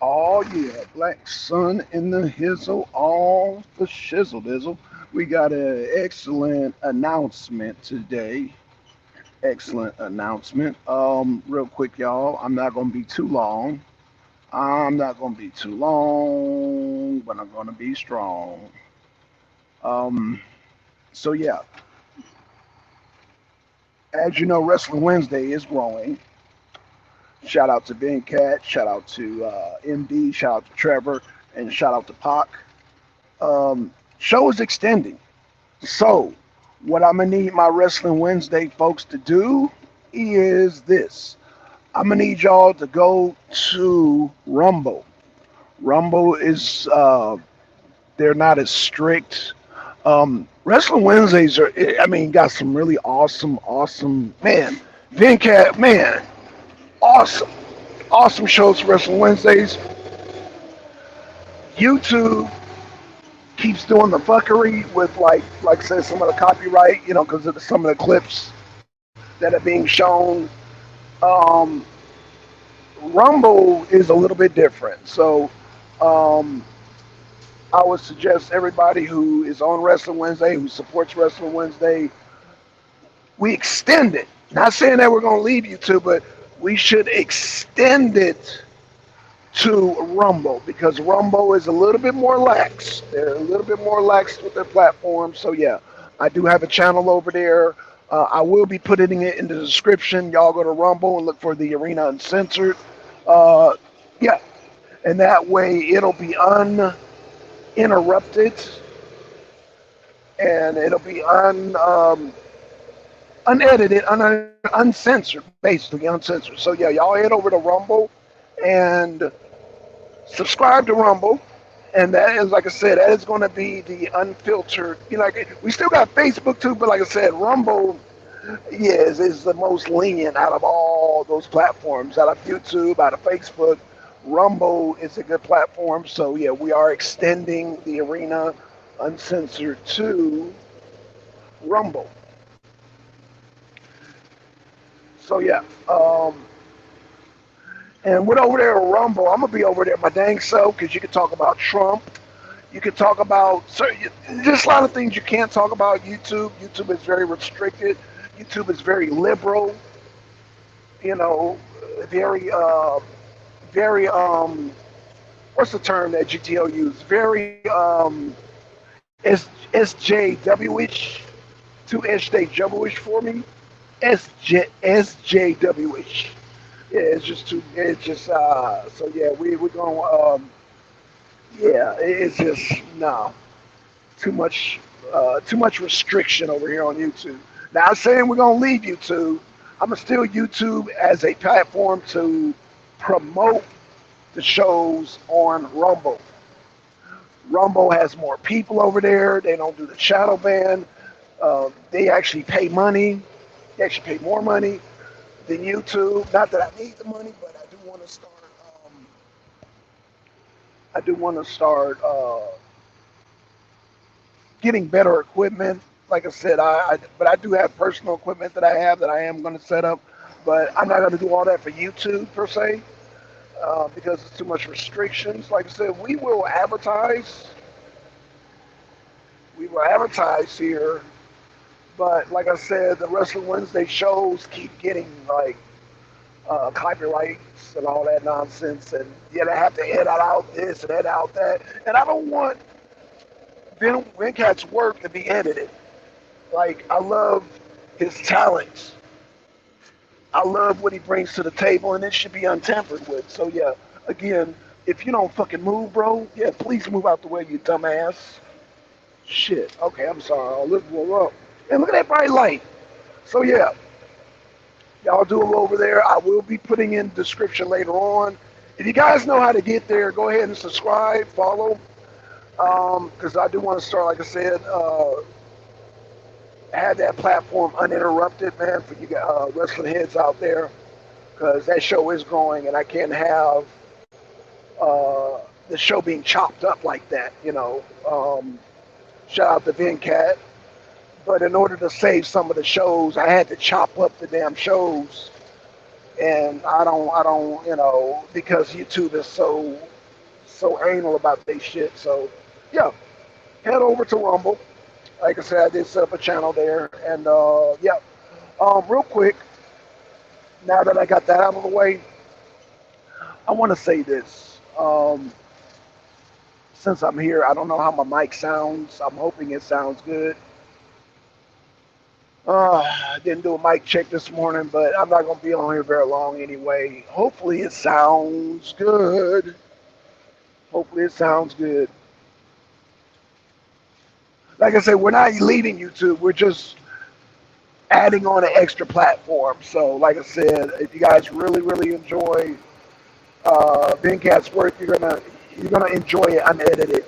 Oh yeah, black sun in the hizzle, all the shizzle dizzle. We got an excellent announcement today. Excellent announcement. Real quick, y'all. I'm not gonna be too long. I'm not gonna be too long, but I'm gonna be strong. Um, so yeah, as you know, Wrestling Wednesday is growing. Shout out to Ben Cat, shout out to MD, shout out to Trevor, and shout out to Pac. Show is extending. So, what I'm gonna need my Wrestling Wednesday folks to do is this. I'm gonna need y'all to go to Rumble. Rumble is they're not as strict. Wrestling Wednesdays are, I mean, got some really awesome, man. Venkat, man, awesome, awesome shows for Wrestling Wednesdays. YouTube keeps doing the fuckery with like I said, some of the copyright, because of some of the clips that are being shown. Um, Rumble is a little bit different. So um, I would suggest everybody who is on Wrestling Wednesday, who supports Wrestling Wednesday, we extend it. Not saying that we're going to leave YouTube, but we should extend it to Rumble because Rumble is a little bit more lax. They're a little bit more lax with their platform. So yeah, I do have a channel over there. I will be putting it in the description. Y'all go to Rumble and look for the Arena Uncensored. Uh, yeah, and that way it'll be uninterrupted and it'll be unedited, uncensored, basically uncensored. So yeah, y'all head over to Rumble and subscribe to Rumble. And that is, like I said, that is going to be the unfiltered. Like we still got Facebook too, but like I said, Rumble, yes, is the most lenient out of all those platforms. Out of YouTube, out of Facebook, Rumble is a good platform. So yeah, we are extending the Arena Uncensored to Rumble. So yeah, and with over there at Rumble, I'm gonna be over there my dang self because you can talk about Trump. You can talk about just a lot of things you can't talk about YouTube. YouTube is very restricted. YouTube is very liberal. You know, very very what's the term that GTO used? Very SJW-ish, too SJW-ish for me. SJW-ish. Yeah, it's just too. It's just so yeah. We're going. Yeah, it's just no. Too much restriction over here on YouTube. Now, I'm saying we're gonna leave YouTube. I'm gonna still YouTube as a platform to promote the shows on Rumble. Rumble has more people over there. They don't do the shadow ban. They actually pay money. They actually pay more money than YouTube. Not that I need the money, but I do want to start. I do want to start getting better equipment. Like I said, but I do have personal equipment that I have that I am going to set up, but I'm not going to do all that for YouTube per se because it's too much restrictions. Like I said, we will advertise here, but like I said, the Wrestling Wednesday shows keep getting like copyrights and all that nonsense, and yeah, they have to edit out this and edit out that, and I don't want Venkat's work to be edited. Like I love his talents. I love what he brings to the table, and it should be untampered with. So yeah, again, if you don't fucking move, bro, yeah, please move out the way, you dumbass. Shit. Okay, I'm sorry. I'll lift one up. And look at that bright light. So yeah, y'all do it over there. I will be putting in the description later on. If you guys know how to get there, go ahead and subscribe, follow, because I do want to start, like I said, have that platform uninterrupted, man, for you wrestling heads out there, because that show is growing, and I can't have the show being chopped up like that, Shout out to Vin Cat. But in order to save some of the shows, I had to chop up the damn shows and I don't, because YouTube is so anal about they shit. So yeah, head over to Rumble. Like I said, I did set up a channel there, and yeah. Real quick, now that I got that out of the way, I want to say this. Since I'm here, I don't know how my mic sounds. I'm hoping it sounds good. I didn't do a mic check this morning, but I'm not going to be on here very long anyway. Hopefully it sounds good. Hopefully it sounds good. Like I said, we're not leaving YouTube. We're just adding on an extra platform. So, like I said, if you guys really, really enjoy Ben Cat's work, you're gonna enjoy it unedited.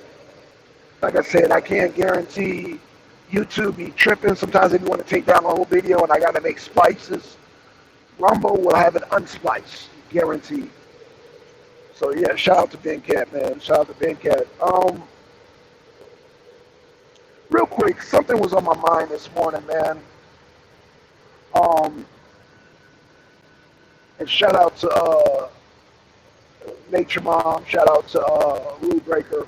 Like I said, I can't guarantee YouTube be tripping. Sometimes if you want to take down a whole video and I gotta make splices, Rumble will have it unspliced, guaranteed. So yeah, shout out to Ben Cat, man. Shout out to Ben Cat. Real quick, something was on my mind this morning, man. Um, and shout out to Nature Mom. Shout out to Rule Breaker.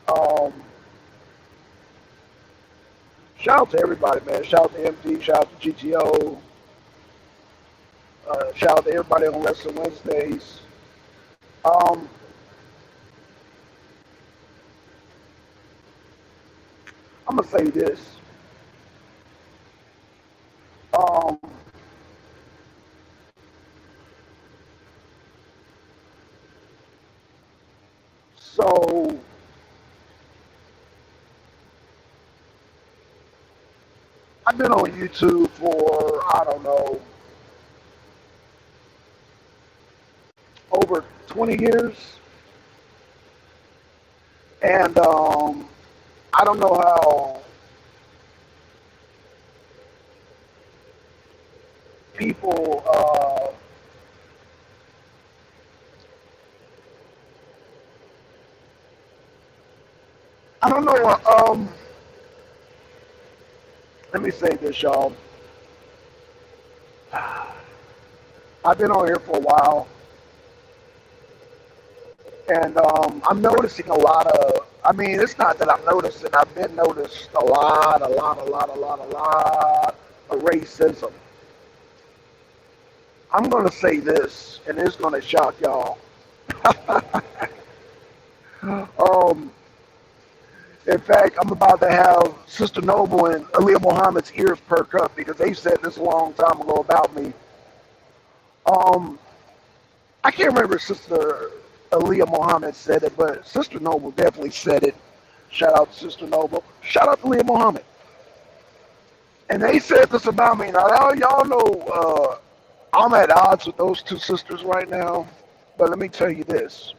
Um, Shout out to everybody, man. Shout out to MD. Shout out to GTO. Shout out to everybody on Wrestling Wednesdays. Um, I'm gonna say this. Um, so I've been on YouTube for I don't know over 20 years, and I don't know how people. I don't know. Let me say this, y'all. I've been on here for a while, and I'm noticing a lot of. I mean, it's not that I'm noticing. I've been noticed a lot of racism. I'm gonna say this, and it's gonna shock y'all. um, in fact, I'm about to have Sister Noble and Aaliyah Muhammad's ears perk up because they said this a long time ago about me. Um, I can't remember if Sister Aaliyah Muhammad said it, but Sister Noble definitely said it. Shout out to Sister Noble. Shout out to Aaliyah Muhammad. And they said this about me. Now, y'all know I'm at odds with those two sisters right now, but let me tell you this.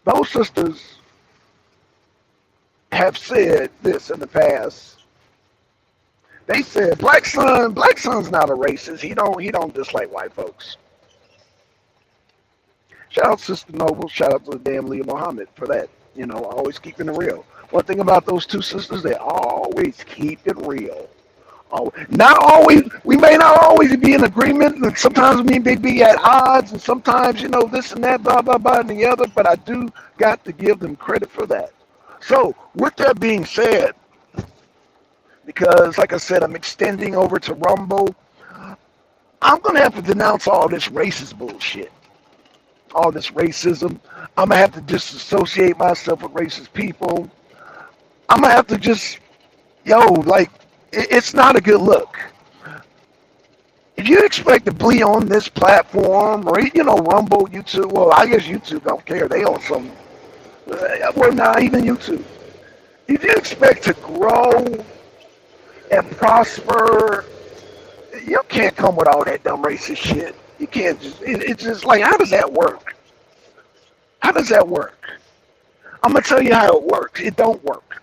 Those sisters have said this in the past. They said Black Son's not a racist. He don't dislike white folks. Shout out to Sister Noble. Shout out to the damn Leah Muhammad for that. Always keeping it real. One thing about those two sisters, they always keep it real. Oh, not always. We may not always be in agreement, and sometimes we may be at odds, and sometimes this and that, blah blah blah, and the other. But I do got to give them credit for that. So, with that being said, because like I said, I'm extending over to Rumble, I'm gonna have to denounce all this racist bullshit, all this racism. I'm gonna have to disassociate myself with racist people. I'm gonna have to just, it's not a good look. If you expect to be on this platform or Rumble, YouTube, well, I guess YouTube don't care. They on some, well, not even YouTube. If you expect to grow and prosper, you can't come with all that dumb racist shit. You can't just. It's just like, how does that work? How does that work? I'm gonna tell you how it works. It don't work.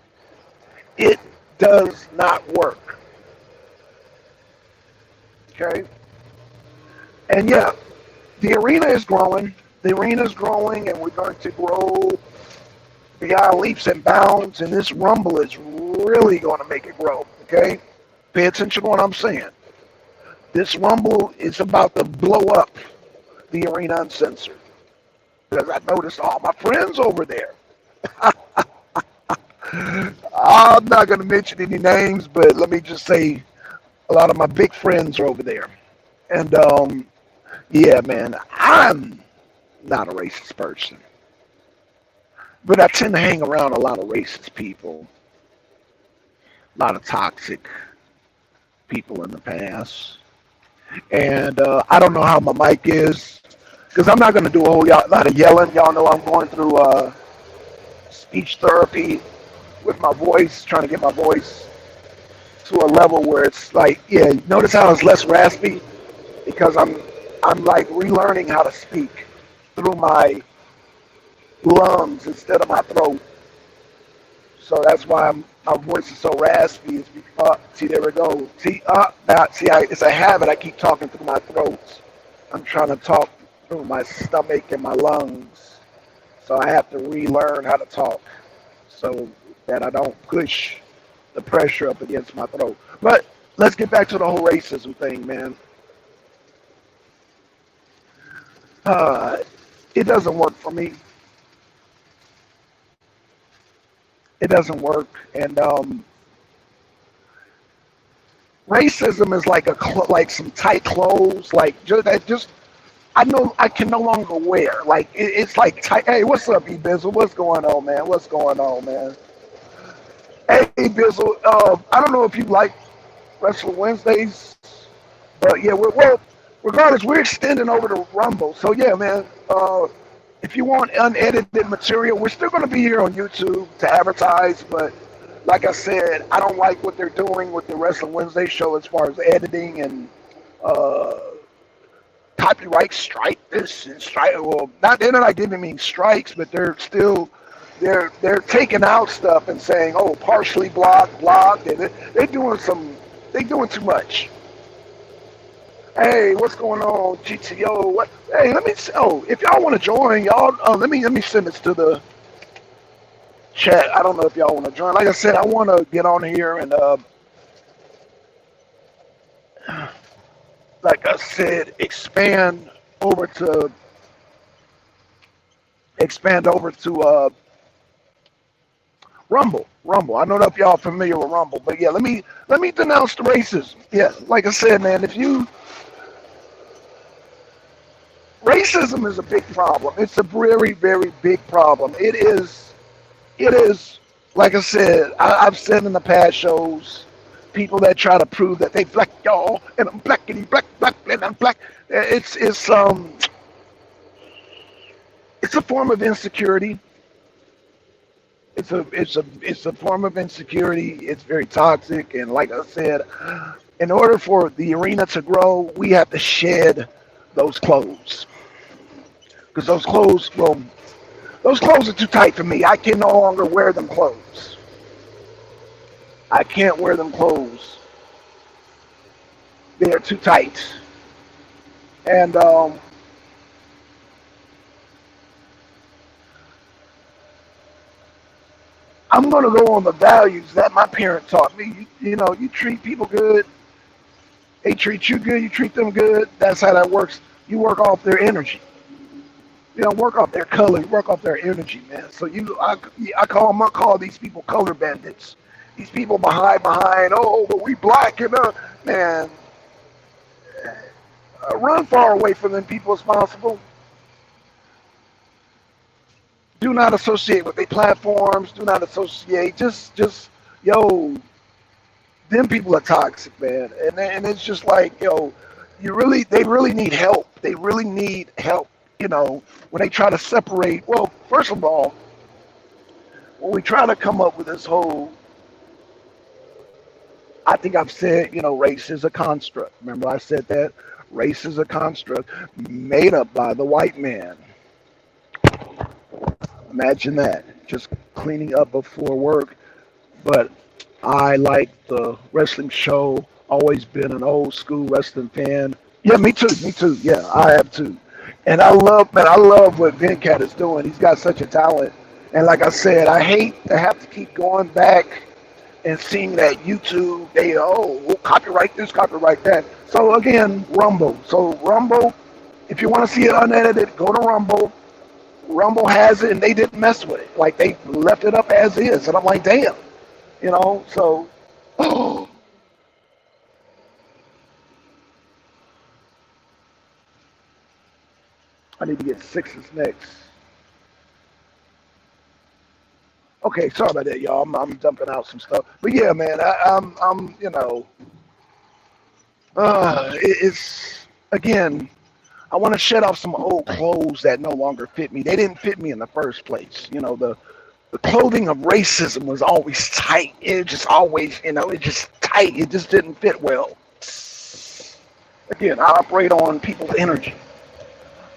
It does not work. Okay? And yeah, the arena is growing. The arena is growing, and we're going to grow beyond leaps and bounds, and this Rumble is really going to make it grow. Okay? Pay attention to what I'm saying. This Rumble is about to blow up the Arena Uncensored. Because I noticed all my friends over there. I'm not going to mention any names, but let me just say a lot of my big friends are over there. And yeah, man, I'm not a racist person, but I tend to hang around a lot of racist people, a lot of toxic people in the past. And I don't know how my mic is, because I'm not going to do a whole lot of yelling. Y'all know I'm going through speech therapy with my voice, trying to get my voice to a level where it's like, yeah, notice how it's less raspy, because I'm like relearning how to speak through my lungs instead of my throat. So that's why my voice is so raspy. It's because, see, there we go. See, it's a habit. I keep talking through my throat. I'm trying to talk through my stomach and my lungs. So I have to relearn how to talk so that I don't push the pressure up against my throat. But let's get back to the whole racism thing, man. It doesn't work for me. It doesn't work, and racism is like like some tight clothes, like just I know I can no longer wear. Like it's like tight. Hey, what's up, E Bizzle? What's going on, man? What's going on, man? Hey, Bizzle. I don't know if you like Wrestling Wednesdays, but yeah, well, regardless, we're extending over to Rumble. So yeah, man. If you want unedited material, we're still going to be here on YouTube to advertise. But like I said, I don't like what they're doing with the Wrestling Wednesday show as far as editing and uh, copyright strike this and strike. Well, not they're not giving me strikes, but they're taking out stuff and saying, oh, partially blocked, and they're doing too much. Hey, what's going on, GTO? What? Hey, let me. Oh, if y'all want to join, y'all, let me send this to the chat. I don't know if y'all want to join. Like I said, I want to get on here and, like I said, expand over to Rumble. Rumble. I don't know if y'all are familiar with Rumble, but yeah, let me denounce the racism. Yeah, like I said, man, racism is a big problem. It's a very, very big problem. It is, like I said, I've said in the past shows, people that try to prove that they black, y'all, and I'm blackity black, and I'm black. It's a form of insecurity. It's a form of insecurity. It's very toxic, and like I said, in order for the arena to grow, we have to shed those clothes, because those clothes are too tight for me. I can no longer wear them clothes. I can't wear them clothes. They are too tight, and I'm gonna go on the values that my parent taught me. You treat people good, they treat you good, you treat them good. That's how that works. You work off their energy. You don't work off their color. You work off their energy, man. So I call these people color bandits. These people behind. Oh, but we black and man, run far away from them people as possible. Do not associate with their platforms. Do not associate. Just yo, them people are toxic, man. And it's just like, yo, they really need help. They really need help. When they try to separate. Well, first of all, when we try to come up with this whole, I think I've said, race is a construct. Remember I said that? Race is a construct made up by the white man. Imagine that. Just cleaning up before work. But I like the wrestling show. Always been an old school wrestling fan. Yeah, me too. Me too. Yeah, I have too. And I love what Ben Cat is doing. He's got such a talent. And like I said, I hate to have to keep going back and seeing that YouTube, they, we'll copyright this, copyright that. So again, Rumble. So Rumble, if you want to see it unedited, go to Rumble. Rumble has it, and they didn't mess with it. Like, they left it up as is. And I'm like, damn, so, oh, I need to get sixes next. Okay, sorry about that, y'all. I'm dumping out some stuff. But yeah, man, I'm it's, again, I want to shed off some old clothes that no longer fit me. They didn't fit me in the first place. The clothing of racism was always tight. It just always, it just tight. It just didn't fit well. Again, I operate on people's energy.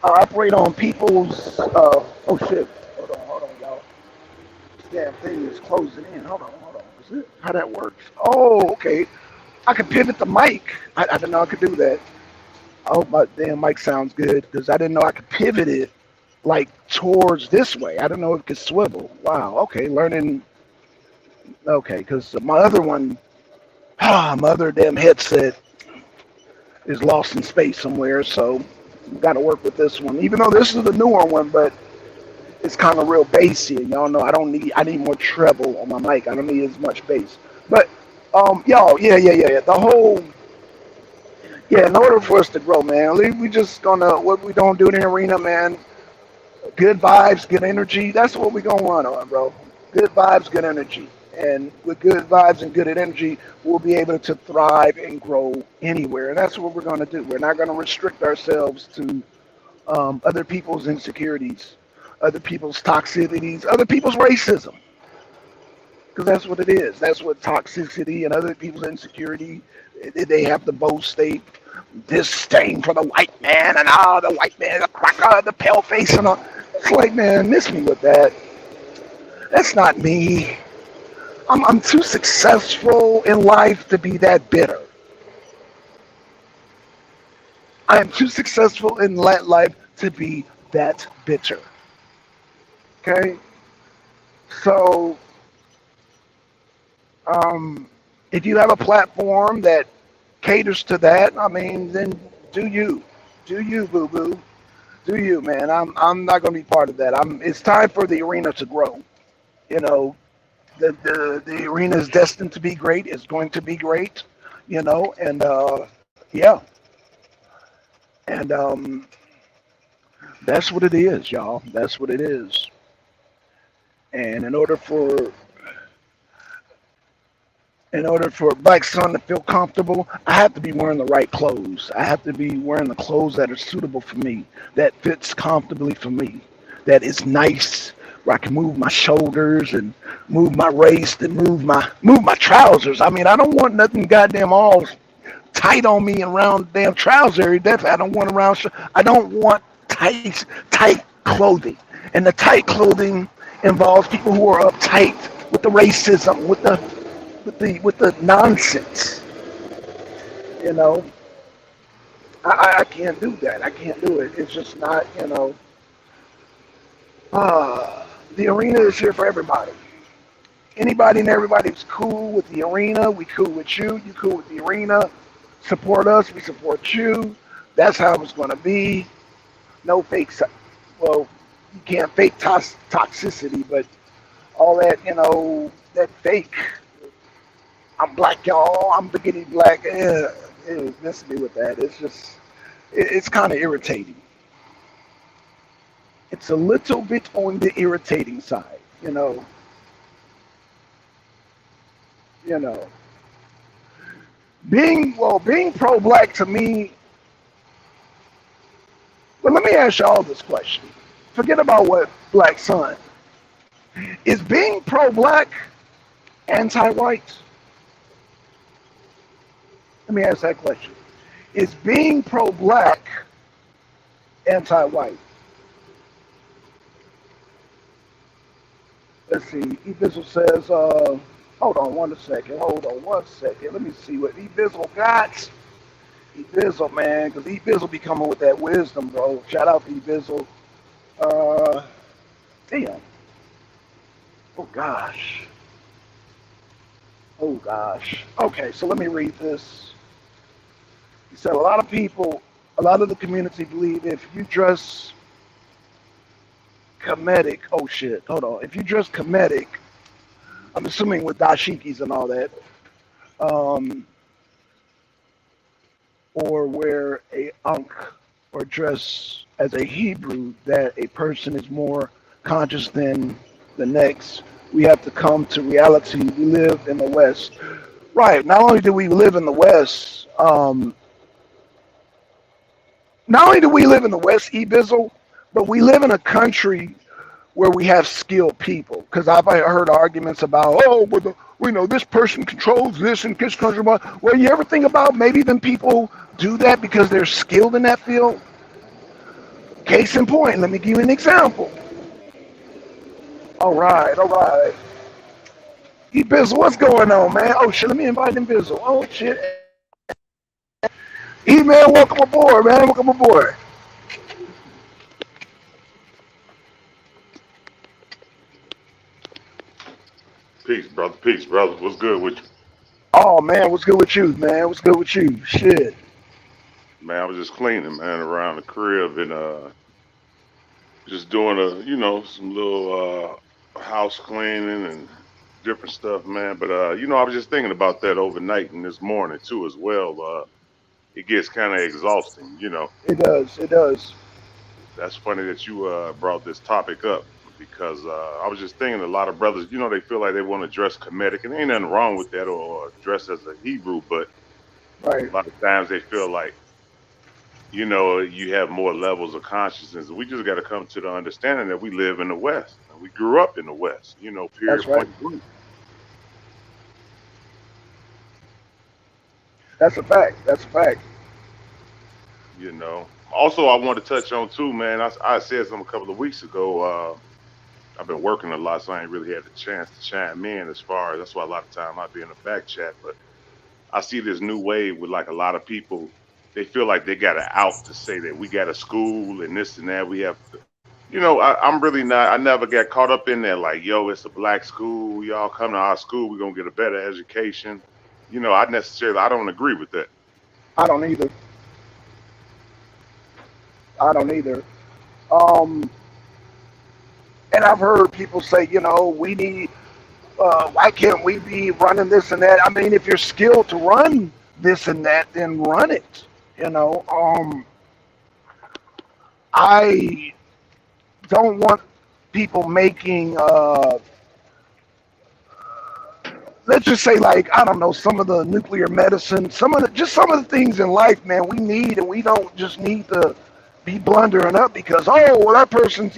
I operate on people's, oh shit. Hold on, y'all. This damn thing is closing in. Hold on. Is it how that works? Oh, okay. I can pivot the mic. I didn't know I could do that. I hope my damn mic sounds good because I didn't know I could pivot it like towards this way. I don't know if it could swivel. Wow. Okay. Learning. Okay. Because my other one, my other damn headset is lost in space somewhere. So got to work with this one. Even though this is the newer one, but it's kind of real bassy. And y'all know I need more treble on my mic. I don't need as much bass. But y'all, yeah. The whole, yeah, in order for us to grow, man, we just gonna, what we don't do in the arena, man, good vibes, good energy. That's what we gonna run on, bro. Good vibes, good energy. And with good vibes and good energy, we'll be able to thrive and grow anywhere. And that's what we're gonna do. We're not gonna restrict ourselves to other people's insecurities, other people's toxicities, other people's racism. Because that's what it is. That's what toxicity and other people's insecurity, they have to boast, they disdain for the white man, and the white man, the cracker, the pale face, and all. It's like, man, miss me with that. That's not me. I'm too successful in life to be that bitter. I am too successful in life to be that bitter. Okay? So, if you have a platform that caters to that, I mean, then do you. Do you, boo boo. Do you, man. I'm not going to be part of that. It's time for the arena to grow. You know, the arena is destined to be great. It's going to be great, and yeah. And that's what it is, y'all. That's what it is. And in order for Black Sun to feel comfortable, I have to be wearing the right clothes. I have to be wearing the clothes that are suitable for me, that fits comfortably for me, that is nice, where I can move my shoulders and move my waist and move my trousers. I mean, I don't want nothing goddamn all tight on me around the damn trouser area. Definitely, I don't want I don't want tight clothing. And the tight clothing involves people who are uptight with the racism, with the nonsense. You know, I can't do that. I can't do it. It's just not. The arena is here for everybody. Anybody and everybody's cool with the arena. We cool with you. You cool with the arena. Support us. We support you. That's how it's going to be. No fake. Well, you can't fake toxicity, but all that, that fake. I'm black, y'all. I'm beginning black. Miss me with that. It's just, it's kind of irritating. It's a little bit on the irritating side, You know, being pro-black to me. But let me ask y'all this question. Forget about what Black Sun is. Being pro-black anti-white? Let me ask that question. Is being pro-black anti-white? Let's see. Ebizzle says, hold on one second. Let me see what Ebizzle got. Ebizzle, man, because Ebizzle be coming with that wisdom, bro. Shout out to Ebizzle. Damn. Oh, gosh. Oh gosh. Okay, so let me read this. He said a lot of people, a lot of the community believe if you dress comedic, oh shit, hold on. If you dress comedic, I'm assuming with dashikis and all that, um, or wear a ankh or dress as a Hebrew, that a person is more conscious than the next. We have to come to reality. We live in the West. Right. Not only do we live in the West, not only do we live in the West, Ebizzle, but we live in a country where we have skilled people. Because I've heard arguments about, oh, well, we know this person controls this and this country. Well, you ever think about maybe them people do that because they're skilled in that field? Case in point, let me give you an example. All right, all right. Ebizzle, what's going on, man? Oh, shit, let me invite him, Bizzle. Oh, shit. E-man, welcome aboard, man. Welcome aboard. Peace, brother. Peace, brother. What's good with you? Oh, man, what's good with you, man? What's good with you? Shit. Man, I was just cleaning, man, around the crib and just doing some little house cleaning and different stuff, man. But I was just thinking about that overnight and this morning too as well. It gets kind of exhausting. It does. It does. That's funny that you brought this topic up because I was just thinking a lot of brothers, they feel like they want to dress comedic, and ain't nothing wrong with that, or dress as a Hebrew, but Right. a lot of times they feel like you have more levels of consciousness. We just got to come to the understanding that we live in the West and we grew up in the West, That's period, right. point blank, That's a fact. That's a fact. you know. Also, I want to touch on too, man. I said something a couple of weeks ago. I've been working a lot, so I ain't really had the chance to chime in as far as that's why a lot of time I'd be in the back chat. But I see this new wave with like a lot of people. They feel like they got to out to say that we got a school and this and that. We have I'm really not. I never got caught up in that. Like, yo, it's a black school. Y'all come to our school. We're gonna get a better education. I don't agree with that. I don't either. I don't either. Um, and I've heard people say, we need. Why can't we be running this and that? I mean, if you're skilled to run this and that, then run it. You know. I don't want people making let's just say, like, I don't know, some of the nuclear medicine, some of the things in life, man, we need, and we don't just need to be blundering up because, oh, well, that person's,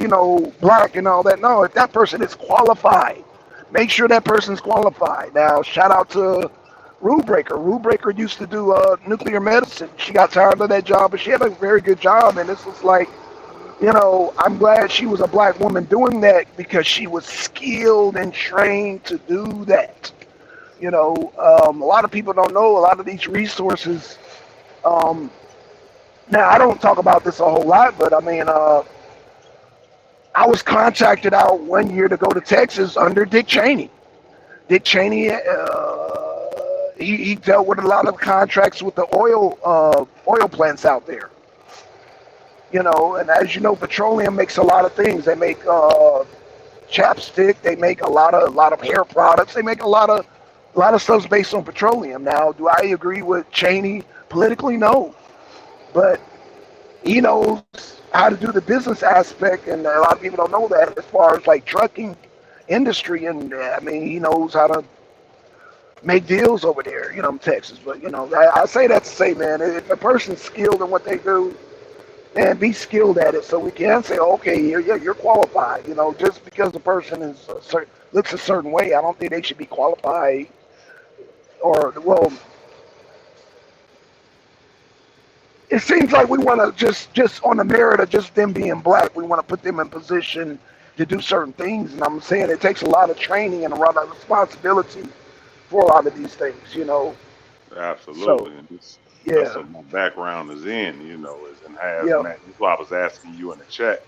black and all that. No, if that person is qualified, make sure that person's qualified. Now, shout out to Rule Breaker. Rule Breaker used to do nuclear medicine. She got tired of that job, but she had a very good job, and this was like, I'm glad she was a black woman doing that because she was skilled and trained to do that. A lot of people don't know a lot of these resources. Um, Now, I don't talk about this a whole lot, but I mean, I was contracted out one year to go to Texas under Dick Cheney. Dick Cheney, he dealt with a lot of contracts with the oil plants out there. And as you know, petroleum makes a lot of things. They make chapstick. They make a lot of hair products. They make a lot of stuff's based on petroleum. Now, do I agree with Cheney politically? No, but he knows how to do the business aspect, and a lot of people don't know that as far as like trucking industry. And I mean, he knows how to make deals over there, in Texas. But I say that to say, man, if a person's skilled in what they do, and be skilled at it, so we can say, okay, you're qualified. Just because the person looks a certain way, I don't think they should be qualified. Or, well, it seems like we want to just on the merit of just them being black, we want to put them in position to do certain things. And I'm saying it takes a lot of training and a lot of responsibility for a lot of these things. So, Absolutely, and that's yeah, what my background is in. Is in yeah, hazmat. That's why I was asking you in the chat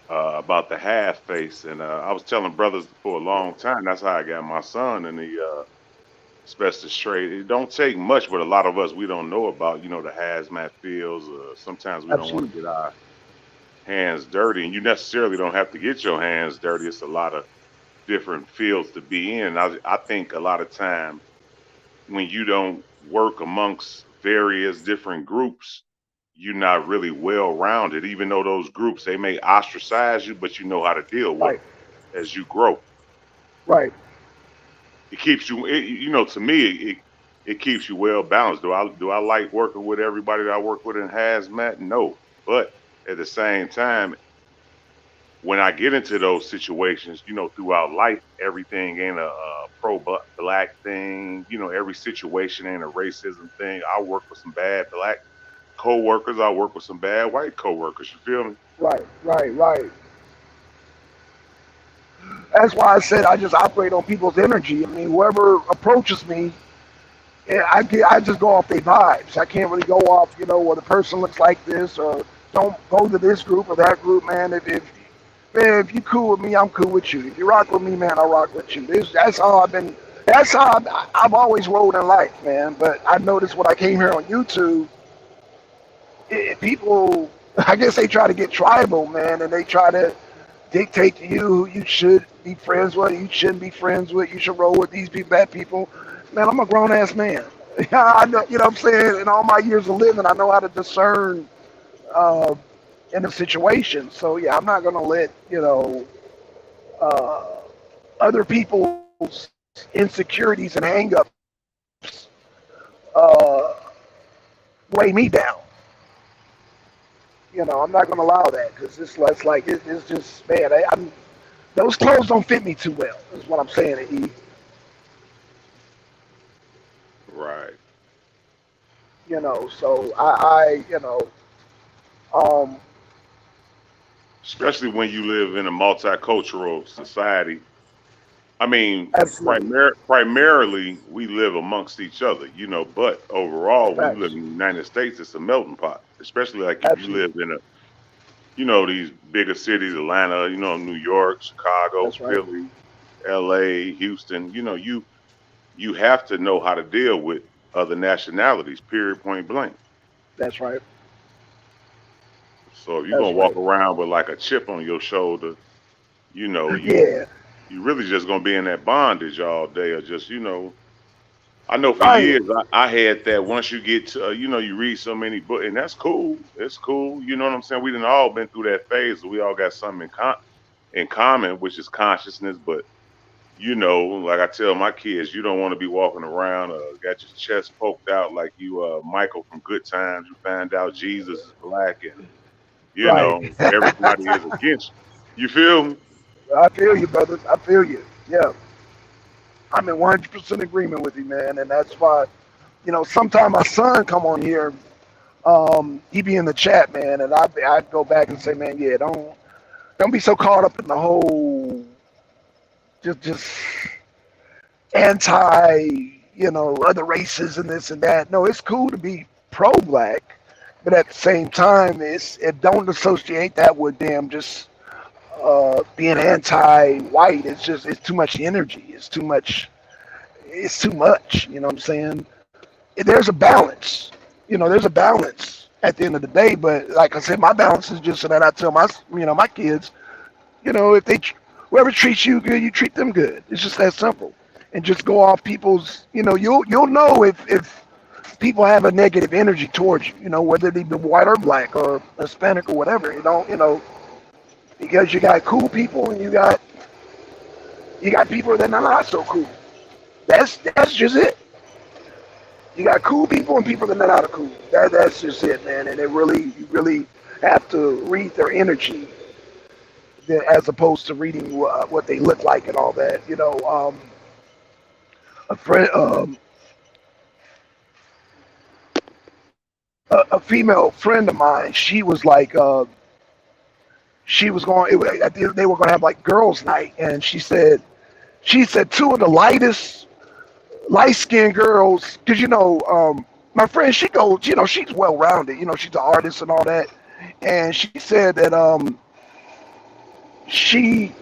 about the half face, and I was telling brothers for a long time. That's how I got my son in especially straight. It don't take much, but a lot of us we don't know about, the hazmat fields. Sometimes we don't want to Absolutely. get our hands dirty, and you necessarily don't have to get your hands dirty. It's a lot of different fields to be in. I think a lot of time when you don't work amongst various different groups, you're not really well rounded. Even though those groups they may ostracize you, but you know how to deal with Right. them as you grow. Right. It keeps you, to me, it keeps you well balanced. Do I like working with everybody that I work with in hazmat? No, but at the same time, when I get into those situations, throughout life, everything ain't a pro black thing. Every situation ain't a racism thing. I work with some bad black co-workers. I work with some bad white co-workers. You feel me? Right. Right. Right. That's why I said I just operate on people's energy. I mean, whoever approaches me, I just go off their vibes. I can't really go off, well, the person looks like this, or don't go to this group or that group, man. If you cool with me, I'm cool with you. If you rock with me, man, I rock with you. That's how I've been. That's how I've always rolled in life, man. But I noticed when I came here on YouTube, people, I guess they try to get tribal, man, and they try to dictate to you who you should be friends with, you shouldn't be friends with, you should roll with these people, bad people. Man, I'm a grown ass man. I know, you know what I'm saying? In all my years of living, I know how to discern uh, in a situation. So yeah, I'm not gonna let uh, other people's insecurities and hangups uh, weigh me down. I'm not gonna allow that because it's just man. Those clothes don't fit me too well. Is what I'm saying. E. Right. So um, Especially when you live in a multicultural society. I mean, absolutely primarily we live amongst each other, but overall, when you live facts. in the United States, it's a melting pot. Especially like if you live Absolutely, in these bigger cities, Atlanta, New York, Chicago, that's right. Philly, LA, Houston, you have to know how to deal with other nationalities, period, point blank. That's right. So if you're That's gonna walk right. around with like a chip on your shoulder, you know, you Yeah. you really just gonna be in that bondage all day, or just I know for Right. years I had that. Once you get to you read so many books, and that's cool. It's cool. You know what I'm saying? We done all been through that phase. We all got something in common, which is consciousness. But like I tell my kids, you don't want to be walking around got your chest poked out like you Michael from Good Times. You find out Jesus is black, and Right. everybody is against you. You feel me? I feel you, brother. I feel you. Yeah. I'm in 100% agreement with you, man. And that's why, sometimes my son come on here. He be in the chat, man, and I go back and say, man, yeah, don't be so caught up in the whole just anti, other races and this and that. No, it's cool to be pro black, but at the same time, it don't associate that with them just being anti-white. It's too much energy. It's too much. It's too much. You know what I'm saying? There's a balance. There's a balance at the end of the day. But like I said, my balance is just so that I tell my kids, if whoever treats you good, you treat them good. It's just that simple. And just go off people's. You'll know if people have a negative energy towards you. Whether they be white or black or Hispanic or whatever. Because you got cool people and you got people that are not so cool. That's just it. You got cool people and people that are not cool. That's just it, man. And you really have to read their energy as opposed to reading what they look like and all that. A friend, a female friend of mine, she was like, she was going. They were going to have like girls' night, and she said two of the light skinned girls, because my friend, she goes, she's well rounded, she's an artist and all that, and she said that she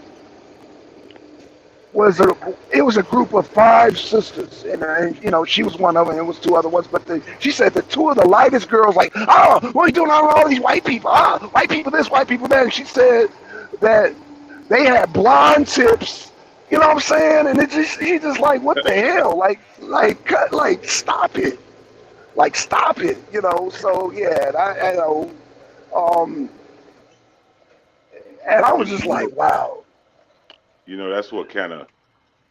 was a it was a group of five sisters, and you know she was one of them. It was two other ones, but she said the two of the lightest girls, like, oh, what are you doing around all these white people? Ah, white people this, white people that. And she said that they had blonde tips. You know what I'm saying? And it just she just like, what the hell? Cut, like stop it, like stop it. You know? So yeah, I know, um, and I was But just like, wow, that's what kind of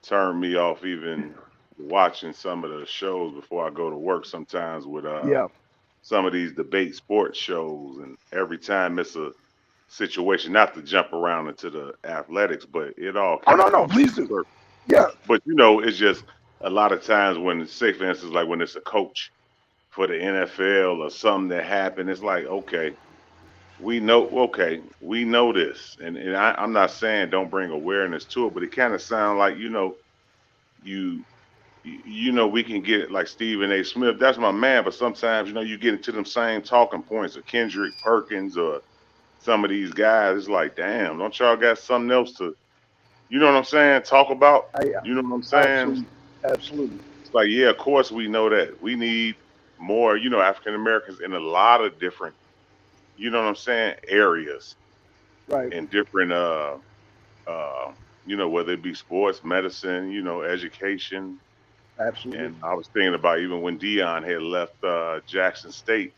turned me off even watching some of the shows before I go to work. Sometimes with yeah. some of these debate sports shows, and every time it's a situation, not to jump around into the athletics, but it all Oh kind no, of no, comes please do. full circle. Yeah, But it's just a lot of times when, say for instance, like when it's a coach for the NFL or something that happened, it's like, we know this, and I'm not saying don't bring awareness to it, but it kind of sounds like you we can get like Stephen A. Smith. That's my man. But sometimes you get into them same talking points of Kendrick Perkins or some of these guys. It's like, damn, don't y'all got something else to what I'm saying? Talk about. yeah, You know what I'm saying? absolutely, absolutely. It's like, yeah, of course we know that we need more, African Americans in a lot of different, areas Right, and different uh whether it be sports, medicine, education. absolutely. And I was thinking about even when Dion had left Jackson State,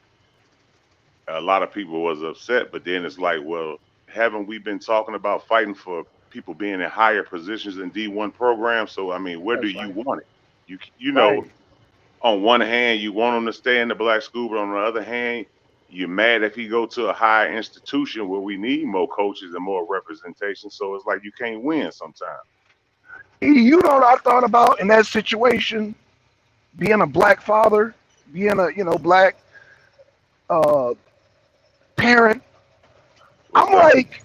a lot of people was upset, but then it's like, well, haven't we been talking about fighting for people being in higher positions in D1 programs? So I mean, where do That's you right. want it? You know, Right. on one hand, you want him to stay in the black school, but on the other hand, you're mad if he go to a higher institution where we need more coaches and more representation. So it's like you can't win sometimes. You know what I thought about in that situation? Being a black father, being a black uh, parent. What's I'm that? like,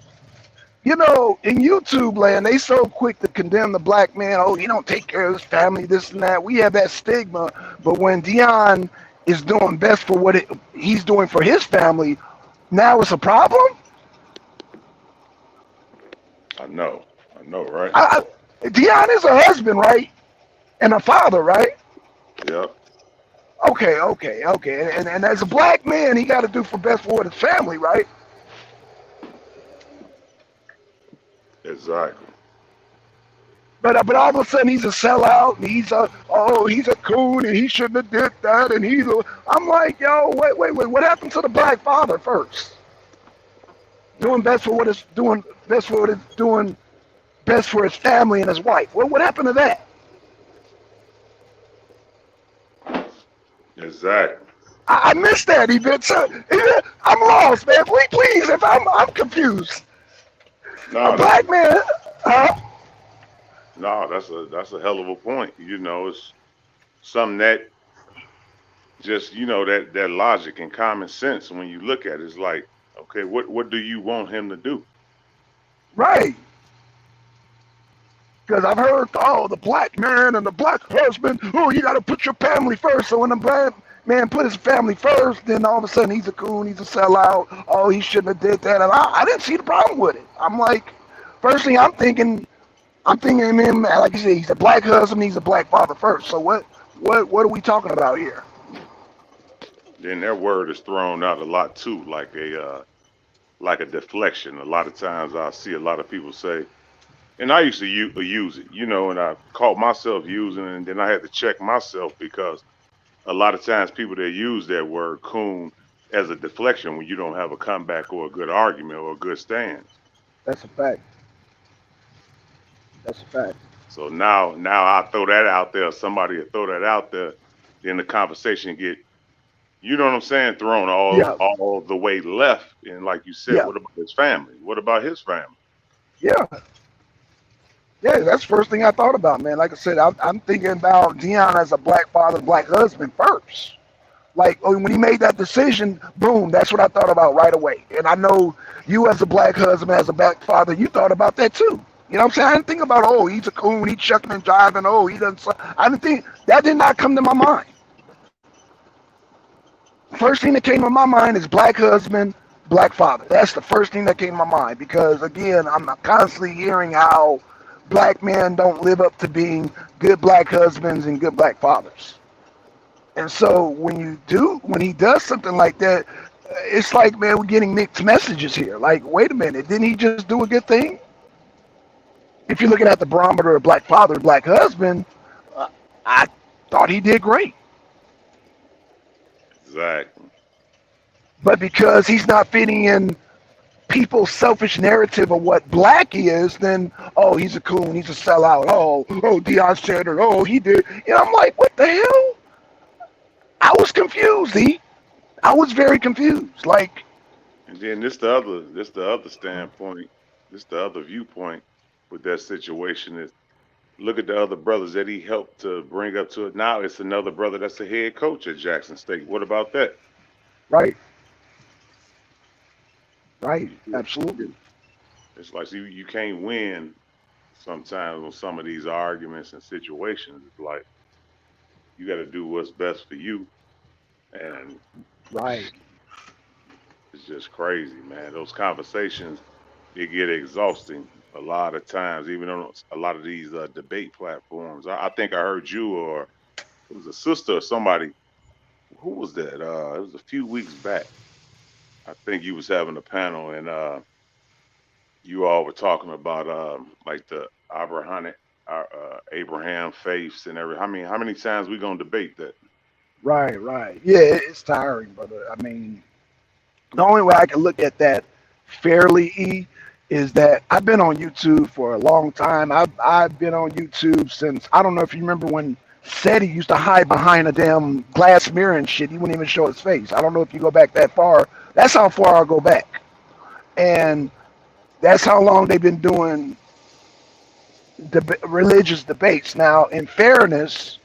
in YouTube land, they so quick to condemn the black man. Oh, he don't take care of his family, this and that. We have that stigma. But when Dion is doing best for he's doing for his family, now it's a problem. I know, right? Dion is a husband, right, and a father, right? Yep, Okay, okay, okay. And as a black man, he got to do for best for his family, right? exactly. But all of a sudden he's a sellout and he's a coon and he shouldn't have did that and I'm like, yo, wait, what happened to the black father first? Doing best for what it's doing best for what it's doing best for his family and his wife. What happened to that? Exactly. I missed that event. So, I'm lost, man. Please, if I'm confused. A No, black man, huh? that's a hell of a point. It's something that just that logic and common sense when you look at it is like, okay, what do you want him to do? Right. Because I've heard, oh, the black man and the black husband, oh, you got to put your family first. So when the black man put his family first, then all of a sudden he's a coon, he's a sellout. Oh, he shouldn't have did that. And I didn't see the problem with it. I'm like, first thing I'm thinking of him, like you said, he's a black husband, he's a black father first. So what are we talking about here? Then that word is thrown out a lot too, like a deflection. A lot of times I see a lot of people say, and I used to use it, and I caught myself using it, and then I had to check myself because a lot of times people that use that word coon as a deflection when you don't have a comeback or a good argument or a good stance. That's a fact. That's a fact. So now I throw that out there, somebody will throw that out there, then the conversation get, you know what I'm saying, thrown Yeah, all the way left. And like you said, yeah, what about his family? What about his family? yeah. Yeah, that's the first thing I thought about, man. Like I said, I'm thinking about Dion as a black father, black husband first. Like when he made that decision, boom, that's what I thought about right away. And I know you as a black husband, as a black father, you thought about that too. You know what I'm saying? I didn't think about, oh, he's a coon, he's chucking and driving, oh, he doesn't. I didn't think that did not come to my mind. First thing that came to my mind is black husband, black father. That's the first thing that came to my mind because again, I'm constantly hearing how black men don't live up to being good black husbands and good black fathers. And so when he does something like that, it's like, man, we're getting mixed messages here. Like, wait a minute, didn't he just do a good thing? If you're looking at the barometer of black father, black husband, I thought he did great. Exactly. But because he's not fitting in people's selfish narrative of what black is, then he's a coon, he's a sellout. Deion Sanders, he did. I'm like, what the hell? I was confused. I was very confused. Like, And then this the other standpoint, this the other viewpoint with that situation is look at the other brothers that he helped to bring up to it. Now it's another brother that's the head coach at Jackson State. What about that? right, right, You feel- absolutely, It's like you can't win sometimes on some of these arguments and situations. It's like you got to do what's best for you, and right, it's just crazy, man. Those conversations, they get exhausting a lot of times, even on a lot of these debate platforms. I think I heard you, or it was a sister or somebody. Who was that? It was a few weeks back. I think you was having a panel, and you all were talking about like the Abraham faiths and everything. How many times we gonna debate that? right, right. Yeah, it's tiring, brother. I mean, the only way I can look at that fairly, is that I've been on YouTube for a long time. I've been on YouTube since, I don't know if you remember when SETI used to hide behind a damn glass mirror and shit. He wouldn't even show his face. I don't know if you go back that far. That's how far I'll go back. And that's how long they've been doing religious debates. Now, in fairness,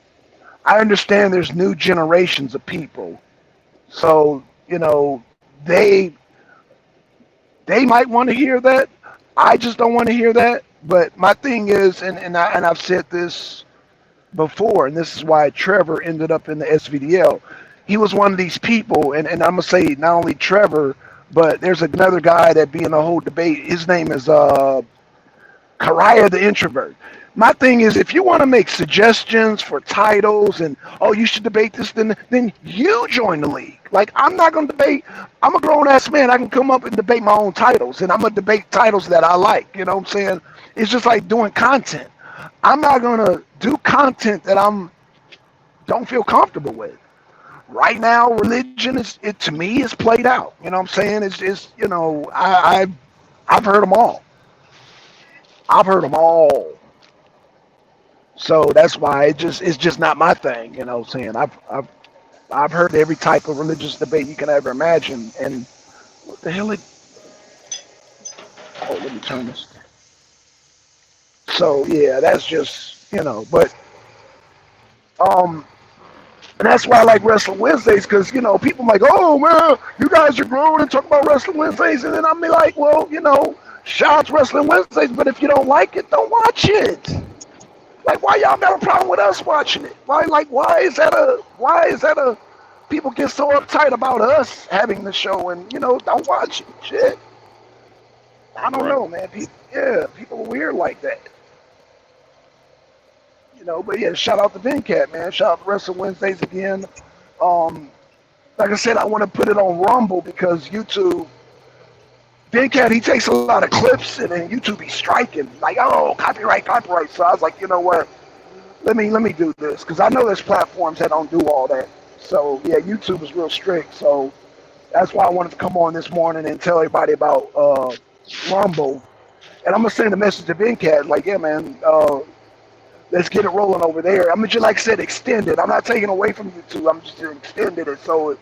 I understand there's new generations of people. So, they they might want to hear that. I just don't want to hear that. But my thing is, I've said this before, and this is why Trevor ended up in the SVDL. He was one of these people, and I'm gonna say not only Trevor, but there's another guy that be in the whole debate. His name is Karaya the introvert. My thing is, if you want to make suggestions for titles and you should debate this, then you join the league. Like, I'm not gonna debate. I'm a grown ass man. I can come up and debate my own titles, and I'm gonna debate titles that I like. You know what I'm saying? It's just like doing content. I'm not gonna do content that don't feel comfortable with. Right now, religion to me is played out. You know what I'm saying? It's I've heard them all. I've heard them all. So that's why it's just not my thing. You know what I'm saying? I've heard every type of religious debate you can ever imagine. And what the hell let me turn this. So yeah, that's just but um and that's why I like Wrestling Wednesdays, because people like, oh man, you guys are growing and talk about Wrestling Wednesdays, and then I'm like, well, shout out to Wrestling Wednesdays, but if you don't like it, don't watch it. Like, why y'all got a problem with us watching it? Why is that a people get so uptight about us having the show and don't watch it? Shit. I don't Right. know, man. People are weird like that. But yeah, shout out to VinCat, man. Shout out to Wrestling Wednesdays again. Um, like I said, I want to put it on Rumble because YouTube, VinCat, he takes a lot of clips and then YouTube be striking. Like, copyright, copyright. So I was like, you know what? Let me do this, because I know there's platforms that don't do all that. So yeah, YouTube is real strict. So that's why I wanted to come on this morning and tell everybody about Rumble. And I'm gonna send a message to VinCat, like, yeah, man, let's get it rolling over there. I'm just, like I said, extend it. I'm not taking away from YouTube. I'm just extending it. So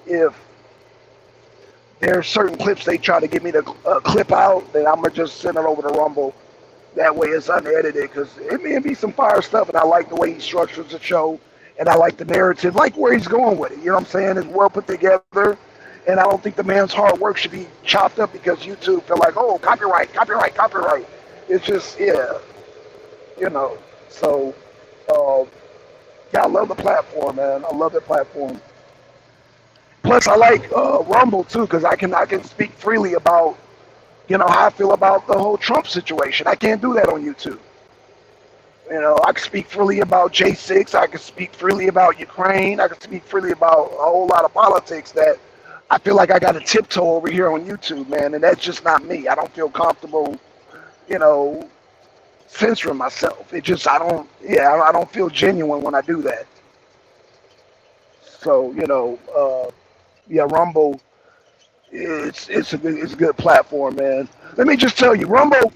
if there are certain clips they try to get me to clip out, then I'm gonna just send it over to Rumble. That way it's unedited, because it may be some fire stuff, and I like the way he structures the show, and I like the narrative, like where he's going with it. You know what I'm saying? It's well put together, and I don't think the man's hard work should be chopped up because YouTube feel like, copyright, copyright, copyright. It's just, yeah, So, yeah, I love the platform, man. I love the platform. Plus, I like Rumble too, because I can speak freely about how I feel about the whole Trump situation. I can't do that on YouTube. You know, I can speak freely about J6. I can speak freely about Ukraine. I can speak freely about a whole lot of politics that I feel like I got to tiptoe over here on YouTube, man. And that's just not me. I don't feel comfortable, you know, censoring myself. It just, I don't, yeah, I don't feel genuine when I do that. So, yeah, Rumble, it's a good platform, man. Let me just tell you, Rumble.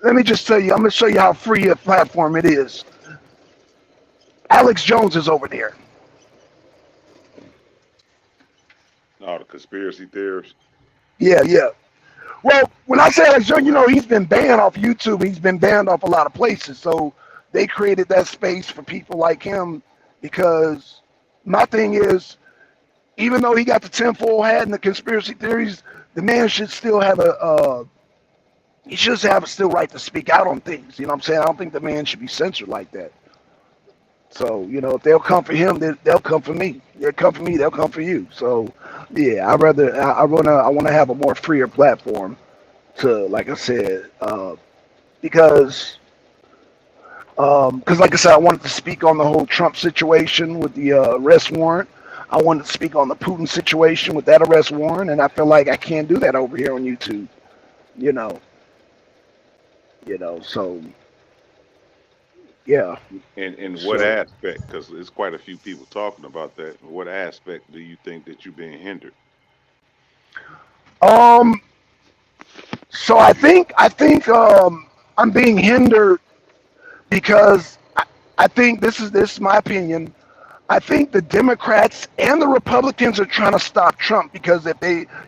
Let me just tell you, I'm gonna show you how free a platform it is. Alex Jones is over there. All the conspiracy theorists. Yeah, yeah. Well, when I say Alex Jones, he's been banned off YouTube. He's been banned off a lot of places. So they created that space for people like him because my thing is, even though he got the tinfoil hat and the conspiracy theories, the man should still have he should have still right to speak out on things. You know what I'm saying? I don't think the man should be censored like that. So, if they'll come for him, they'll come for me. They'll come for me, they'll come for you. So, yeah, I wanna have a more freer platform to, like I said, because like I said, I wanted to speak on the whole Trump situation with the arrest warrant. I wanted to speak on the Putin situation with that arrest warrant, and I feel like I can't do that over here on YouTube. You know, So yeah. In what So aspect? Because there's quite a few people talking about that. In what aspect do you think that you're being hindered? um, so I think I'm being hindered because I think this is my opinion. I think the Democrats and the Republicans are trying to stop Trump because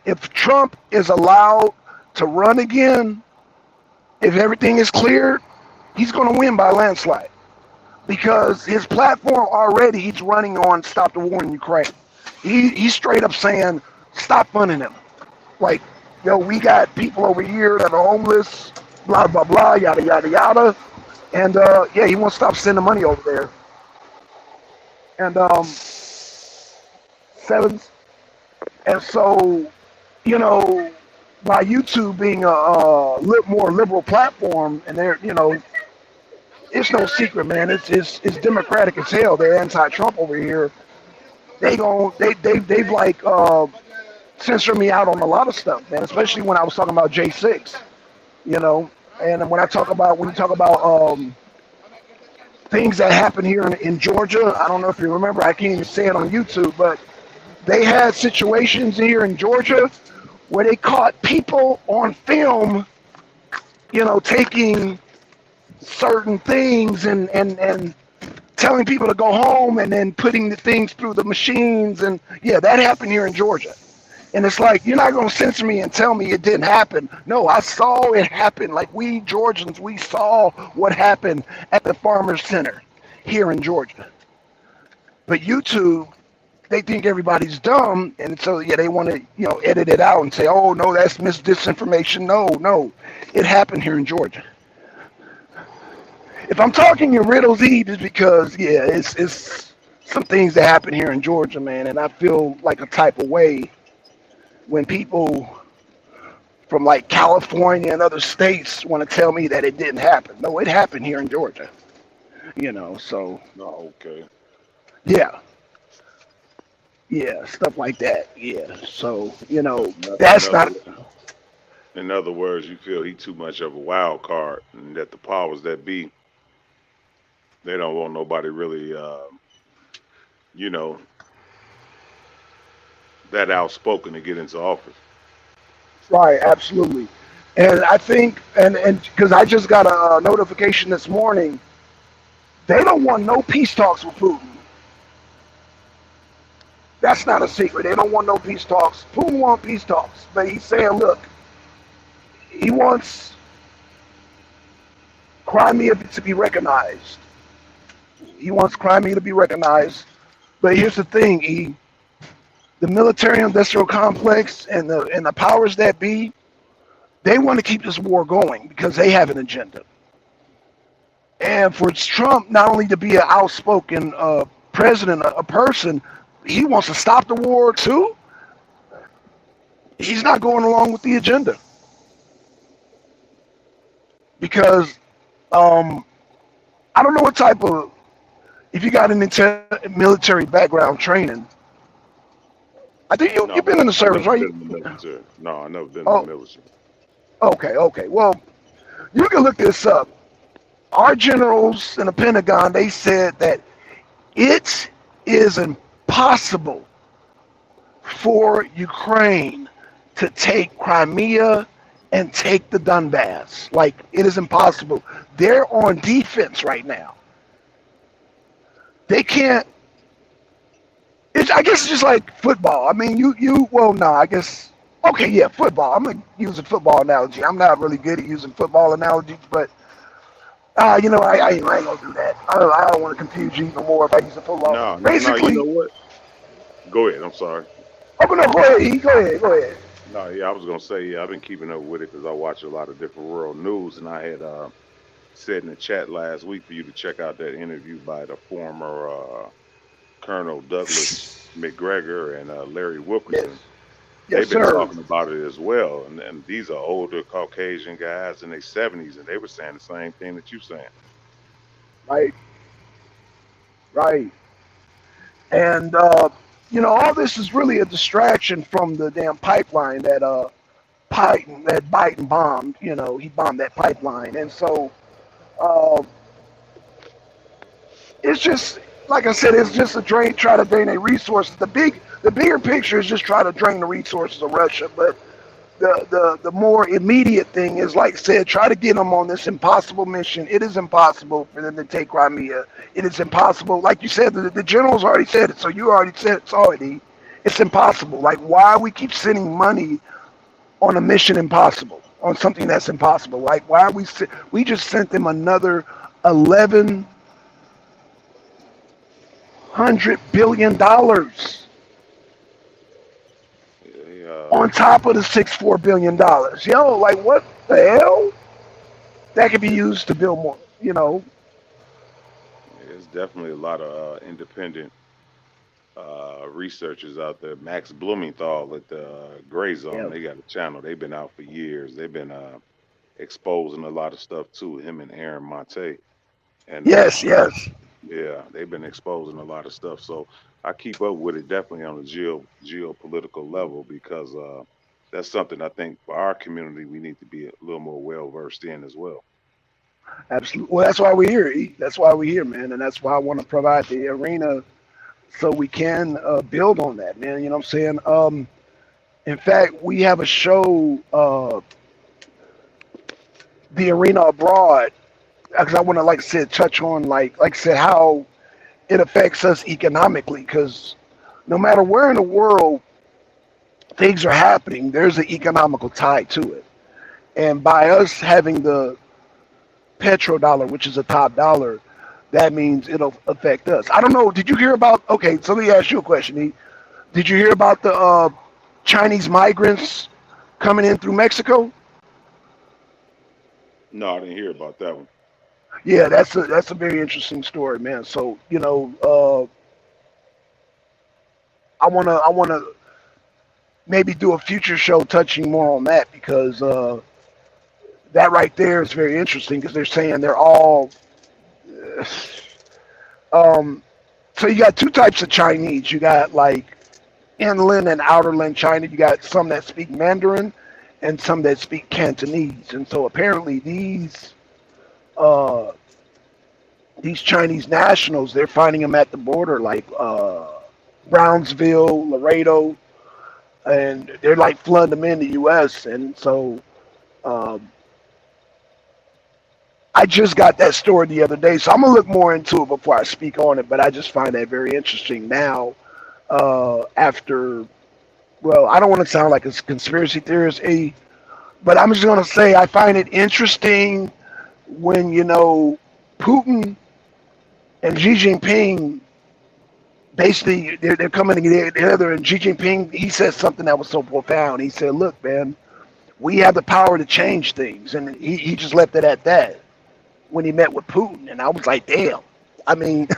if Trump is allowed to run again, if everything is cleared, he's going to win by a landslide because his platform already he's running on stop the war in Ukraine. He's straight up saying stop funding him. Like, we got people over here that are homeless, blah blah blah, yada yada yada, and yeah, he won't stop sending money over there. And sevens. And so, you know, by YouTube being a more liberal platform, and it's no secret, man. It's democratic as hell. They're anti-Trump over here. They've like censored me out on a lot of stuff, man. Especially when I was talking about J6, you know. And when you talk about things that happen here in Georgia, I don't know if you remember. I can't even say it on YouTube, but they had situations here in Georgia where they caught people on film, taking certain things and telling people to go home and then putting the things through the machines. And yeah, that happened here in Georgia. And it's like, you're not going to censor me and tell me it didn't happen. No, I saw it happen. Like, we Georgians, we saw what happened at the Farmers Center here in Georgia. But YouTube, they think everybody's dumb, and so yeah, they want to edit it out and say, oh no, that's disinformation. No, it happened here in Georgia. If I'm talking in riddles, Eve, is because yeah, it's some things that happen here in Georgia, man, and I feel like a type of way when people from like California and other states want to tell me that it didn't happen. No, it happened here in Georgia. So Oh, okay. yeah, yeah, stuff like that. Yeah, so In that's other not. in other words, you feel he too much of a wild card, and that the powers that be, they don't want nobody really, you know, that outspoken to get into office. Right, absolutely. And I think, and because I just got a notification this morning, they don't want no peace talks with Putin. That's not a secret. They don't want no peace talks. Putin wants peace talks, but he's saying, look, he wants Crimea to be recognized. He wants Crimea to be recognized. But here's the thing, the military-industrial complex and the powers that be, they want to keep this war going because they have an agenda. And for Trump not only to be an outspoken president, a person, he wants to stop the war too. He's not going along with the agenda because I don't know what type of, if you got an military background training. I think No, you've been in the I service, never right? been in the military. No, I never been in the Oh, military. okay, okay. Well, you can look this up. Our generals in the Pentagon, they said that it is impossible for Ukraine to take Crimea and take the Donbass. Like, it is impossible. They're on defense right now. They can't. I guess it's just like football. I mean, well, no, I guess, okay, yeah, football. I'm going to use a football analogy. I'm not really good at using football analogies, but, I ain't going to do that. I don't want to confuse you even more if I use a football. No, no, no. You Basically, know what? Go ahead. I'm sorry. oh, no, go ahead, E. Go ahead, go ahead. No, yeah, I was gonna say, yeah, I've been keeping up with it because I watch a lot of different world news, and I had said in the chat last week for you to check out that interview by the former Colonel Douglas McGregor and Larry Yes, Wilkerson. yes, They've been sir. talking about it as well, and these are older Caucasian guys in their 70s, and they were saying the same thing that you're saying. Right, right. And, all this is really a distraction from the damn pipeline that Biden bombed. He bombed that pipeline. And so uh, it's just, like I said, it's just try to drain their resources. The bigger picture is just try to drain the resources of Russia. But the more immediate thing is, like I said, try to get them on this impossible mission. It is impossible for them to take Crimea. It is impossible. Like you said, the generals already said it, so you already said it's already. It's impossible. Like, why we keep sending money on a mission impossible, on something that's impossible? Like, why are we just sent them another $1,100 billion They, on top of the $4 billion. Like, what the hell? That could be used to build more. there's definitely a lot of independent researchers out there. Max Blumenthal at the Gray Zone, Yeah. they got a channel. They've been out for years. They've been exposing a lot of stuff too. Him and Aaron Monte, and Yes, yes, yeah, they've been exposing a lot of stuff. So I keep up with it definitely on a geopolitical level because that's something I think for our community we need to be a little more well versed in as well. absolutely. Well, that's why we're here. E. That's why we're here, man, and that's why I want to provide the arena so we can build on that, man. You know what I'm saying? In fact, we have a show, the arena abroad, because I want to, like I said, touch on like I said, how it affects us economically. Because no matter where in the world things are happening, there's an economical tie to it. And by us having the petrodollar, which is a top dollar, that means it'll affect us. I don't know. Did you hear about? Okay, so let me ask you a question. E. Did you hear about the Chinese migrants coming in through Mexico? No, I didn't hear about that one. Yeah, that's a very interesting story, man. So I wanna maybe do a future show touching more on that because that right there is very interesting because they're saying they're all. Um, so you got two types of Chinese. You got like inland and outerland China. You got some that speak Mandarin and some that speak Cantonese. And so apparently uh, these Chinese nationals, they're finding them at the border, like Brownsville, Laredo, and they're like flooding them in the U.S. And so um, I just got that story the other day, so I'm gonna look more into it before I speak on it. But I just find that very interesting now. After, well, I don't want to sound like a conspiracy theorist, but I'm just gonna say I find it interesting when Putin and Xi Jinping basically they're coming together, and Xi Jinping he said something that was so profound. He said, "Look, man, we have the power to change things," and he just left it at that when he met with Putin. And I was like, damn. I mean,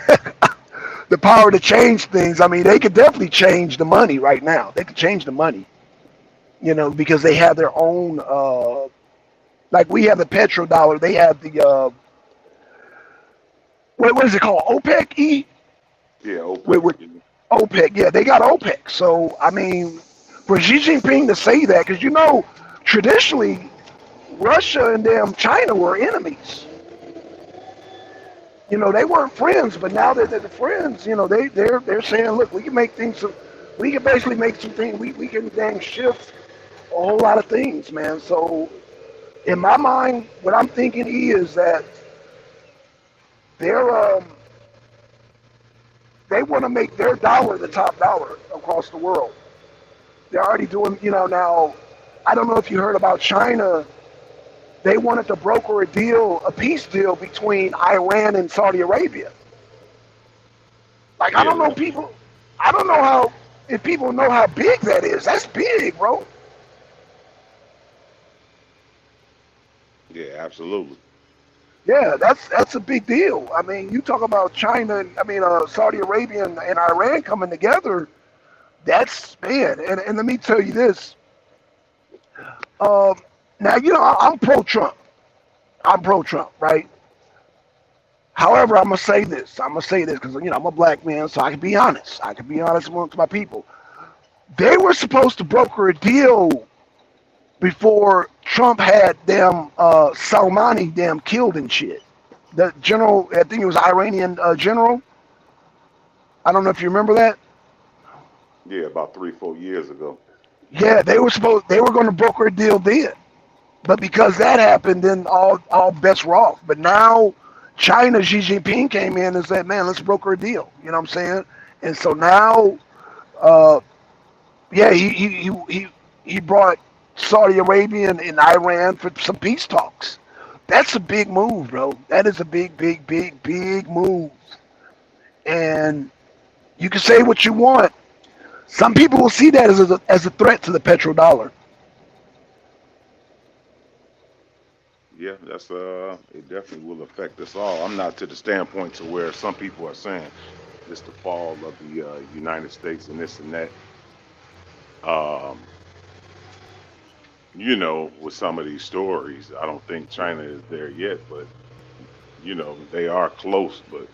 the power to change things. I mean, they could definitely change the money right now. They could change the money, because they have their own. Like we have the petrodollar, they have what is it called? OPEC E Yeah, OPEC. with OPEC. Yeah, they got OPEC. So I mean, for Xi Jinping to say that, because traditionally Russia and them China were enemies. They weren't friends, but now that they're friends, they're saying, look, we can make things. We can basically make some things. We can dang shift a whole lot of things, man. So in my mind, what I'm thinking is that they're they want to make their dollar the top dollar across the world. They're already doing, now. I don't know if you heard about China. They wanted to broker a peace deal between Iran and Saudi Arabia. Like, I Yeah, don't know that, people. I don't know if people know how big that is. That's big, bro. yeah, absolutely. Yeah, that's a big deal. I mean, you talk about China. I mean, Saudi Arabia and Iran coming together. That's man. And let me tell you this. Uh, Now, I'm pro-Trump. I'm pro-Trump, right? However, I'm gonna say this. I'm gonna say this because I'm a black man, so I can be honest. I can be honest amongst my people. They were supposed to broker a deal before Trump had them Soleimani them killed and shit. The general, I think it was Iranian general. I don't know if you remember that. Yeah, about 3, 4 years ago. Yeah, they were going to broker a deal then, but because that happened, then all bets were off. But now China Xi Jinping came in and said, "Man, let's broker a deal." You know what I'm saying? And so now, uh, yeah, he brought Saudi Arabia and Iran for some peace talks. That's a big move, bro. That is a big, big, big, big move. And you can say what you want. Some people will see that as a threat to the petrodollar. Yeah, it definitely will affect us all. I'm not to the standpoint to where some people are saying it's the fall of the United States and this and that. Um, with some of these stories, I don't think China is there yet, but they are close. But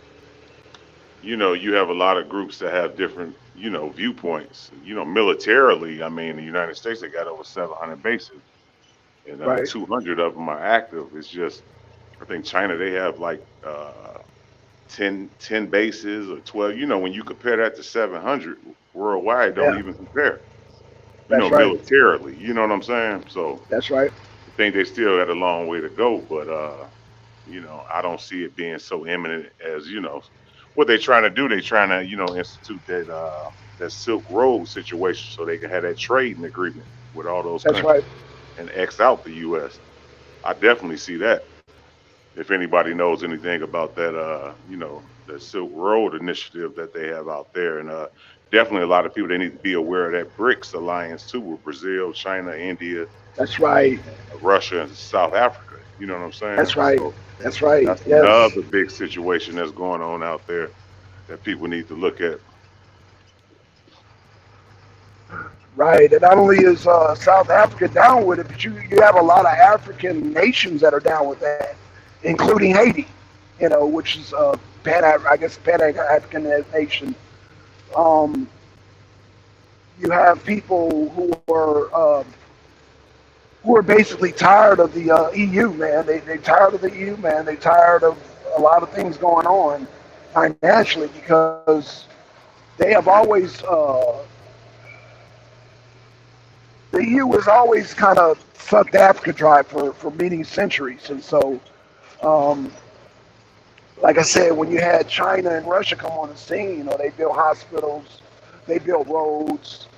you have a lot of groups that have different viewpoints. Militarily, I mean, the United States, they got over 700 bases, and Right. 200 of them are active. It's just, I think China, they have like 10 bases or 12. When you compare that to 700 worldwide, don't Yeah. even compare. That's right. Militarily, you know what I'm saying? So That's right. I think they still got a long way to go, but I don't see it being so imminent as what they're trying to do. They're trying to institute that Silk Road situation so they can have that trading agreement with all those That's countries right. and X out the U.S. I definitely see that. If anybody knows anything about that, the Silk Road initiative that they have out there, and definitely a lot of people they need to be aware of that BRICS alliance too, with Brazil, China, India, That's right. Russia, and South Africa. You know what I'm saying? That's right. So That's right. that's Yes. another big situation that's going on out there that people need to look at. Right. And not only is South Africa down with it, but you have a lot of African nations that are down with that, including Haiti. Which is I guess Pan African nation. Um, you have people who are basically tired of the EU, man. They tired of the EU, man. They tired of a lot of things going on financially because they have always the EU has always kind of sucked Africa dry for many centuries, and so um, like I said, when you had China and Russia come on the scene, they built hospitals, they built roads,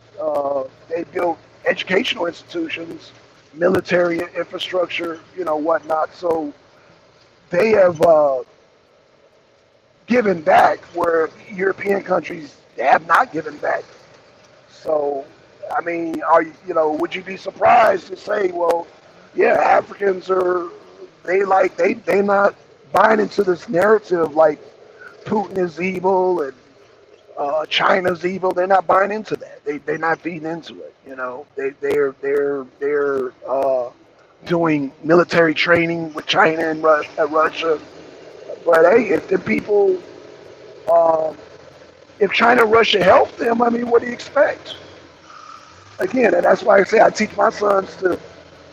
they built educational institutions, military infrastructure, whatnot. So they have given back where European countries have not given back. So, I mean, would you be surprised to say, well, yeah, Africans they not buying into this narrative like Putin is evil and China's evil. They're not buying into that. They're not feeding into it. They're doing military training with China and Russia. But hey, if the people, um, if China and Russia help them, I mean, what do you expect? Again, and that's why I say I teach my sons to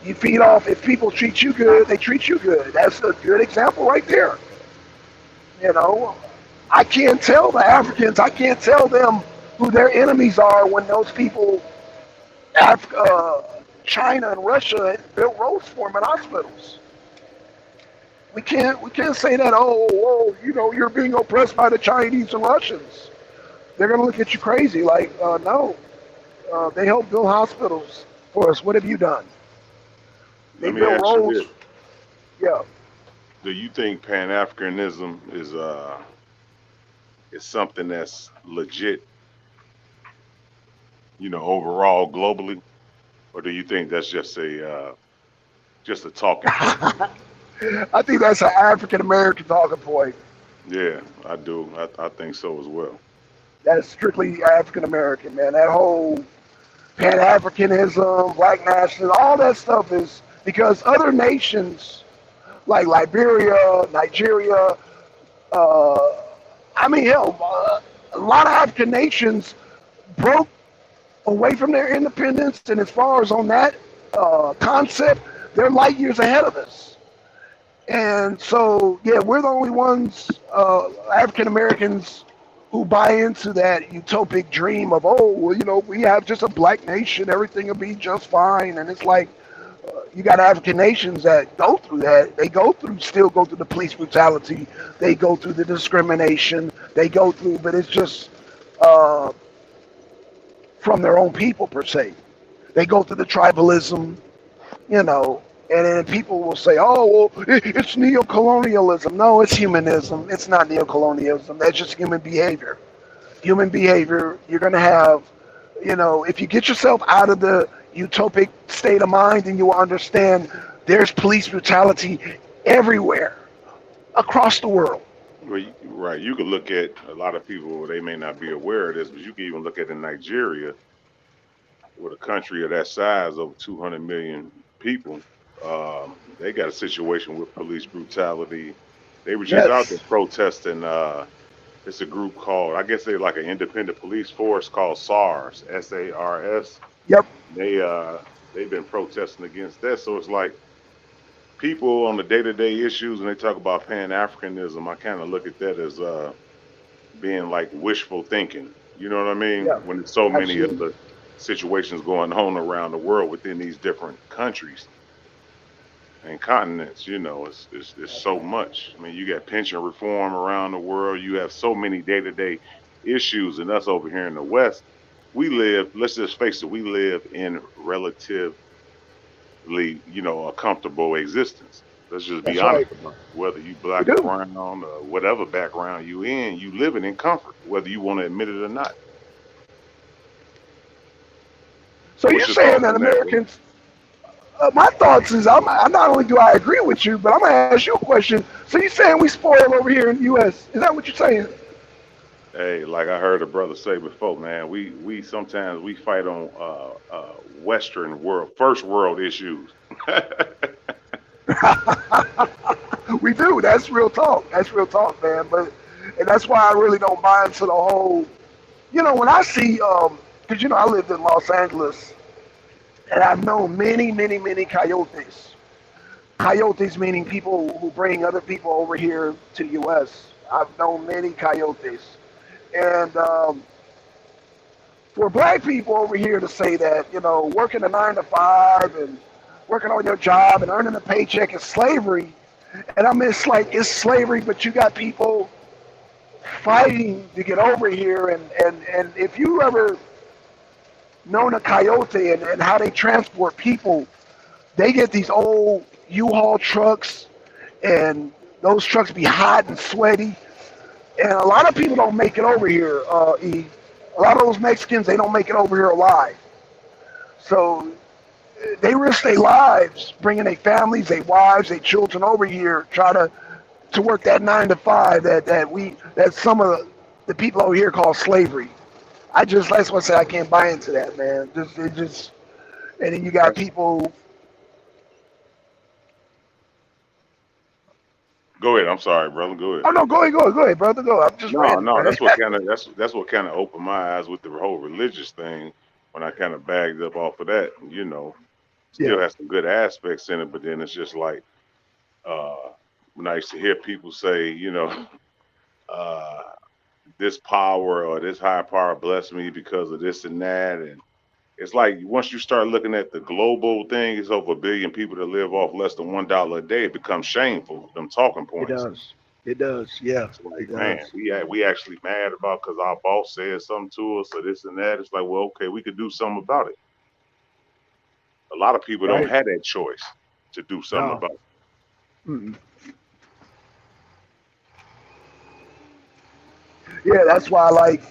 you feed off. If people treat you good, they treat you good. That's a good example right there. You know, I can't tell the Africans, I can't tell them who their enemies are when those people, China and Russia, built roads for them and hospitals. We can't say that. Oh, you know, you're being oppressed by the Chinese and Russians. They're gonna look at you crazy. Like, no, they helped build hospitals for us. What have you done? They Let me built ask you roads. this: Yeah. do you think Pan Africanism is something that's legit, overall globally, or do you think that's just a talking point? I think that's an African American talking point. Yeah, I do. I think so as well. That's strictly African American, man. That whole Pan Africanism, Black nationalism, all that stuff is because other nations like Liberia, Nigeria, uh, I mean, hell, a lot of African nations broke away from their independence, and as far as on that concept, they're light years ahead of us. And so, yeah, we're the only ones, African Americans, who buy into that utopic dream of, oh, well, you know, we have just a black nation, everything will be just fine. And it's like, you got African nations that go through that. They still go through the police brutality. They go through the discrimination. They go through, but it's just uh, from their own people, per se. They go through the tribalism, you know, and then people will say, oh, well, it's neocolonialism. No, it's humanism. It's not neocolonialism. That's just human behavior. Human behavior, you're going to have, you know, if you get yourself out of the utopic state of mind, then you will understand there's police brutality everywhere across the world. Well, right. You could look at a lot of people; they may not be aware of this, but you can even look at in Nigeria, with a country of that size, over 200 million people. They got a situation with police brutality. They were just out there Yes. protesting. It's a group called, I guess they're like an independent police force called SARS, SARS. Yep. They they've been protesting against that. So it's like people on the day-to-day issues, and they talk about Pan Africanism. I kind of look at that as being like wishful thinking. You know what I mean? Yeah. When there's so many Absolutely. other situations going on around the world within these different countries and continents, it's so much. I mean, you got pension reform around the world. You have so many day-to-day issues, and us over here in the West, we live. Let's just face it, we live in relatively, a comfortable existence. Let's just be That's right. honest about it. Whether you We black or do. brown or whatever background you in, you living in comfort, whether you want to admit it or not. So you're What's your saying thoughts that on that, bro? Americans, my thoughts is, I'm not only do I agree with you, but I'm going to ask you a question. So you're saying we spoil over here in the U.S. Is that what you're saying? Hey, like I heard a brother say before, man, we sometimes we fight on Western world, first world issues. We do. That's real talk. That's real talk, man. But and that's why I really don't buy into the whole. You know, when I see, because I lived in Los Angeles, and I've known many, many, many coyotes. Coyotes meaning people who bring other people over here to the U.S. I've known many coyotes, and for black people over here to say that working a 9 to 5 and working on your job and earning a paycheck is slavery, and I mean it's like it's slavery, but you got people fighting to get over here, and if you ever known a coyote and how they transport people, they get these old U-Haul trucks, and those trucks be hot and sweaty, and a lot of people don't make it over here. A lot of those Mexicans, they don't make it over here alive. So they risk their lives bringing their families, their wives, their children over here, try to work that 9 to 5 that some of the people over here call slavery. That's what I say I can't buy into that, man. And then you got That's people. Go ahead. I'm sorry, brother. Go ahead. Oh no, go ahead, brother. Go. I'm just No, ranting, no, man. that's what kind of opened my eyes with the whole religious thing when I kind of bagged up off of that. Yeah, Still has some good aspects in it, but then it's just like uh, when I used to hear people say, uh, this power or this high power blessed me because of this and that, and it's like once you start looking at the global thing, it's over 1 billion people that live off less than $1 a day. It becomes shameful. Them talking it points. does. It does. Yeah, It's it like, man, does. we actually mad about because our boss said something to us or this and that. It's like, well, okay, we could do something about it. A lot of people don't Right. have that choice to do something No. about it. Mm-mm. Yeah, that's why I like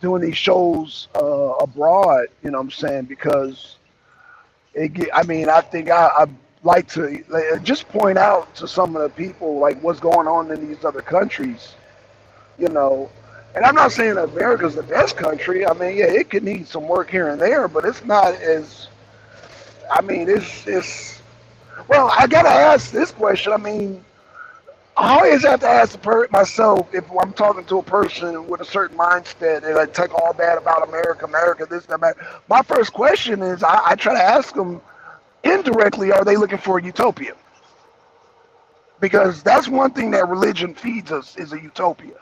doing these shows abroad. You know what I'm saying? Because I mean, I think I like to just point out to some of the people like what's going on in these other countries. You know, and I'm not saying that America's the best country. I mean, yeah, it could need some work here and there, but it's not as. I mean, it's. Well, I gotta ask this question. I mean, I always have to ask myself if I'm talking to a person with a certain mindset and I talk all bad about America, America, this, that, that. My first question is I try to ask them indirectly, are they looking for a utopia? Because that's one thing that religion feeds us is a utopia.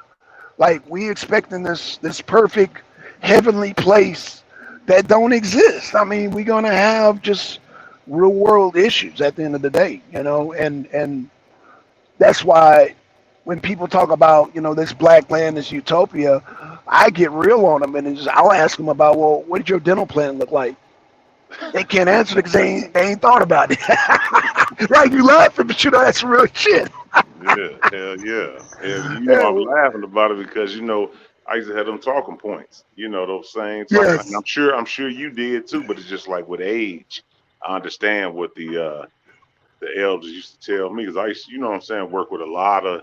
Like we expecting this perfect heavenly place that don't exist. I mean, we're gonna have just real world issues at the end of the day, and that's why when people talk about this black land, this utopia, I get real on them and I'll ask them about, well, what did your dental plan look like? They can't answer it because they ain't thought about it. Right? You laughing, but that's real shit. Yeah, hell yeah. Hell, Yeah, I'm laughing about it because I used to have them talking points. Those same talking. And yes, I'm sure you did too. But it's just like with age, I understand what the elders used to tell me because I used to, what I'm saying, work with a lot of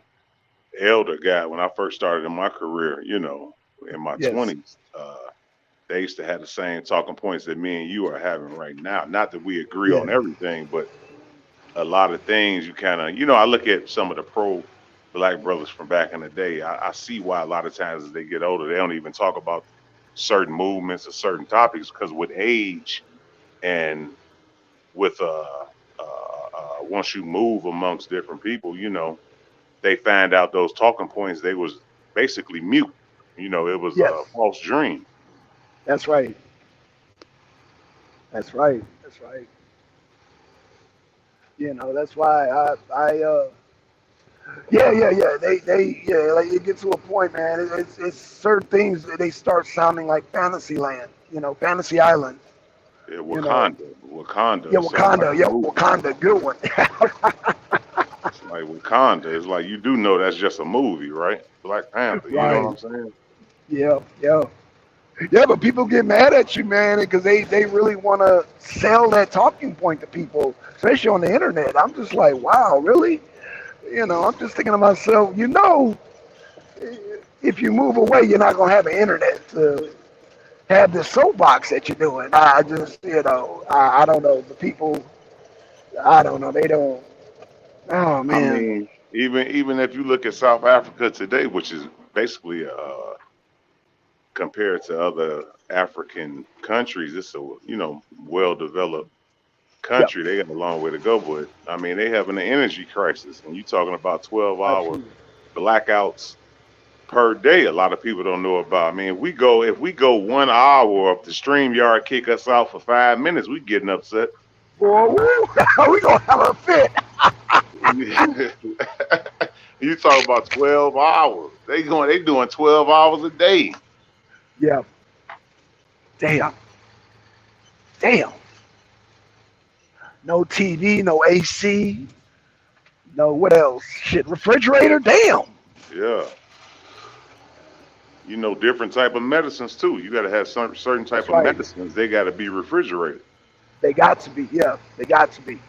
elder guy when I first started in my career. In my yes, 20s. They used to have the same talking points that me and you are having right now. Not that we agree yeah, on everything, but a lot of things you kind of, I look at some of the pro black brothers from back in the day. I see why a lot of times as they get older, they don't even talk about certain movements or certain topics because with age and with once you move amongst different people, they find out those talking points they was basically mute. It was yes. a false dream. That's right. That's right. That's right. That's why yeah. Yeah, like it gets to a point, man. It's certain things that they start sounding like fantasy land, fantasy island, Yeah, you know. Yeah, Wakanda sounds like Wakanda. a Yeah, movie. Wakanda. Good one. It's like Wakanda. It's like you do know that's just a movie, right? Black Panther. You know what Right. I'm saying? Yeah, yeah. Yeah, but people get mad at you, man, because they really want to sell that talking point to people, especially on the internet. I'm just like, wow, really? I'm just thinking to myself, if you move away, you're not going to have an internet to have this soapbox that you're doing. I just, I don't know. The people, I don't know. They don't. Oh I man. mean, even if you look at South Africa today, which is basically compared to other African countries, it's a well developed Yep. country. They got a long way to go, but I mean they having an energy crisis, and you talking about 12-hour Absolutely. blackouts per day. A lot of people don't know about. I mean, if we go 1 hour if the stream yard kick us out for 5 minutes, we getting upset. Boy, woo, we gonna have a fit. You talk about 12 hours. They doing 12 hours a day. Yeah. Damn. Damn. No TV, no AC, no what else? Shit, refrigerator. Damn. Yeah. Different type of medicines too. You got to have certain type That's of right. medicines. They got to be refrigerated. They got to be. Yeah. They got to be.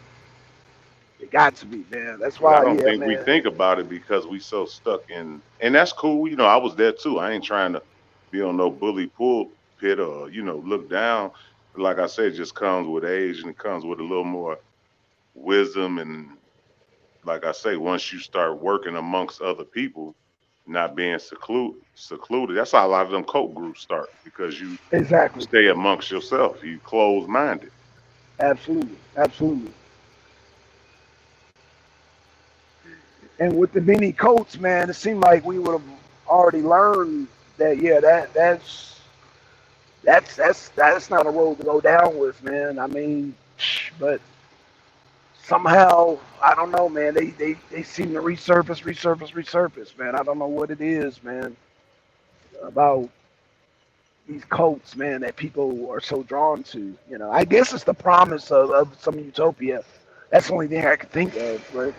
They got to be, man. That's But I why. don't Yeah, think we man. think about it because we so stuck in, and that's cool. I was there too. I ain't trying to be on no bully pulpit or look down. Like I said, it just comes with age and it comes with a little more wisdom and like I say, once you start working amongst other people, not being secluded, that's how a lot of them cult groups start because you Exactly. stay amongst yourself. You close minded. Absolutely. Absolutely. And with the many coats, man, it seemed like we would have already learned that. Yeah, that's not a road to go down with, man. I mean, but somehow I don't know, man. They seem to resurface, man. I don't know what it is, man, about these cults, man, that people are so drawn to. You know, I guess it's the promise of some utopia. That's the only thing I can think of. But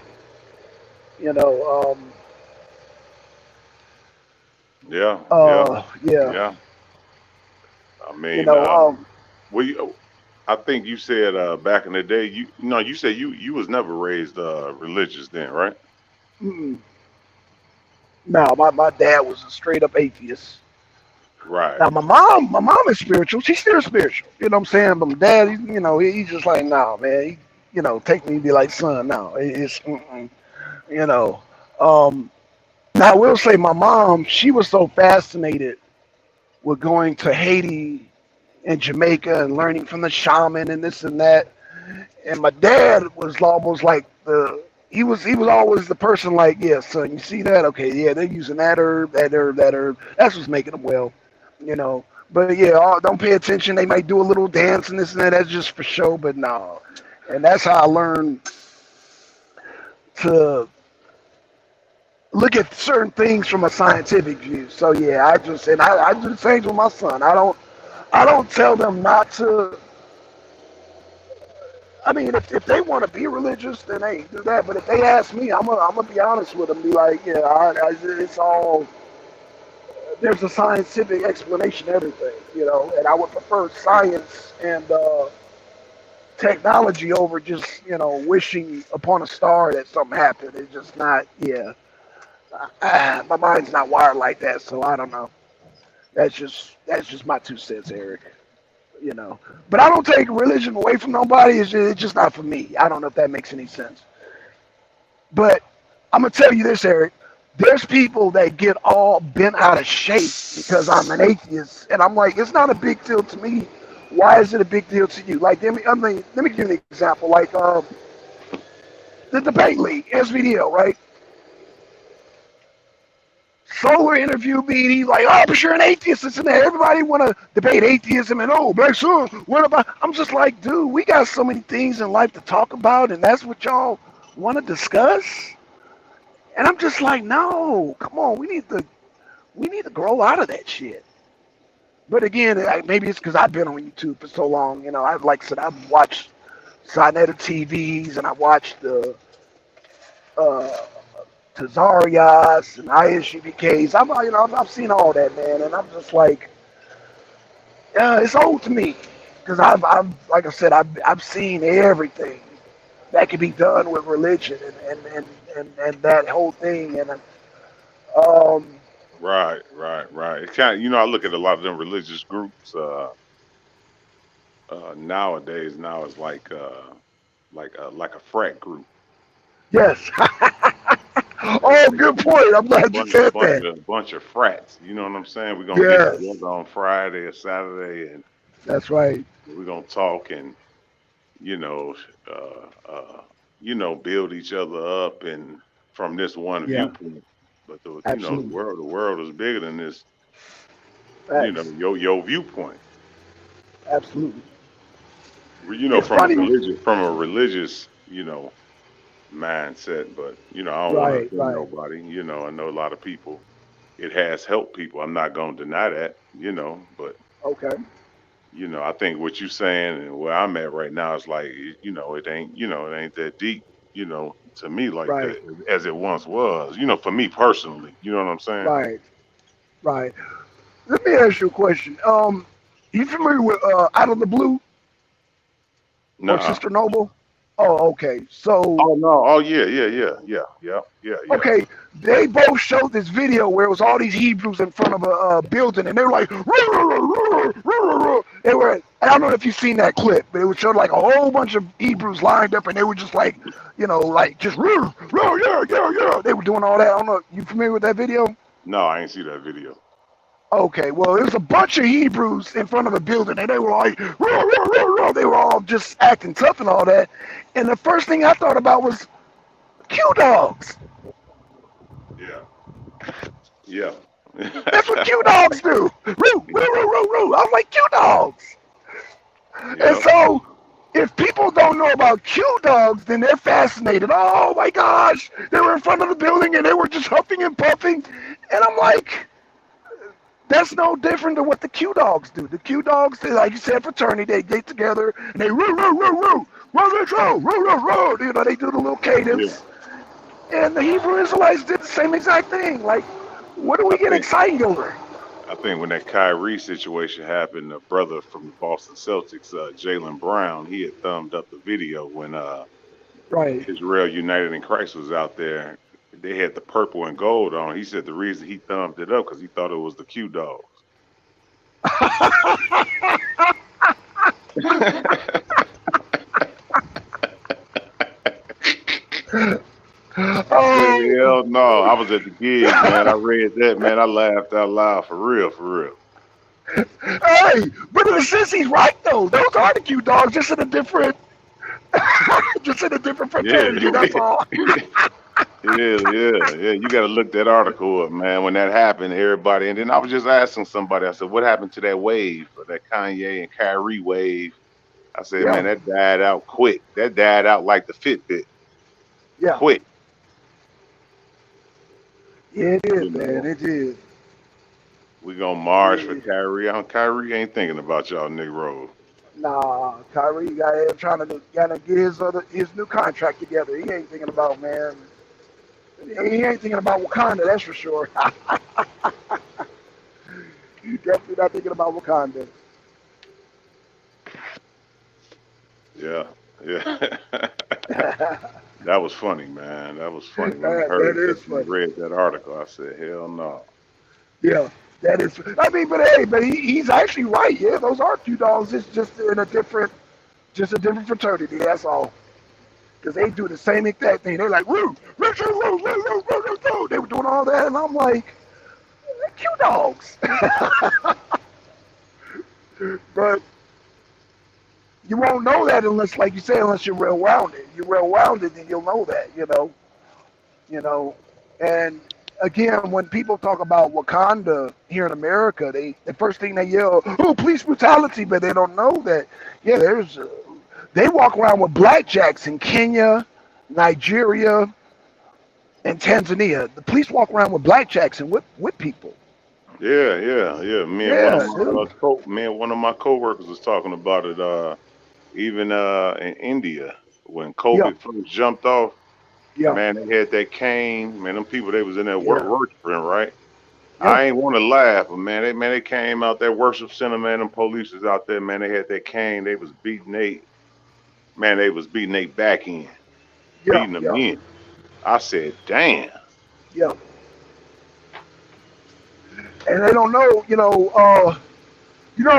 you know, Yeah, yeah, yeah, yeah. I you mean, know, we. I think you said back in the day. You no, you said you was never raised religious then, right? mm, no, my dad was a straight up atheist. Right. Now my mom is spiritual. She's still spiritual. You know what I'm saying? But my dad, he's just like, nah, man. Take me and be like, son, no, it's, you know. Um, Now I will say, my mom, she was so fascinated with going to Haiti and Jamaica and learning from the shaman and this and that. And my dad was almost like he was always the person like, yeah, son, you see that? Okay, yeah, they're using that herb, that herb, that herb. That's what's making them well, you know. But yeah, don't pay attention. They might do a little dance and this and that. That's just for show, but no. And that's how I learned to look at certain things from a scientific view. So yeah, I do the same with my son. I don't tell them not to. I mean, if they want to be religious, then hey, do that. But if they ask me, I'm gonna be honest with them. Be like, yeah, it's all. There's a scientific explanation to everything, and I would prefer science and technology over just wishing upon a star that something happened. It's just not. Yeah, my mind's not wired like that, so I don't know. That's just my 2 cents, Eric. But I don't take religion away from nobody. It's just not for me. I don't know if that makes any sense. But I'm gonna tell you this, Eric. There's people that get all bent out of shape because I'm an atheist, and I'm like, it's not a big deal to me. Why is it a big deal to you? Like, let me give you an example. Like, the debate league, SVDL, right? Solar interviewed me, and he's like, "Oh, but you're an atheist." This and that. Everybody want to debate atheism, and Black Sun. What about? I'm just like, dude, we got so many things in life to talk about, and that's what y'all want to discuss. And I'm just like, no, come on, we need to grow out of that shit. But again, maybe it's because I've been on YouTube for so long. Like I said, I've watched Sinetta TVs, and I watched the uh, Tazarias and ISUBKs. I've seen all that, man, and I'm just like, it's old to me because I've like I said, I've seen everything that can be done with religion and that whole thing, and um, Right, right, right. It kind of, I look at a lot of them religious groups nowadays. Now it's like a frat group. yes. Oh, good point. I'm glad you said that. Bunch of frats. You know what I'm saying? We're gonna get Yes, together on Friday or Saturday, and that's right. we're gonna talk and you know, uh, uh, build each other up and from this one Yeah, viewpoint. But the absolutely. world is bigger than this. Facts. Your viewpoint. Absolutely. It's From a funny. religious, mindset. But I don't want to Right, offend right. nobody. I know a lot of people. It has helped people. I'm not going to deny that. But Okay. I think what you're saying and where I'm at right now is like, it ain't that deep, to me like Right, that as it once was, for me personally. You know what I'm saying? right, right. Let me ask you a question. You familiar with Out of the Blue or Nuh-uh. Sister Noble? Oh, okay. So, Oh no. Oh yeah, yeah, yeah, yeah, yeah, yeah, yeah. okay, they both showed this video where it was all these Hebrews in front of a building, and they were like, "Roo, roo, roo, roo, roo." They were. I don't know if you've seen that clip, but it would show like a whole bunch of Hebrews lined up, and they were just like, like just roo, roo, yeah, yeah, yeah. They were doing all that. I don't know. You familiar with that video? No, I ain't see that video. Okay, well, it was a bunch of Hebrews in front of a building, and they were like, "Roo, roo, roo, roo." They were all just acting tough and all that. And the first thing I thought about was Q dogs. Yeah, yeah, That's what Q dogs do. Roo, roo, roo, roo, roo. I was like, Q dogs. And yeah. so, if people don't know about Q dogs, then they're fascinated. Oh my gosh, they were in front of the building and they were just huffing and puffing. And I'm like, that's no different than what the Q dogs do. The Q dogs, they, like you said, fraternity, they get together and they roo, roo, roo, roo, roo, roo, roo, roo, roo. They do the little Yeah. cadence. And the Hebrew Israelites did the same exact thing. Like, what do I we get think excited over? I think when that Kyrie situation happened, the brother from the Boston Celtics, Jalen Brown, he had thumbed up the video when Right. Israel United in Christ was out there. They had the purple and gold on. He said the reason he thumbed it up because he thought it was the Q dogs. I said, Oh, hell no. I was at the gig, man. I read that, man. I laughed out loud for real, for real. hey, but in a sense, he's right though. Those are the cute dogs, just in a different, just in a different Yeah. fraternity. That's all. Yeah, yeah, yeah. You got to look that article up, man. When that happened, everybody. And then I was just asking somebody. I said, "What happened to that wave, that Kanye and Kyrie wave?" I said, "Man, Yeah, that died out quick. That died out like the Fitbit, yeah, quick." yeah. It You is, man. know, It is. we gonna march for Yeah. Kyrie. Kyrie ain't thinking about y'all Negroes. Nah, Kyrie got him trying to gotta get his new contract together. He ain't thinking about man. He ain't thinking about Wakanda. That's for sure. He definitely not thinking about Wakanda. Yeah, yeah. that, That was funny, man. That was funny when I that heard is that. When I funny. read that article, I said, "Hell no." Yeah, that is. I mean, but hey, but he's actually right. Yeah, those are two dogs. It's just in a different, just a different fraternity. That's all. Because they do the same exact thing. They're like, woo, Richard, woo, woo, woo, woo, woo, woo. They were doing all that, and I'm like, they're cute dogs. But you won't know that unless, like you say, unless you're well rounded. You're well rounded, then you'll know that. You know. And again, when people talk about Wakanda here in America, the first thing they yell, "Oh, police brutality," but they don't know that. Yeah, they walk around with blackjacks in Kenya, Nigeria, and Tanzania. The police walk around with blackjacks and whip people. Yeah, yeah, yeah. Yeah, dude. Me and one of my coworkers was talking about it. Even in India, when Yeah, COVID first jumped off, yeah, man, they had that cane. Man, them people they was in there yeah, worshiping, right? yeah, I ain't want to laugh, but man, they came out that worship center, man. Them police was out there, man. They had that cane. They was they was beating they back in, yeah, beating them yeah, in. I said, damn. yeah. And they don't know,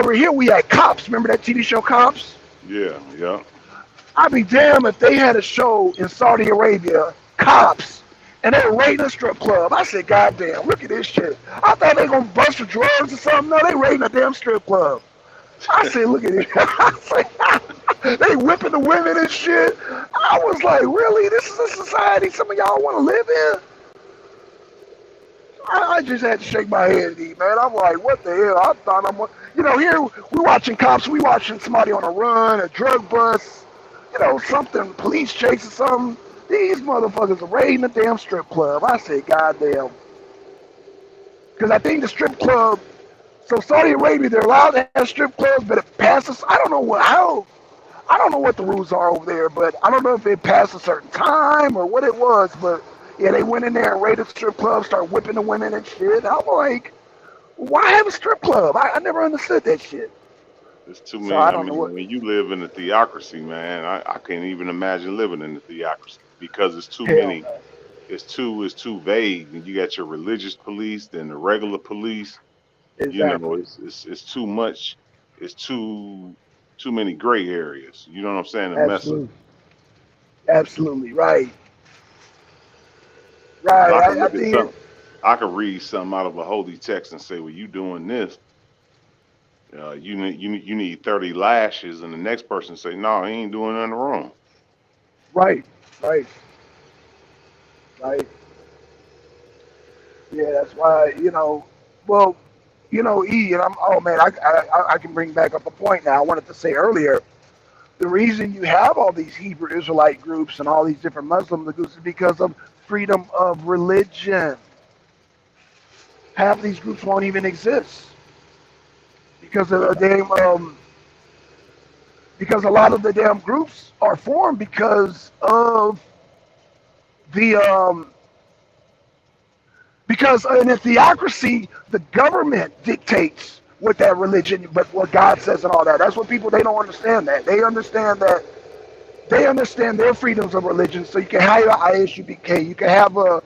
over here we had Cops. Remember that TV show Cops? Yeah, yeah, I'd be damned if they had a show in Saudi Arabia, Cops, and they were raiding a strip club. I said, God damn, look at this shit. I thought they were going to bust for drugs or something. No, they raiding a damn strip club. I said, look at it. I said, they whipping the women and shit. I was like, really? This is a society some of y'all want to live in? I just had to shake my head at it, man. I'm like, what the hell? I thought here we watching Cops, we watching somebody on a run, a drug bust, something, police chase or something. These motherfuckers are raiding a damn strip club. I said, goddamn. Because I think the strip club, so Saudi Arabia, they're allowed to have strip clubs, but it passes, I don't know what the rules are over there, but I don't know if it passed a certain time or what it was, but yeah, they went in there and raided the strip club, started whipping the women and shit. I'm like, why have a strip club? I never understood that shit. It's too So many. I I don't know mean, what. when you live in a theocracy, man, I can't even imagine living in a theocracy because it's too Hell many. no. It's too vague. And you got your religious police, then the regular police. You know, Exactly. it's too much. It's too many gray areas. You know what I'm saying? To mess up. Absolutely. Absolutely. Right. Because Right. I can I look at think it, something, I could read something out of a holy text and say, "Well, you doing this? You need 30 lashes," and the next person say, "No, he ain't doing nothing wrong." right. Right. Right. Yeah, that's why, well, and oh man, I can bring back up a point now I wanted to say earlier. The reason you have all these Hebrew Israelite groups and all these different Muslim groups is because of freedom of religion. Half these groups won't even exist because of Yeah. the damn, because a lot of the damn groups are formed because of the, because in a theocracy, the government dictates what that religion, but what God says and all that. That's what people, they don't understand that. They understand their freedoms of religion. So you can have an ISUBK, you can have a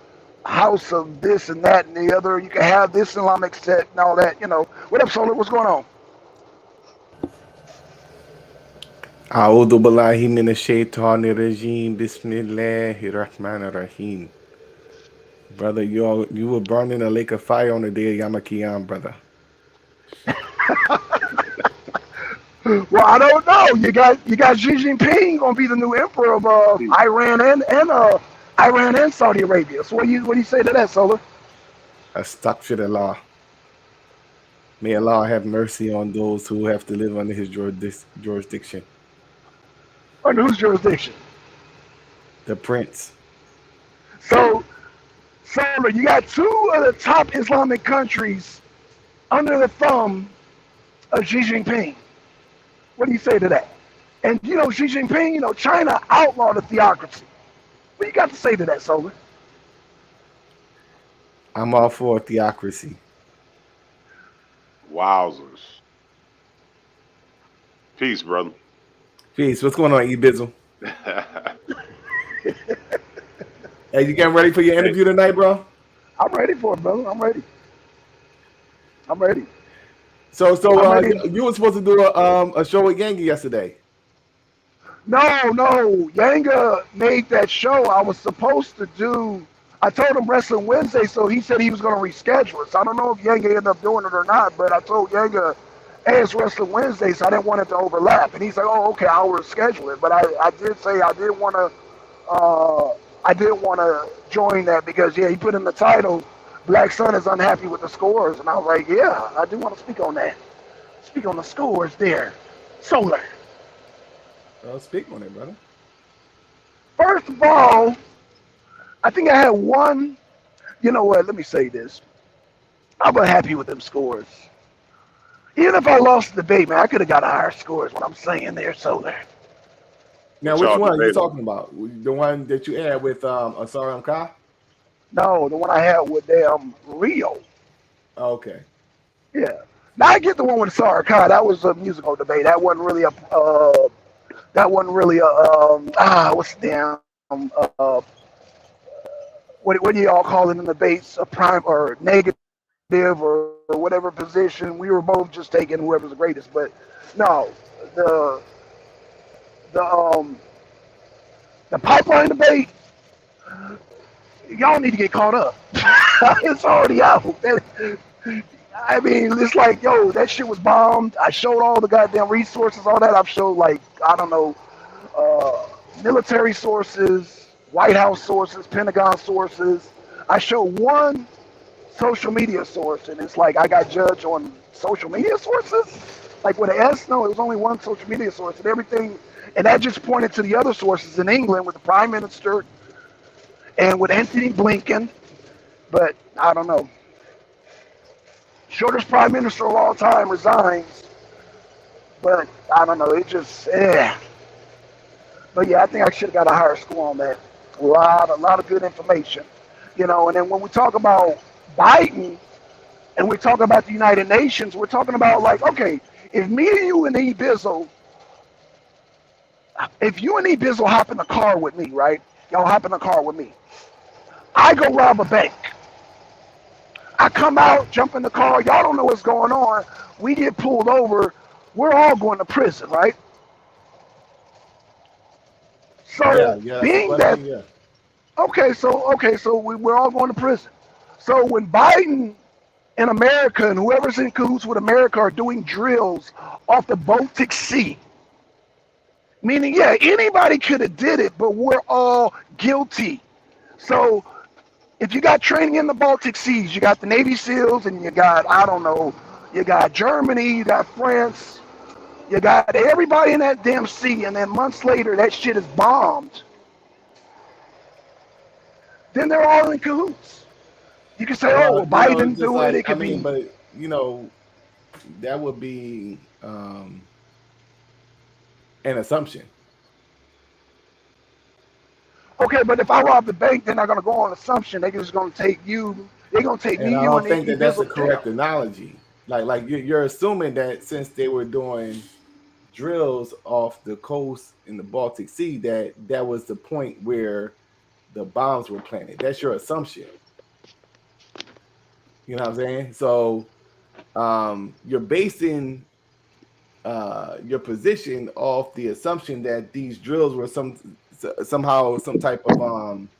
house of this and that and the other, you can have this Islamic sect and all that. What up, Solar? What's going on? A'udhu billahi minash shaitanir rajim. Bismillahir rahmanir rahim. Brother, you were burned in a lake of fire on the day of Yom Kippur, brother. Well, I don't know. You got Xi Jinping gonna be the new emperor of See, Iran and Saudi Arabia. So what do you say to that, Solar? Astaghfirullah. May Allah have mercy on those who have to live under his jurisdiction. Under whose jurisdiction? The prince. So, Solar, you got two of the top Islamic countries under the thumb of Xi Jinping. What do you say to that? And Xi Jinping, China outlawed the theocracy. What you got to say to that, Solar? I'm all for theocracy. wowzers. Peace, brother. Peace. What's going on, E-Bizzle? Hey, you getting ready for your Hey, interview tonight, bro? I'm ready for it, brother. I'm ready. I'm ready. So, I'm ready. you were supposed to do a show with Yankee yesterday. No. Yanga made that show. I was supposed to do. I told him Wrestling Wednesday, so he said he was going to reschedule it. So I don't know if Yanga ended up doing it or not, but I told Yanga, hey, it's Wrestling Wednesday, so I didn't want it to overlap. And he's like, oh, okay, I'll reschedule it. But I did say I didn't want to join that because, yeah, he put in the title, Black Sun is unhappy with the scores. And I was like, yeah, I do want to speak on that. Speak on the scores there. Solar. Speak on it, brother. First of all, I think I had one. You know what? Let me say this. I'm unhappy with them scores. Even if I lost the debate, man, I could have got a higher score, is what I'm saying there, Solar. Now, what which y'all one are you debating? talking about? The one that you had with Asar Ka? No, the one I had with them, Rio. Oh, okay. Yeah. Now I get the one with Sarah Khan. That was a musical debate. That wasn't really a. That wasn't really a. What's the damn? What do y'all call it in debates? A prime or negative or whatever position. We were both just taking whoever's the greatest. But no, the the um the pipeline debate. Y'all need to get caught up. It's already out. I mean, it's like, yo, that shit was bombed. I showed all the goddamn resources, all that. I've showed, like, I don't know, uh, military sources, White House sources, Pentagon sources. I showed one social media source, and it's like I got judged on social media sources, like with an S. No, it was only one social media source, and everything, and that just pointed to the other sources in England with the Prime Minister and with Anthony Blinken. But I don't know. Shortest Prime Minister of all time resigns, but I don't know. It just, But yeah, I think I should have got a higher score on that. A lot of good information, And then when we talk about Biden and we talk about the United Nations, we're talking about like, okay, If me and you and E Bizzle, if you and E Bizzle hop in the car with me, right? Y'all hop in the car with me. I go rob a bank. I come out, jump in the car. Y'all don't know what's going on. We get pulled over. We're all going to prison, right? Yeah, So yeah, that's the being that question. Yeah. so we're all going to prison. So when Biden and America and whoever's in cahoots with America are doing drills off the Baltic Sea, meaning yeah, anybody could have did it, but we're all guilty. So if you got training in the Baltic Seas, you got the Navy SEALs, and you got I don't know, you got Germany, you got France, you got everybody in that damn sea, and then months later that shit is bombed. Then they're all in cahoots. You can say, oh, Well, well, Biden it's didn't just do it. like It I could mean, be but that would be an assumption. okay. But if I rob the bank, they're not going to go on assumption. They're just going to take you. They're going to take And me, I you, don't and think E that that's a Bizzle to jail. correct analogy. Like you're assuming that since they were doing drills off the coast in the Baltic Sea, that was the point where the bombs were planted. That's your assumption. You know what I'm saying? So you're basing your position off the assumption that these drills were somehow some type of um,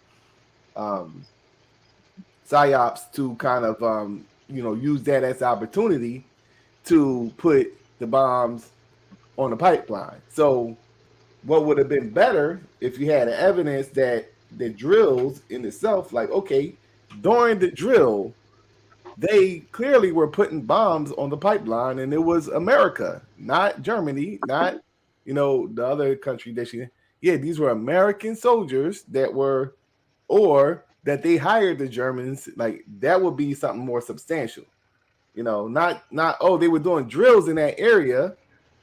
psyops to kind of use that as opportunity to put the bombs on the pipeline. So what would have been better if you had evidence that the drills in itself, like okay, during the drill, they clearly were putting bombs on the pipeline, and it was America, not Germany, not the other country that she. Yeah, these were American soldiers that were, or that they hired the Germans. Like that would be something more substantial. Not oh they were doing drills in that area,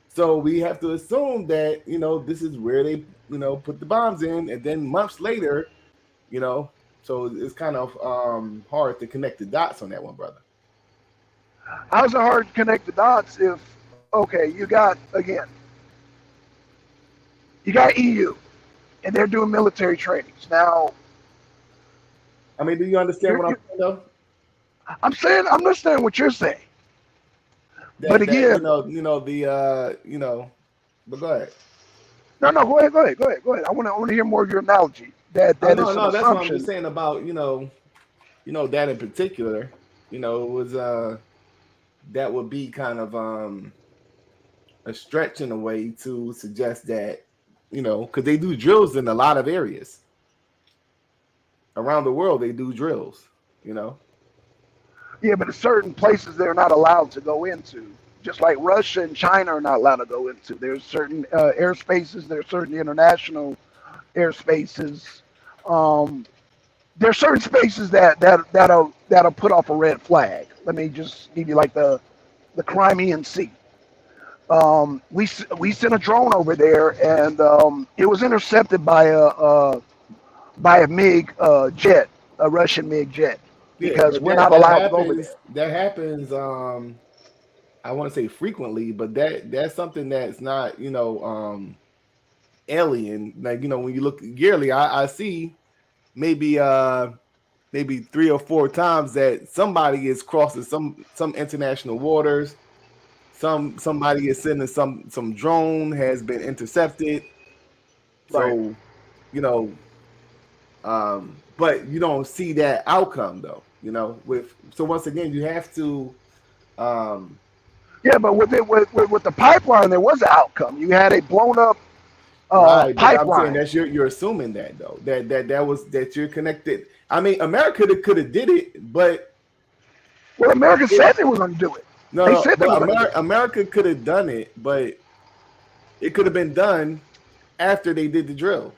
so we have to assume that this is where they put the bombs in, and then months later, you know, so it's kind of hard to connect the dots on that one, brother. How's it hard to connect the dots if okay, you got EU and they're doing military trainings now. I mean, do you understand what I'm You're saying though? I'm saying I'm understanding what you're saying, but That again, but go ahead. no, go ahead. I want to hear more of your analogy. Oh That no, is an no, that's what I'm just assumption. saying about that in particular. It was that would be kind of a stretch in a way to suggest that because they do drills in a lot of areas around the world. They do drills. You know. Yeah, but there's certain places they're not allowed to go into. Just like Russia and China are not allowed to go into. There's certain airspaces. There's certain international airspaces. Um, there's certain spaces that'll put off a red flag. Let me just give you like the Crimean Sea. We sent a drone over there, and it was intercepted by a MiG jet, a Russian MiG jet, Yeah, because but we're that not that allowed to go over happens. there. That happens. I want to say frequently, but that's something that's not alien. Like when you look yearly, I see maybe maybe 3 or 4 times that somebody is crossing some international waters. Somebody is sending some drone has been intercepted. Right. So you know, but you don't see that outcome though. With so once again, you have to um Yeah, but with the pipeline, there was an outcome. You had a blown up right, but I'm saying pipeline. that's you're assuming that though that was that you're connected. I mean, America could have did it, but Well, America it said they were going to do it. no They no, said they but were going to do it. America could have done it, but it could have been done after they did the drill.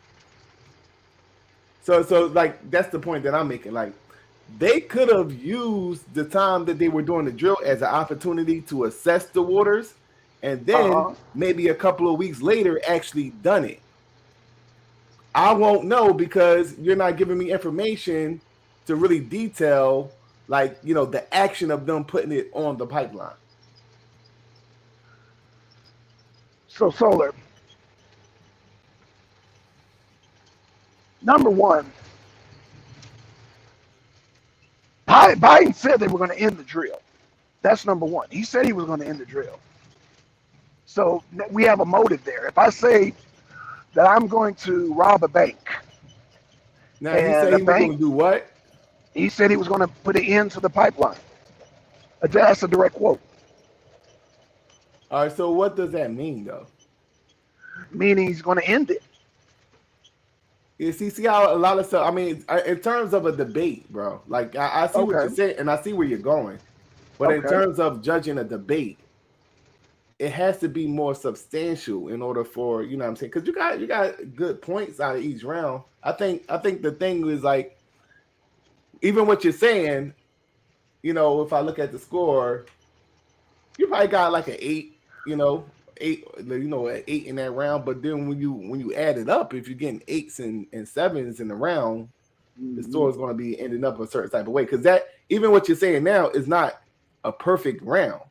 So like that's the point that I'm making. Like they could have used the time that they were doing the drill as an opportunity to assess the waters, and Uh then huh. maybe a couple of weeks later actually done it. I won't know because you're not giving me information to really detail, like the action of them putting it on the pipeline. So Solar, number one, Biden said they were going to end the drill. That's number one. He said he was going to end the drill. So we have a motive there. If I say that I'm going to rob a bank, Now he and said the he was bank, going to do what? he said he was going to put an end to the pipeline. That's a direct quote, All right. So what does that mean, though? meaning he's going to end it. You see how a lot of stuff. I mean, in terms of a debate, bro. Like I see what Okay, you're saying, and I see where you're going. But in okay, terms of judging a debate, it has to be more substantial in order for you know what I'm saying. Because you got good points out of each round. I think the thing is like even what you're saying. You know, if I look at the score, you probably got like an 8. You know, 8. You know, an 8 in that round. But then when you add it up, if you're getting 8s and 7s in the round, the hmm, store is going to be ending up a certain type of way. Because that even what you're saying now is not a perfect round.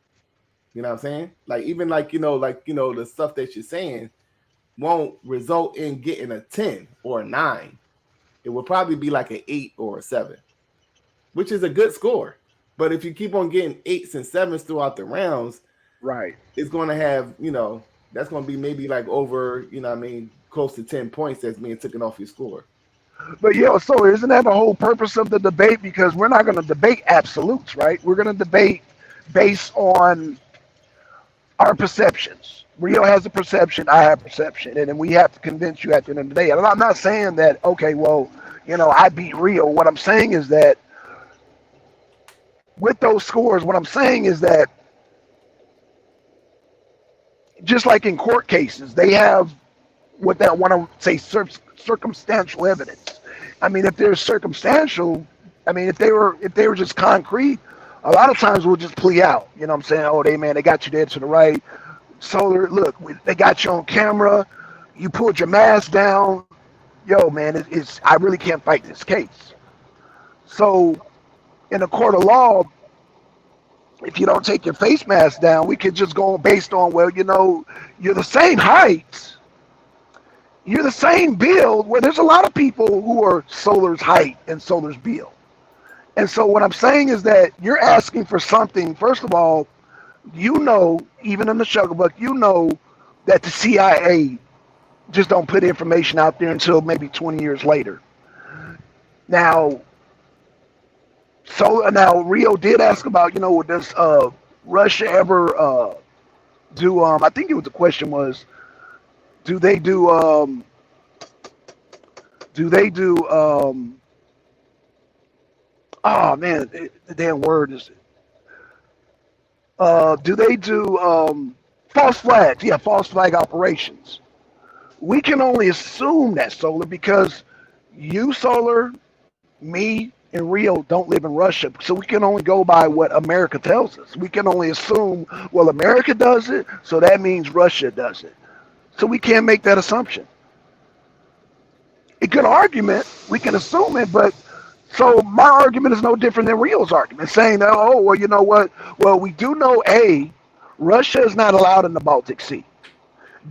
You know what I'm saying? Like even like the stuff that you're saying won't result in getting a 10 or a 9. It will probably be like an 8 or a 7, which is a good score. But if you keep on getting 8s and 7s throughout the rounds, right. it's going to have, that's going to be maybe like over, what I mean, close to 10 points that's being taken off your score. But yeah, so isn't that the whole purpose of the debate? Because we're not going to debate absolutes, right? We're going to debate based on our perceptions. Rio has a perception, I have perception, and then we have to convince you at the end of the day. And I'm not saying that, okay, well, I beat Rio. What I'm saying is that with those scores, what I'm saying is that just like in court cases, they have what they want to say circumstantial evidence. I mean, if there's circumstantial, I mean, if they were just concrete, a lot of times we'll just plea out. You know what I'm saying? Oh, they got you dead to the right. Solar, look, they got you on camera. You pulled your mask down. Yo, man, I really can't fight this case. So in a court of law, if you don't take your face mask down, we could just go based on, well, you're the same height, you're the same build. Where there's a lot of people who are Solar's height and Solar's build. And so what I'm saying is that you're asking for something. First of all, even in the struggle book, that the CIA just don't put information out there until maybe 20 years later. Now, now Rio did ask about, does Russia ever do? I think the question was, do they do? Do they do? Oh man, the damn word is. Do they do false flags? Yeah, false flag operations. We can only assume that Solar because you Solar, me, and Rio don't live in Russia, so we can only go by what America tells us. We can only assume, well, America does it, so that means Russia does it. So we can't make that assumption. A good argument, we can assume it, but so my argument is no different than Rio's argument, saying that, oh, well, you know what? Well, we do know A, Russia is not allowed in the Baltic Sea.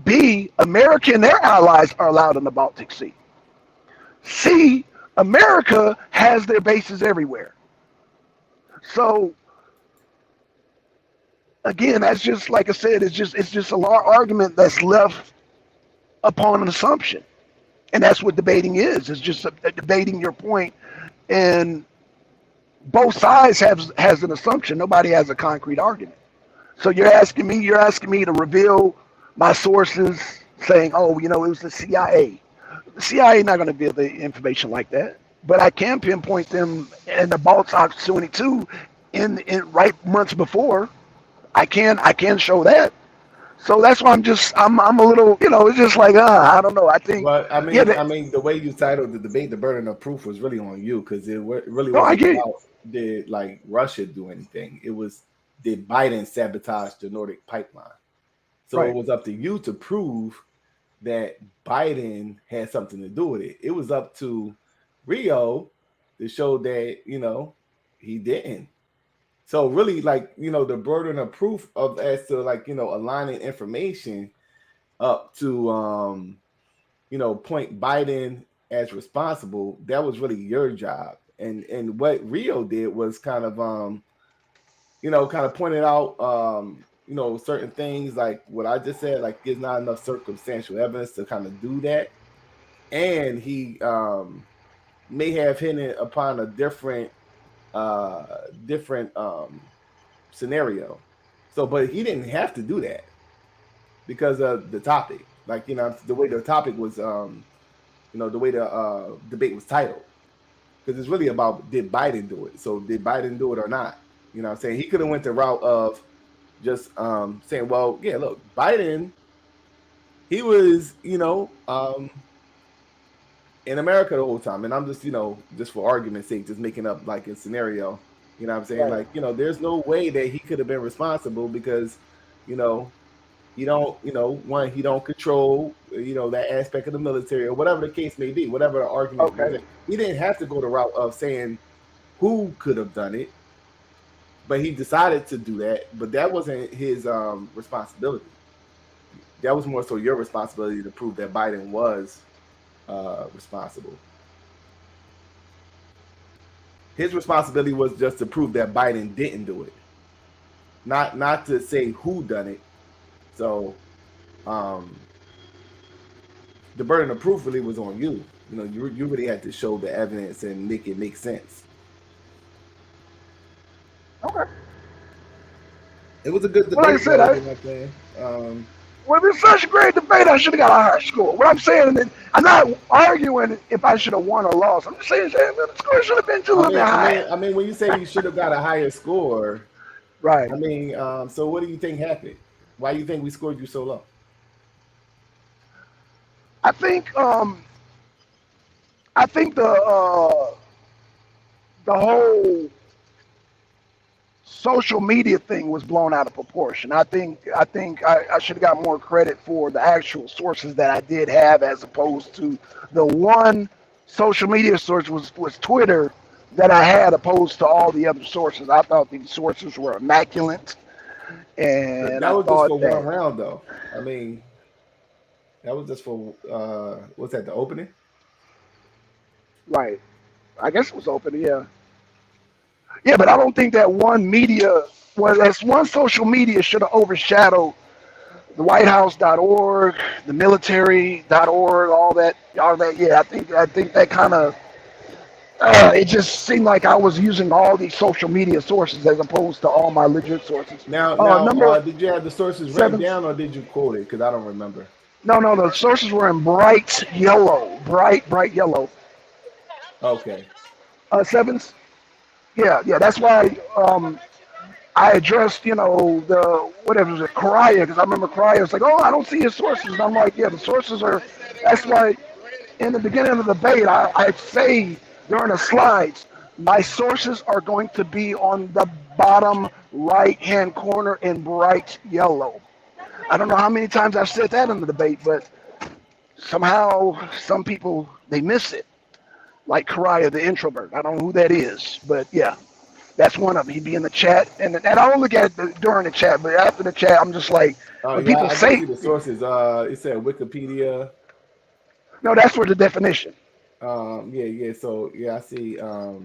B, America and their allies are allowed in the Baltic Sea. C, America has their bases everywhere. So again, that's just like I said, it's just a argument that's left upon an assumption, and that's what debating is. It's just debating your point, and both sides has an assumption. Nobody has a concrete argument. So you're asking me to reveal my sources, saying, oh, it was the CIA. The CIA not going to reveal the information like that, but I can pinpoint them in the Baltic 22 in right months before. I can show that. So that's why I'm a little, it's just like I don't know. I think But I yeah, mean, I mean, the way you titled the debate, the burden of proof was really on you because it really no, I wasn't get it. about did like Russia do anything. It was did Biden sabotage the Nordic pipeline. So it Right. was up to you to prove that Biden had something to do with it. It was up to Rio to show that he didn't. So really, like the burden of proof of as to like aligning information up to point Biden as responsible, that was really your job. And what Rio did was kind of kind of pointed out certain things like what I just said, like there's not enough circumstantial evidence to kind of do that. And he may have hit upon a different scenario. So, but he didn't have to do that because of the topic. Like, the way the topic was, the way the debate was titled. Because it's really about, did Biden do it? So did Biden do it or not? You know what I'm saying? He could have went the route of just saying, well, yeah, look, Biden, he was, in America the whole time. And I'm just, just for argument's sake, just making up like a scenario. You know what I'm saying? Right. Like, there's no way that he could have been responsible because, he don't, one, he don't control, that aspect of the military or whatever the case may be, whatever the argument was. He didn't have to go the route of saying who could have done it, but he decided to do that. But that wasn't his responsibility. That was more so your responsibility to prove that Biden was responsible. His responsibility was just to prove that Biden didn't do it, not to say who done it. So, the burden of proof really was on you. You really had to show the evidence and make it make sense. Okay. It was a good debate. Well, like I said, well, this is such a great debate. I should have got a higher score. What I'm saying is, I'm not arguing if I should have won or lost. I'm just saying the score should have been too high. I mean, when you say you should have got a higher score, right? I mean, so what do you think happened? Why do you think we scored you so low? I think the whole social media thing was blown out of proportion. I think I should have got more credit for the actual sources that I did have, as opposed to the one social media source was Twitter that I had, opposed to all the other sources. I thought these sources were immaculate. And that was just for one round, though. I mean, that was just for what's that? The opening, right? I guess it was opening, yeah. Yeah, but I don't think that one media, that's one social media should have overshadowed the WhiteHouse.org, the military.org, all that. Yeah, I think that kind of. It just seemed like I was using all these social media sources as opposed to all my legit sources. Now, did you have the sources written down or did you quote it? Because I don't remember. No, the sources were in bright yellow. Okay. Sevens? Yeah, that's why I addressed, the, whatever was it, Karaya, because I remember Karaya was like, oh, I don't see his sources. And I'm like, yeah, the sources are, that's why in the beginning of the debate, I say, during the slides, my sources are going to be on the bottom right-hand corner in bright yellow. I don't know how many times I've said that in the debate, but somehow some people, they miss it. Like Karaya, the introvert. I don't know who that is, but yeah, that's one of them. He'd be in the chat, and I don't look at it during the chat, but after the chat, I'm just like, when people say... see the sources. It said Wikipedia. No, that's for the definition. Yeah. So yeah, I see. Let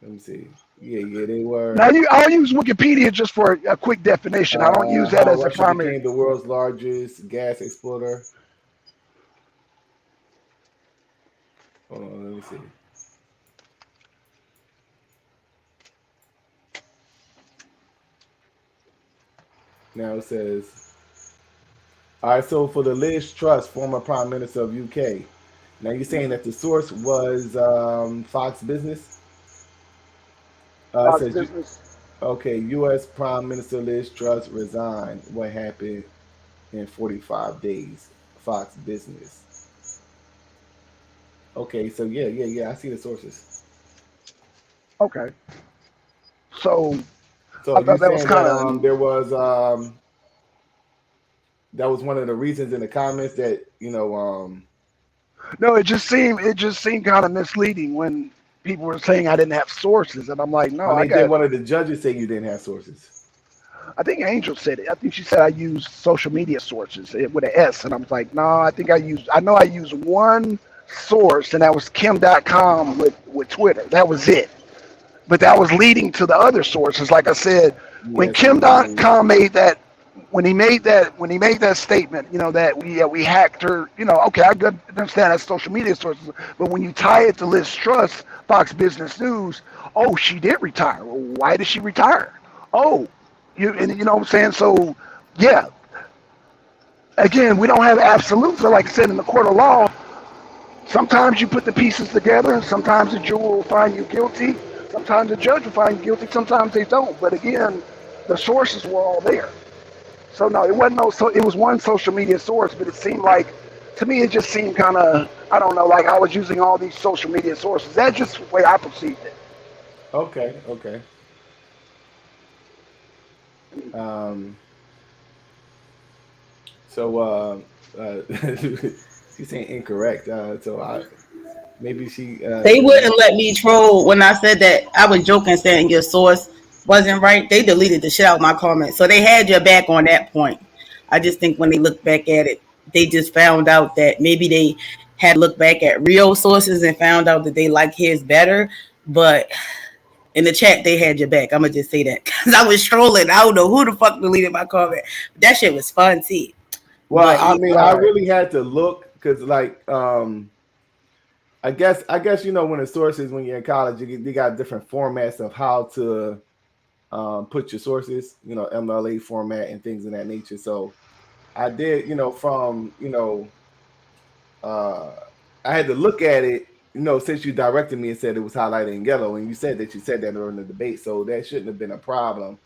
me see. Yeah, they were. Now I'll use Wikipedia just for a quick definition. I don't use that as a primary. Became the world's largest gas exporter. Hold on, let me see. Now it says, all right, so for the Liz Truss, former Prime Minister of UK. Now you're saying that the source was Fox Business? Fox Business. Okay, U.S. Prime Minister Liz Truss resigned. What happened in 45 days? Fox Business. Okay, so yeah, I see the sources. Okay. So I thought that was kind of there was that was one of the reasons in the comments that No, it just seemed kind of misleading when people were saying I didn't have sources, and I'm like, no, I got. Did one of the judges say you didn't have sources? I think Angel said it. I think she said I use social media sources with an S, and I was like, no, I think I know I used one source, and that was Kim.com with Twitter. That was it. But that was leading to the other sources. Like I said, when Yes, indeed. Kim.com made that, when he made that statement, that we hacked her, okay, I could understand that's social media sources, but when you tie it to Liz Truss, Fox Business News, oh, she did retire. Well, why did she retire? Oh, you know what I'm saying? So, yeah, again, we don't have absolutes. So like I said, in the court of law, sometimes you put the pieces together. Sometimes the jury will find you guilty. Sometimes the judge will find you guilty. Sometimes they don't. But again, the sources were all there. So no, it wasn't no. So it was one social media source, but it seemed like, to me, it just seemed kind of, I don't know, like I was using all these social media sources. That's just the way I perceived it. Okay, okay. Um, so she's saying incorrect. So maybe she They wouldn't let me troll when I said that. I was joking saying your source wasn't right. They deleted the shit out of my comments. So they had your back on that point. I just think when they look back at it, they just found out that maybe they had looked back at real sources and found out that they like his better. But in the chat, they had your back. I'm gonna just say that because I was trolling. I don't know who the fuck deleted my comment. But that shit was fun, too. well, But I yeah, mean, I Right. really had to look because, like, I guess when the sources when you're in college, they got different formats of how to put your sources, MLA format and things of that nature. So I did, from uh, I had to look at it, since you directed me and said it was highlighted in yellow, and you said that during the debate, so that shouldn't have been a problem.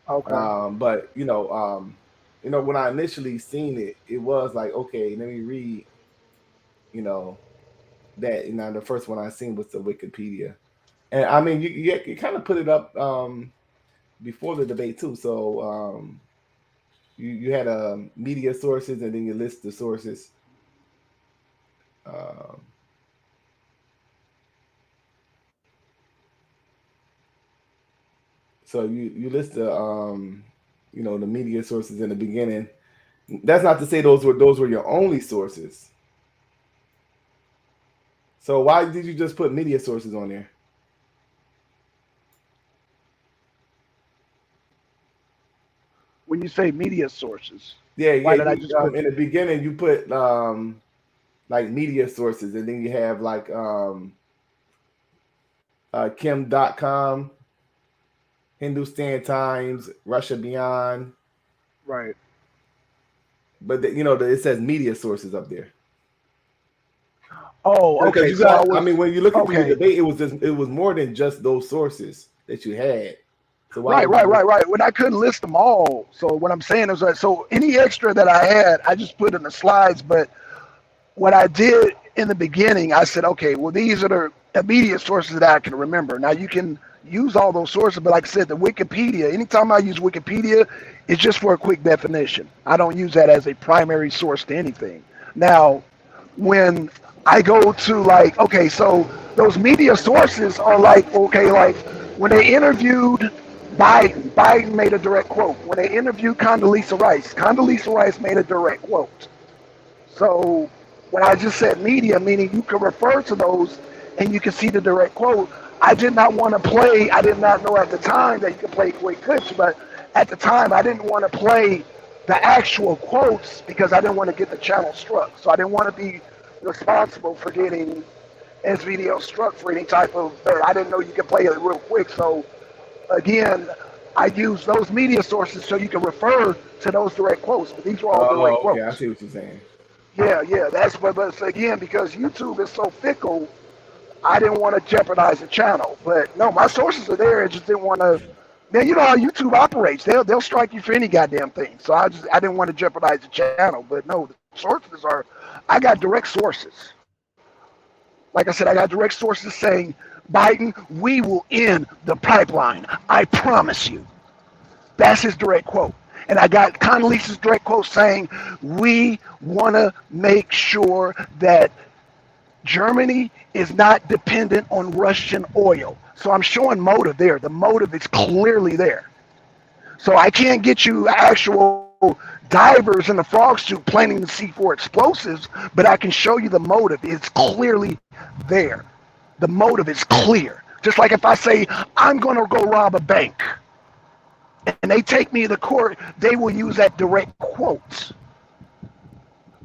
Okay. But when I initially seen it, it was like, okay, let me read, you know, that. The first one I seen was the Wikipedia, and I mean, you kind of put it up before the debate too. So you had media sources, and then you list the sources. Um, so you list the media sources in the beginning. That's not to say those were your only sources. So why did you just put media sources on there? When you say media sources, Yeah, yeah. why did I You just put? in the beginning you put like media sources, and then you have like Kim.com, Hindustan Times, Russia Beyond, Right. but it says media sources up there Oh, because okay. you So I got. I was mean, when you look into your okay. debate, it was more than just those sources that you had. So why Right, would you right, just? right, right. When I couldn't list them all, so what I'm saying is that so any extra that I had, I just put in the slides. But what I did in the beginning, I said, okay, well, these are the immediate sources that I can remember. Now you can use all those sources, but like I said, the Wikipedia. Anytime I use Wikipedia, it's just for a quick definition. I don't use that as a primary source to anything. Now, when I go to like, okay, so those media sources are like, okay, like when they interviewed Biden made a direct quote. When they interviewed Condoleezza Rice made a direct quote. So when I just said media, meaning you can refer to those and you can see the direct quote. I did not want to play. I did not know at the time that you could play quick clips, but at the time I didn't want to play the actual quotes because I didn't want to get the channel struck. So I didn't want to be responsible for getting SVDO struck for any type of. I didn't know you could play it real quick. So again, I use those media sources so you can refer to those direct quotes. But these were all direct Oh, okay. I quotes. see what you're saying. Yeah, yeah, that's but again because YouTube is so fickle, I didn't want to jeopardize the channel. But no, my sources are there. I just didn't want to. Man, you know how YouTube operates. They'll strike you for any goddamn thing. So I didn't want to jeopardize the channel. But no, the sources are. I got direct sources. Like I said, I got direct sources saying, Biden, we will end the pipeline. I promise you. That's his direct quote. And I got Condoleezza's direct quote saying, we want to make sure that Germany is not dependent on Russian oil. So I'm showing motive there. The motive is clearly there. So I can't get you actual divers in the frog suit planting the C4 explosives, but I can show you the motive. It's clearly there. The motive is clear. Just like if I say, I'm going to go rob a bank, and they take me to court, they will use that direct quote.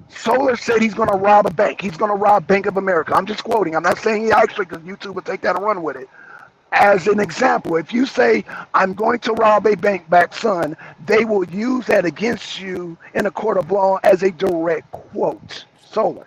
Solar said he's going to rob a bank. He's going to rob Bank of America. I'm just quoting. I'm not saying he actually, because YouTube will take that and run with it. As an example, if you say, I'm going to rob a bank back, son, they will use that against you in a court of law as a direct quote. Solar.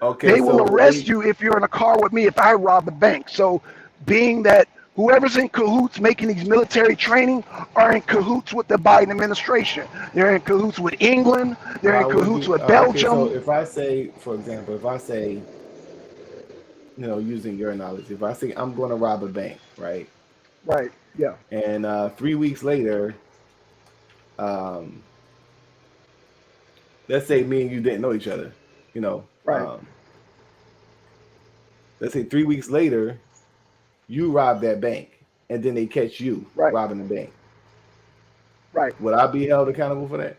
Okay, They will so arrest you if you're in a car with me if I rob a bank. So, being that whoever's in cahoots making these military training are in cahoots with the Biden administration. They're in cahoots with England. They're why in would cahoots you? with Okay, so Belgium. if I say, for example, if I say, using your knowledge, if I say I'm going to rob a bank, right, Right. Yeah. and 3 weeks later, um, let's say me and you didn't know each other, you know, Right. let's say 3 weeks later, you rob that bank, and then they catch you Right. robbing the bank. Right. Would I be held accountable for that?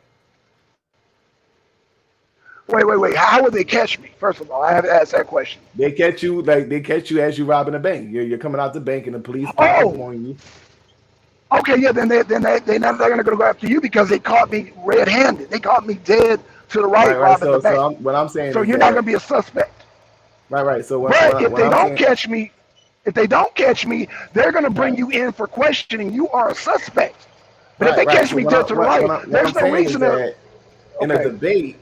Wait. How would they catch me? First of all, I have to ask that question. They catch you as you robbing a bank. You're coming out the bank, and the police pop up Oh, on you. okay. Yeah. They're going to go after you because they caught me red-handed. They caught me dead to the right Right. robbing the bank. What I'm saying So is you're not going that to be a suspect. right. So But if what they I'm don't saying, catch me, if they don't catch me, they're going to bring right, you in for questioning. You are a suspect. But if they right. catch So me dead to the right, what I'm there's no saying is reason to. that in a Okay. debate,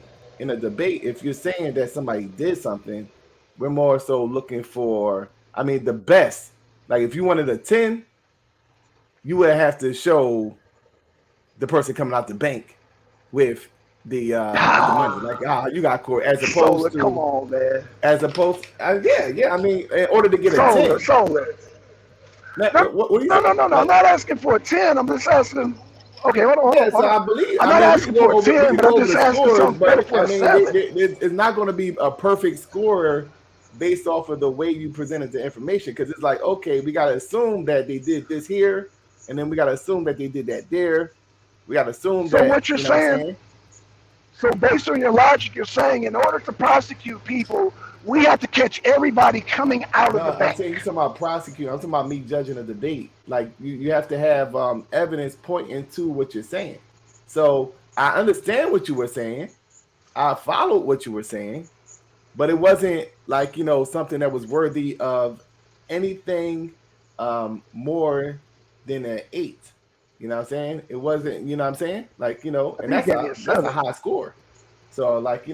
if you're saying that somebody did something, we're more so looking for, I mean, the best. Like if you wanted a 10, you would have to show the person coming out the bank with the money. Like you got court as Solar, opposed come to on, man. yeah. I mean, in order to get a Solar, 10, solar. No, what do you no, say? no, no, no. I'm Like not asking for a 10. I'm just asking. Okay, yeah, hold so on. I believe. I'm I not mean, asking for a we 10, can but go I'm over just the asking scores, something better but for I a mean, 7. it's not going to be a perfect score based off of the way you presented the information. Because it's like, okay, we got to assume that they did this here, and then we got to assume that they did that there. We got to assume So that what you're what I'm saying, saying. so based on your logic, you're saying in order to prosecute people, we have to catch everybody coming out of No, the I'm bank. saying you talking about prosecuting. I'm talking about me judging a debate. Like you have to have evidence pointing to what you're saying. So I understand what you were saying. I followed what you were saying, but it wasn't like something that was worthy of anything more than an 8. You know what I'm saying? It wasn't. You know what I'm saying? Like I and think you gave me a that's a 7. high score. So like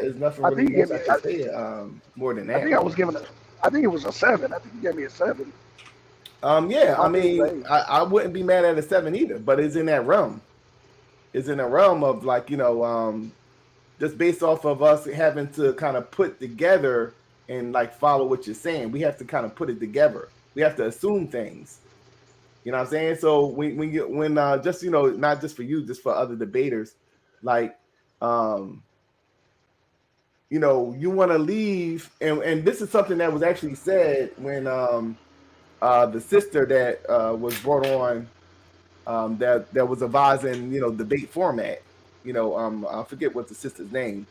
there's nothing I really think you gave much me. I can say more than I that, think I really. was given a. I think it was a 7. I think you gave me a 7. Yeah, I My thing was mean, 8. I wouldn't be mad at a 7 either, but it's in that realm. It's in a realm of like, just based off of us having to kind of put together and like follow what you're saying. We have to kind of put it together. We have to assume things. You know what I'm saying? So when just not just for you, just for other debaters, like you want to leave, and this is something that was actually said when the sister that was brought on that was advising debate format. I forget what the sister's name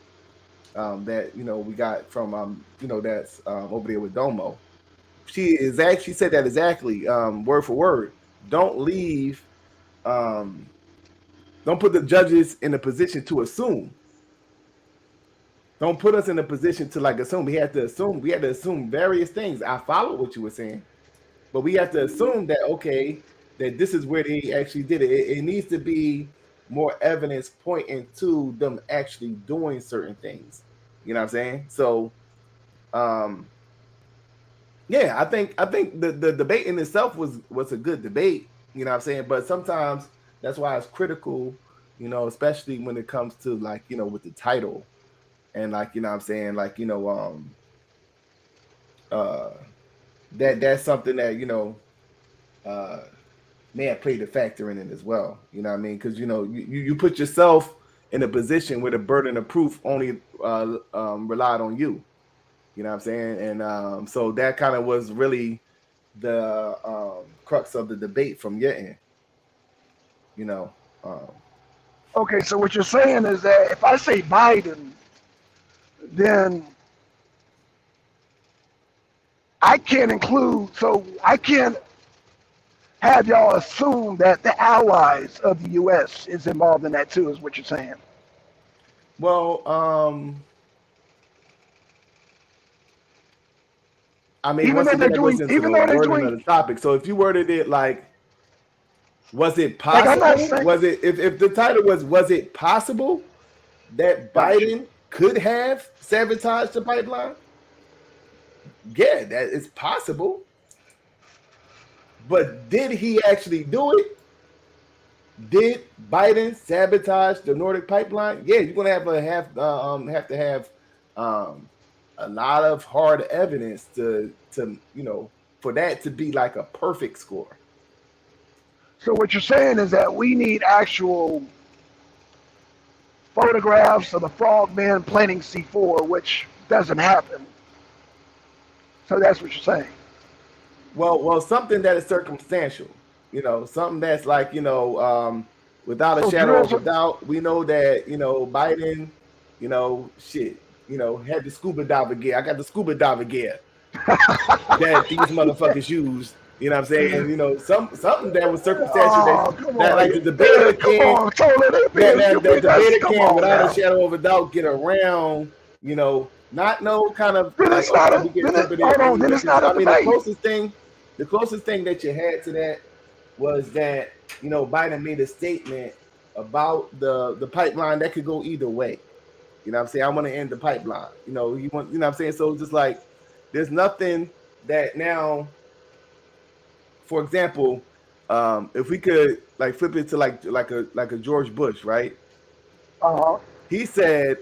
that we got from that's over there with Domo. She said that exactly word for word. Don't leave. Um, don't put the judges in a position to assume. Don't put us in a position to like assume. We had to assume. We had to assume various things. I followed what you were saying, but we have to assume that okay, that this is where they actually did it. It needs to be more evidence pointing to them actually doing certain things. You know what I'm saying? So, um, yeah, I think the debate in itself was a good debate. You know what I'm saying? But sometimes that's why it's critical. Especially when it comes to like with the title and like what I'm saying, like uh that's something that uh may have played a factor in it as well. You know what I mean? Because you put yourself in a position where the burden of proof only relied on you. You know what I'm saying? And so that kind of was really the crux of the debate from your end. You know, Okay, so what you're saying is that if I say Biden, then I can't include, so I can't have y'all assume that the allies of the U.S. is involved in that too, is what you're saying. well, I mean, Even once though again, they're that goes doing, into even the though they're wording of doing, the topic. So if you worded it like, was it like I'm not possible? saying, Was it if the title was it possible that gotcha. Biden could have sabotaged the pipeline? Yeah, that is possible. But did he actually do it? Did Biden sabotage the Nordic pipeline? Yeah, you're gonna have to have a lot of hard evidence to for that to be like a perfect score. So what you're saying is that we need actual photographs of the frogmen planting C4, which doesn't happen. So that's what you're saying. Well, something that is circumstantial. Something that's like without a So shadow drills of a are, doubt, we know that Biden, shit, had the scuba diver gear. I got the scuba diver gear that these motherfuckers use. You know what I'm saying? Something that was circumstantial oh, come that on, like the debater come can't on, Tola, they being that stupid. debater Come can on without a now. shadow of a doubt get around, not no kind of Then like it's not okay, a, we can then it, interpret it hold on, any then way. it's not a I mean debate. the closest thing that you had to that was that Biden made a statement about the pipeline that could go either way. You know what I'm saying? I want to end the pipeline. You want, you know what I'm saying? So just like there's nothing that now, for example, if we could like flip it to like a George Bush, right? Uh-huh. He said,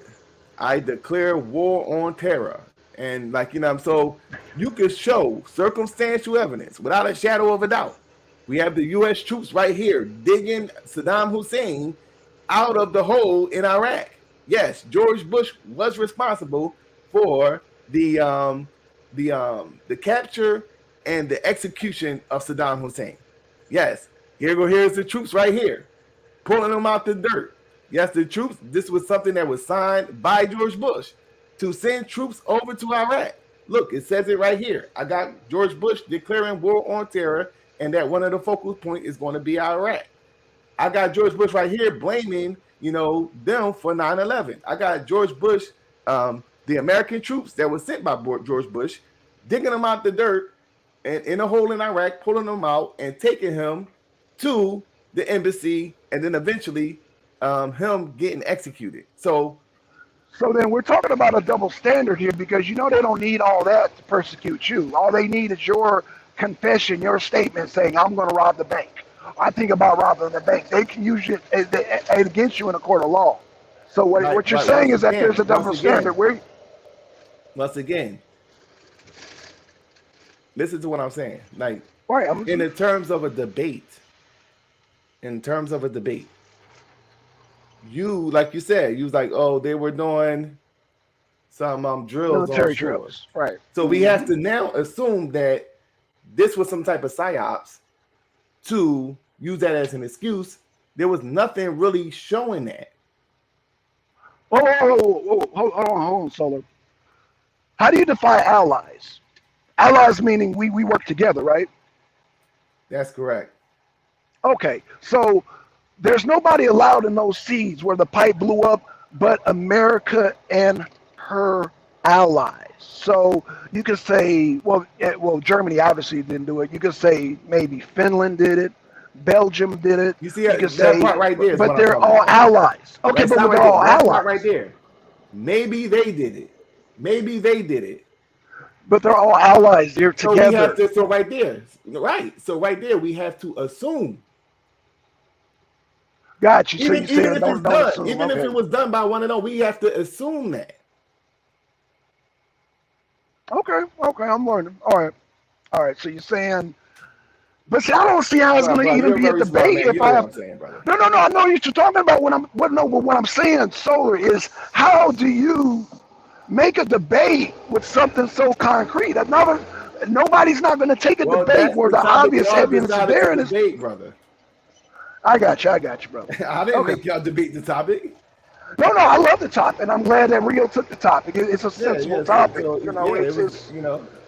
I declare war on terror. And so you could show circumstantial evidence without a shadow of a doubt. We have the U.S. troops right here digging Saddam Hussein out of the hole in Iraq. Yes, George Bush was responsible for the capture and the execution of Saddam Hussein. Yes, here's the troops right here, pulling them out the dirt. Yes, the troops, this was something that was signed by George Bush to send troops over to Iraq. Look, it says it right here. I got George Bush declaring war on terror and that one of the focal points is going to be Iraq. I got George Bush right here blaming, them for 9/11. I got George Bush, the American troops that were sent by George Bush, digging them out the dirt and in a hole in Iraq, pulling them out and taking him to the embassy, and then eventually him getting executed. So then we're talking about a double standard here because they don't need all that to persecute you. All they need is your confession, your statement saying, I'm going to rob the bank. I think about robbing the bank. They can use it against you in a court of law. So what you're saying is that there's a double standard. Once again, listen to what I'm saying. Like, right, in terms of a debate, you, like you said, you was like, oh, they were doing some drills, military offshore. drills, right? So we have to now assume that this was some type of psyops to use that as an excuse. There was nothing really showing that. Hold on, Solar. How do you define allies? Allies meaning we work together, right? That's correct. Okay, so there's nobody allowed in those seas where the pipe blew up but America and her allies. So you could say, well, Germany obviously didn't do it. You could say maybe Finland did it, Belgium did it. You see that part right there, but they're all allies. Okay, but they're all allies. Right there. Maybe they did it. But they're all allies. They're together. So right there, right. So right there, we have to assume. Got you. Even if it was done by one of them, we have to assume that. Okay, I'm learning. All right. So you're saying, but see, I don't see how it's going to even be a debate if I have. No. I know what you're talking about. What I'm saying, Solar, is how do you make a debate with something so concrete? Nobody's not going to take a Well, debate that's where the the topic obvious y'all evidence is decided there. to And it's, debate, brother. I got you, brother. I didn't Okay. make y'all debate the topic. No, no, I love the topic, and I'm glad that Rio took the topic. It's a Yeah, sensible yeah. So, topic. so You know, yeah, it was. it's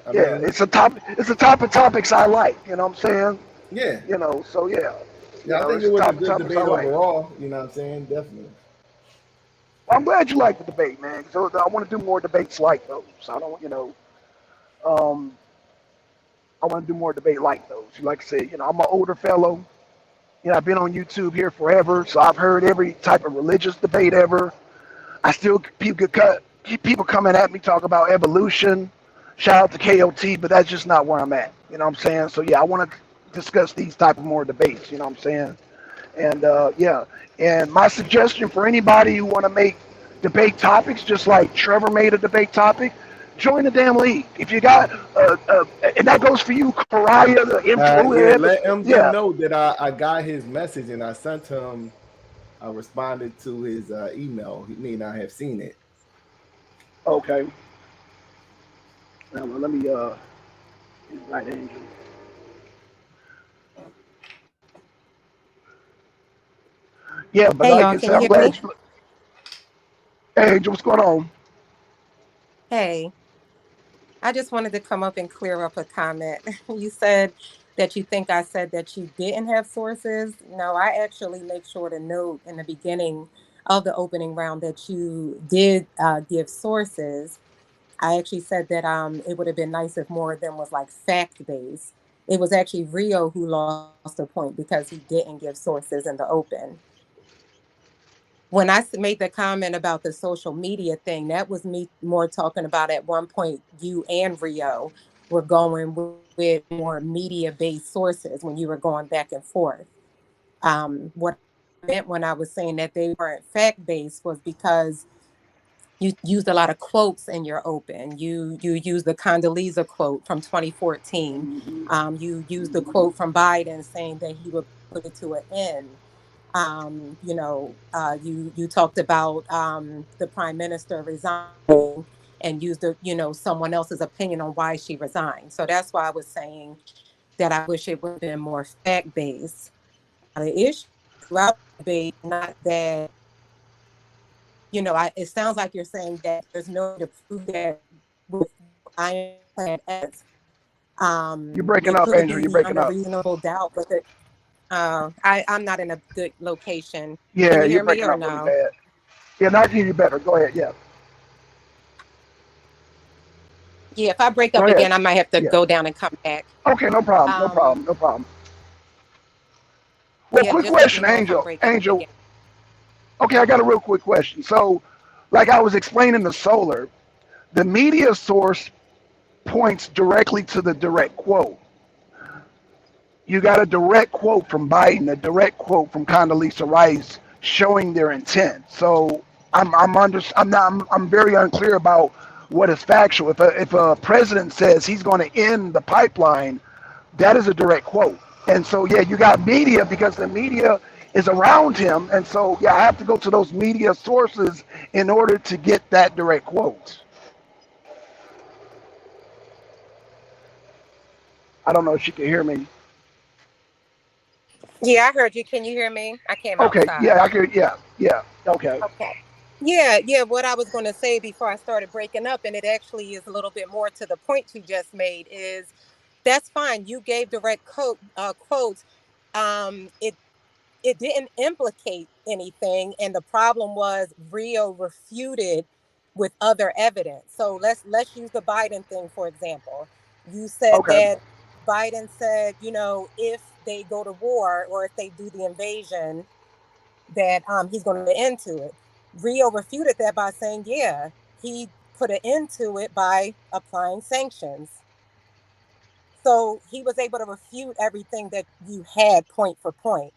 I yeah, mean, it's a top. It's a type of topics I like. You know what I'm saying? yeah, You know, so yeah, yeah. I think it's it a was a type of good topics I debate like. overall. You know what I'm saying? Definitely. Well, I'm glad you like the debate, man. So I want to do more debates like those. I don't, um, I want to do more debate like those. Like I said, I'm an older fellow. I've been on YouTube here forever, so I've heard every type of religious debate ever. I still people coming at me talk about evolution. Shout out to KOT, but that's just not where I'm at. You know what I'm saying? So yeah, I want to discuss these type of more debates. You know what I'm saying? And yeah, and my suggestion for anybody who want to make debate topics, just like Trevor made a debate topic, join the damn league. If you got, and that goes for you, Pariah, the Yeah, influencer. let MD Yeah. know that I got his message and I sent him. I responded to his email. He may not have seen it. Okay. Now, well, let me invite Angel. Yeah, but Hey like y'all, I can said, you I'm hear me? glad you. Hey, Angel, what's going on? Hey, I just wanted to come up and clear up a comment. You said that you think I said that you didn't have sources. No, I actually make sure to note in the beginning of the opening round that you did give sources. I actually said that it would have been nice if more of them was like fact based. It was actually Rio who lost a point because he didn't give sources in the open. When made the comment about the social media thing, that was me more talking about at one point you and Rio were going with more media based sources when you were going back and forth. What I meant when I was saying that they weren't fact based was because you used a lot of quotes in your open. You used the Condoleezza quote from 2014. Mm-hmm. You used the Mm-hmm. quote from Biden saying that he would put it to an end. You talked about the prime minister resigning and used someone else's opinion on why she resigned. So that's why I was saying that I wish it would have been more fact based. Now the issue throughout the debate, not that it sounds like you're saying that there's no way to prove that with ironclad evidence. You're breaking It up, could Angel. You're be breaking under up. reasonable doubt, but I'm not in a good location. Can Yeah, you you're hear me breaking or up really no? bad. Yeah, now I can hear you better. Go ahead. Yeah. Yeah, if I break Go up ahead. again, I might have to Yeah. go down and come back. Okay, no problem. No Um, problem. No problem. Well, yeah, quick just let me question, know if I'm Angel. breaking up Angel. again. Okay, I got a real quick question. So, like I was explaining the solar, the media source points directly to the direct quote. You got a direct quote from Biden, a direct quote from Condoleezza Rice showing their intent. So I'm very unclear about what is factual. If a president says he's going to end the pipeline, that is a direct quote. And so yeah, you got media because the media is around him, and so yeah, I have to go to those media sources in order to get that direct quote. I don't know if she can hear me. Yeah, I heard you. Can you hear me? I came Okay, outside. yeah, I could. Yeah, yeah. Okay, Okay. Yeah. What I was going to say before I started breaking up, and it actually is a little bit more to the point you just made, is that's fine. You gave direct quotes. It didn't implicate anything, and the problem was Rio refuted with other evidence. So let's use the Biden thing for example. You said okay, that Biden said, if they go to war or if they do the invasion, that he's going to put an end to it. Rio refuted that by saying, yeah, he put an end to it by applying sanctions. So he was able to refute everything that you had point for point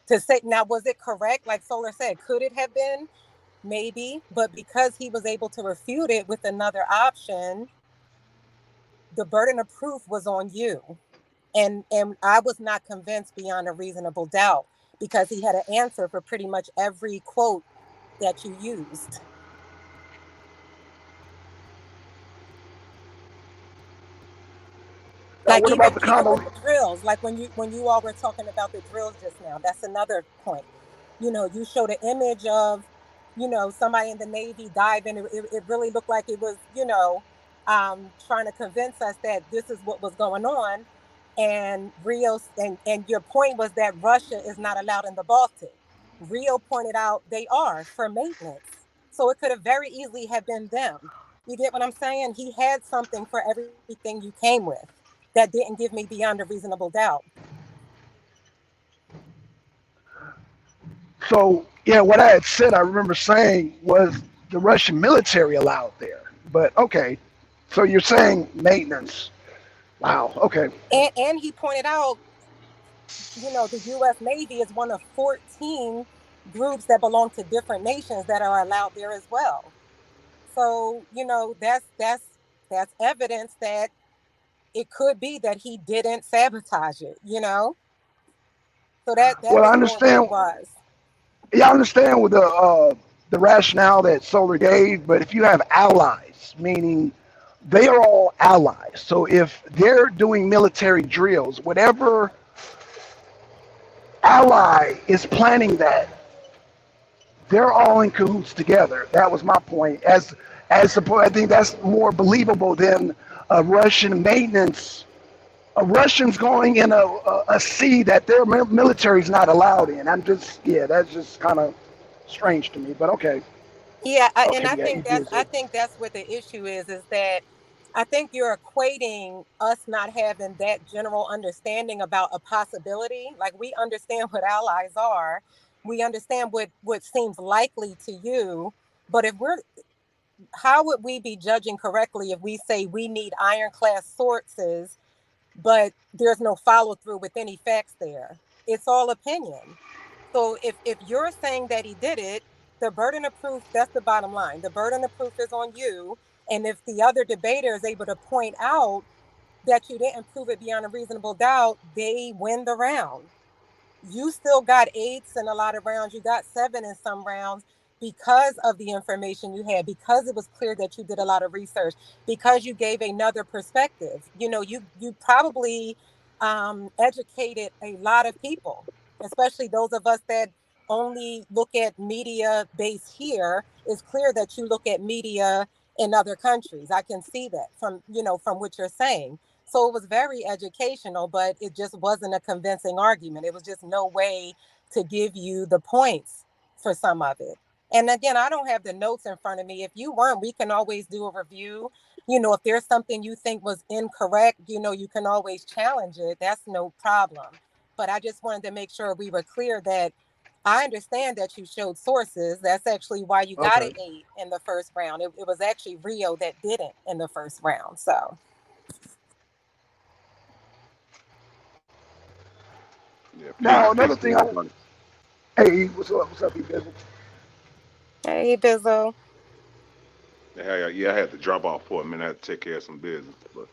to say. Now, was it correct? Like Solar said, could it have been? Maybe, but because he was able to refute it with another option, the burden of proof was on you. And I was not convinced beyond a reasonable doubt because he had an answer for pretty much every quote that you used. Now, Like what about even with the the drills, like when you all were talking about the drills just now, that's another point. You showed an image of, somebody in the Navy diving. It really looked like it was, trying to convince us that this is what was going on. And and your point was that Russia is not allowed in the Baltic. Rio pointed out they are for maintenance. So it could have very easily have been them. You get what I'm saying? He had something for everything you came with that didn't give me beyond a reasonable doubt. So yeah, what I had said, I remember saying was the Russian military allowed there. But okay, so you're saying maintenance. Wow. Okay. And he pointed out, the U.S. Navy is one of 14 groups that belong to different nations that are allowed there as well. So, that's evidence that it could be that he didn't sabotage it. So that Well, I was more what understand. it was. Yeah, I understand with the rationale that Solar gave, but if you have allies, meaning they are all allies. So if they're doing military drills, whatever ally is planning that, they're all in cahoots together. That was my point. I think that's more believable than a Russian maintenance. A Russians going in a sea that their military is not allowed in. Yeah, that's just kind of strange to me. But okay, Yeah, and okay, yeah, he did I it. think that's what the issue is that I think you're equating us not having that general understanding about a possibility. Like we understand what allies are, we understand what seems likely to you, but if we're how would we be judging correctly if we say we need ironclad sources, but there's no follow through with any facts there? It's all opinion. So if you're saying that he did it, the burden of proof, that's the bottom line. The burden of proof is on you. And if the other debater is able to point out that you didn't prove it beyond a reasonable doubt, they win the round. You still got eights in a lot of rounds. You got seven in some rounds because of the information you had, because it was clear that you did a lot of research, because you gave another perspective. You probably educated a lot of people, especially those of us that only look at media based here. It's clear that you look at media in other countries. I can see that from what you're saying. So it was very educational, but it just wasn't a convincing argument. It was just no way to give you the points for some of it. And again, I don't have the notes in front of me. If you weren't, we can always do a review. If there's something you think was incorrect, you can always challenge it. That's no problem. But I just wanted to make sure we were clear that I understand that you showed sources. That's actually why you got an Okay. 8 in the first round. It was actually Rio that didn't in the first round. So. Yeah, Now peace another to thing. everybody. Hey, what's up? What's up, you business? Hey, Bizzle. Yeah, I had to drop off for a minute. I had to take care of some business. But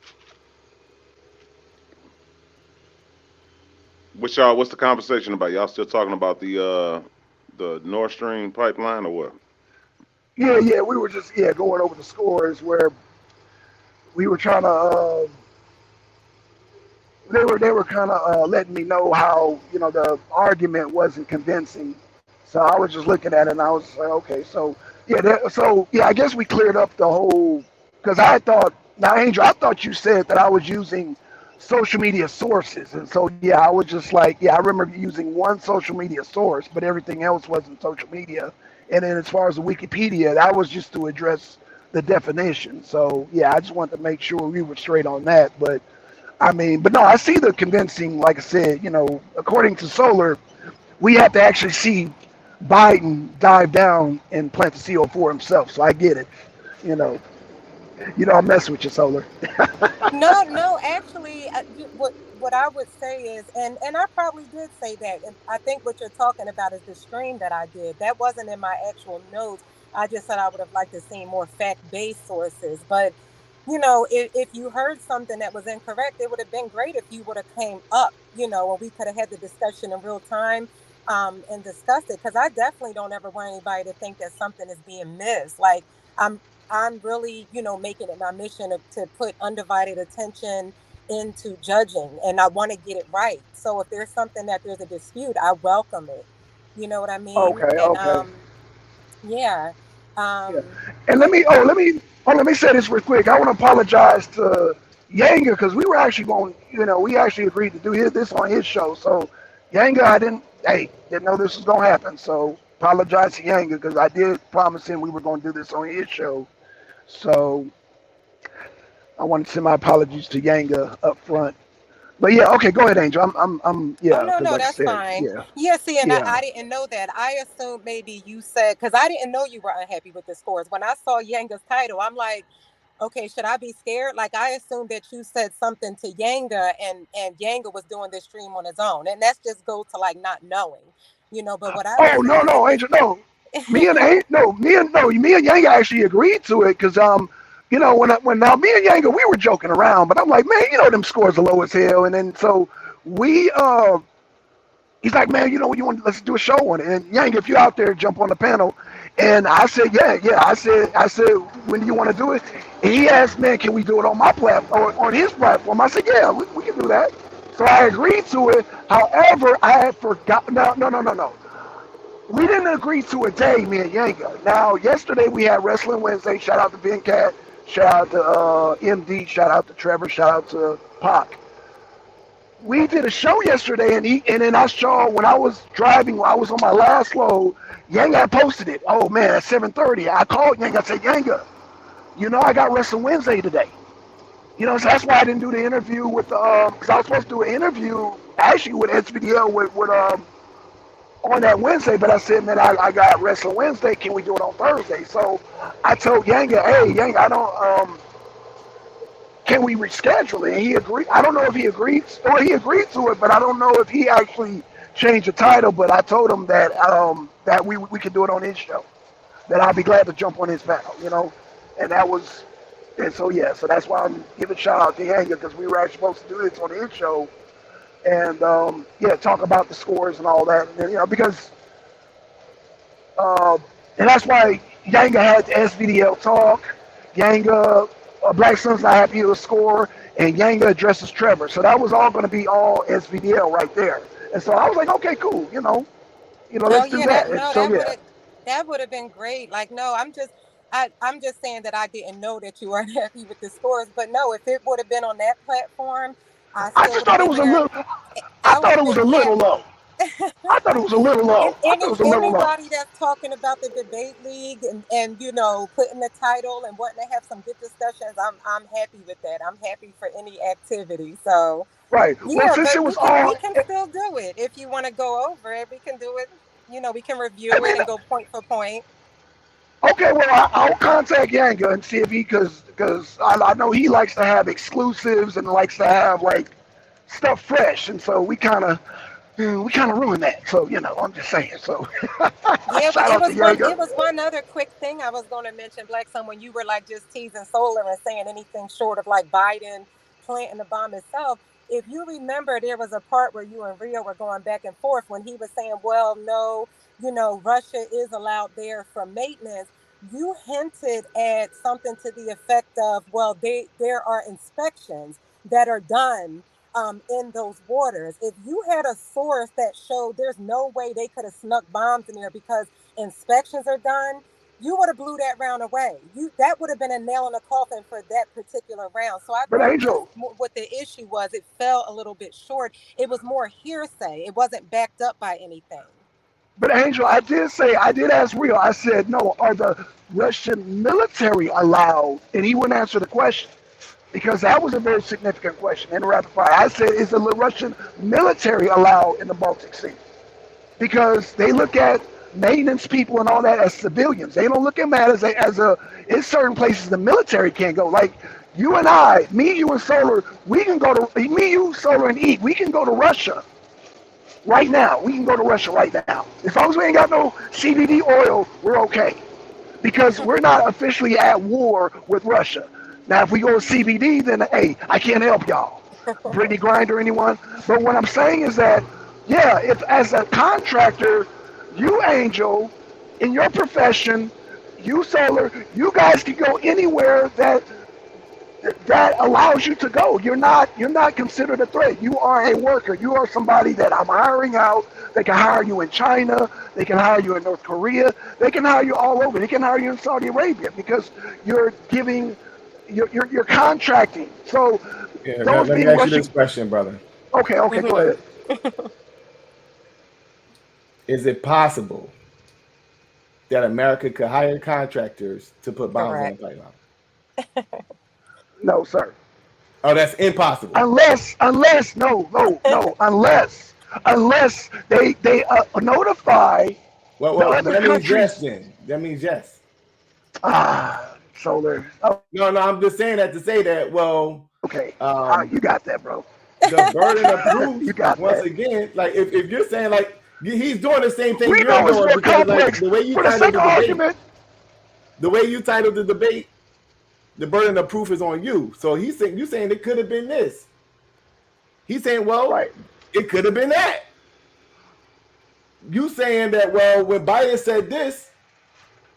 what's the conversation about? Y'all still talking about the Nord Stream pipeline or what? Yeah, yeah. We were just going over the scores where we were trying to. They were kind of letting me know how the argument wasn't convincing. So I was just looking at it and I was like, okay, so I guess we cleared up the whole because I thought now Angel, I thought you said that I was using social media sources, and so yeah, I was just like, yeah, I remember using one social media source, but everything else wasn't social media. And then as far as the Wikipedia, that was just to address the definition. So yeah, I just wanted to make sure we were straight on that, but. I mean, but no, I see the convincing, like I said, according to Solar, we have to actually see Biden dive down and plant the CO4 himself. So I get it. You know, I'm messing with you, Solar. No, no, actually, what I would say is, and I probably did say that, and I think what you're talking about is the stream that I did. That wasn't in my actual notes. I just said I would have liked to see more fact-based sources. But if you heard something that was incorrect, it would have been great if you would have came up, and we could have had the discussion in real time, and discussed it. Because I definitely don't ever want anybody to think that something is being missed. Like I'm I'm really, making it my mission to put undivided attention into judging, and I want to get it right. So if there's something that there's a dispute, I welcome it. You know what I mean? Okay, And okay. yeah. Yeah. Um, And but let me say this real quick. I want to apologize to Yanga because we were actually going, we actually agreed to do this on his show. So Yanga, didn't know this was going to happen. So apologize to Yanga because I did promise him we were going to do this on his show. So I want to send my apologies to Yanga up front. But yeah, okay, go ahead, Angel. Oh yeah, no, because no, like I that's said, fine. yeah, Yeah, see, and yeah. I didn't know that. I assumed maybe you said because I didn't know you were unhappy with the scores. When I saw Yanga's title, I'm like, okay, should I be scared? Like I assumed that you said something to Yanga, and Yanga was doing this stream on his own, and that's just go to like not knowing, you know. But what I was Oh no, saying no, is, Angel, no. Me and Yanga actually agreed to it because when now me and Yanga we were joking around, but I'm like, man, them scores are low as hell, and then so we he's like, man, what you want? Let's do a show on it. And Yang, if you're out there, jump on the panel. And I said, yeah. I said, when do you want to do it? And he asked, man, can we do it on my platform or on his platform? I said, yeah, we can do that. So I agreed to it. However, I had forgotten. No. We didn't agree to a day, me and Yanga. Now, yesterday we had Wrestling Wednesday. Shout out to Ben Cat. Shout out to MD. Shout out to Trevor. Shout out to Pac. We did a show yesterday, and then I saw when I was driving, when I was on my last load, Yanga posted it. Oh man, at 7:30, I called Yanga. I said, Yanga, I got Wrestling Wednesday today. So that's why I didn't do the interview with because I was supposed to do an interview actually with SVDL with on that Wednesday, but I said, man, I got Wrestling Wednesday. Can we do it on Thursday? So I told Yanga, hey, Yanga, I don't. Can we reschedule it? And he agreed. I don't know if he agreed or he agreed to it, but I don't know if he actually changed the title. But I told him that we could do it on his show. That I'd be glad to jump on his panel, and that was, and so yeah, so that's why I'm giving shout out to Yanga because we were actually supposed to do this on his show, and yeah, talk about the scores and all that, and, because and that's why Yanga had the SVDL talk. Yanga, Black Sun's not happy with the score, and Yanga addresses Trevor. So that was all going to be all SVDL right there. And so I was like, okay, cool, oh let's do yeah, that. And so yeah, that would have been great. Like, no, I'm just saying that I didn't know that you weren't happy with the scores. But no, if it would have been on that platform, I I still just would have thought it been was a there. little. I I would thought have it was been a little low. happy. I thought it was a little low. And I thought it was a little low. anybody that's talking about the debate league and putting the title and wanting to have some good discussions, I'm happy with that. I'm happy for any activity. So Right. Well, yeah, since but it we was can all, we can still do it if you want to go over it. We can do it. We can I review it mean, and go point for point. okay, well, I'll contact Yanga and see if because I know he likes to have exclusives and likes to have like stuff fresh, and so we kind of ruined that. So I'm just saying. So Yeah, shout it out to was one. Yanga. It was one other quick thing I was going to mention, Black Sun, when you were like just teasing Solar and saying anything short of like Biden planting the bomb itself. If you remember, there was a part where you and Rio were going back and forth when he was saying, "Well, no, Russia is allowed there for maintenance." You hinted at something to the effect of, "Well, there are inspections that are done." In those waters. If you had a source that showed there's no way they could have snuck bombs in there because inspections are done, you would have blew that round away. That would have been a nail in the coffin for that particular round. So I But think that's Angel, what the issue was. It fell a little bit short. It was more hearsay. It wasn't backed up by anything. I did ask Rio. I said, no, are the Russian military allowed? And he wouldn't answer the question because that was a very significant question in the rapid fire. I said, is the Russian military allowed in the Baltic Sea? Because they look at maintenance people and all that as civilians. They don't look at them in certain places the military can't go. Like you and I, me, you, and Solar, we can go to me, you, Solar, and Eat. We can go to Russia right now. We can go to Russia right now. As long as we ain't got no CBD oil, we're okay. Because we're not officially at war with Russia. Now, if we go to CBD, then hey, I can't help y'all. Brittany Grinder, anyone? But what I'm saying is that, yeah, if as a contractor, you Angel, in your profession, you Solar, you guys can go anywhere that that allows you to go. You're not considered a threat. You are a worker. You are somebody that I'm hiring out. They can hire you in China. They can hire you in North Korea. They can hire you all over. They can hire you in Saudi Arabia because you're giving, you're contracting. So Yeah, those let me being ask you Russian. this question, brother. Okay, go Mhm. ahead. Is it possible that America could hire contractors to put bombs on the Correct. pipeline? No, sir. Oh, that's impossible. Unless unless they notify the Well, other that means yes. countries. Then that means yes. Solar. No, I'm just saying that to say that. Well, Okay, um, you got that, bro. the burden of proof You got once that. again, like if you're saying like he's doing the same thing We you're know it's doing more because like complex. For the sake of argument, the way you titled the debate, the burden of proof is on you. So he's saying you saying it could have been this. He's saying, well, right? it could have been that. You saying that, well, when Biden said this,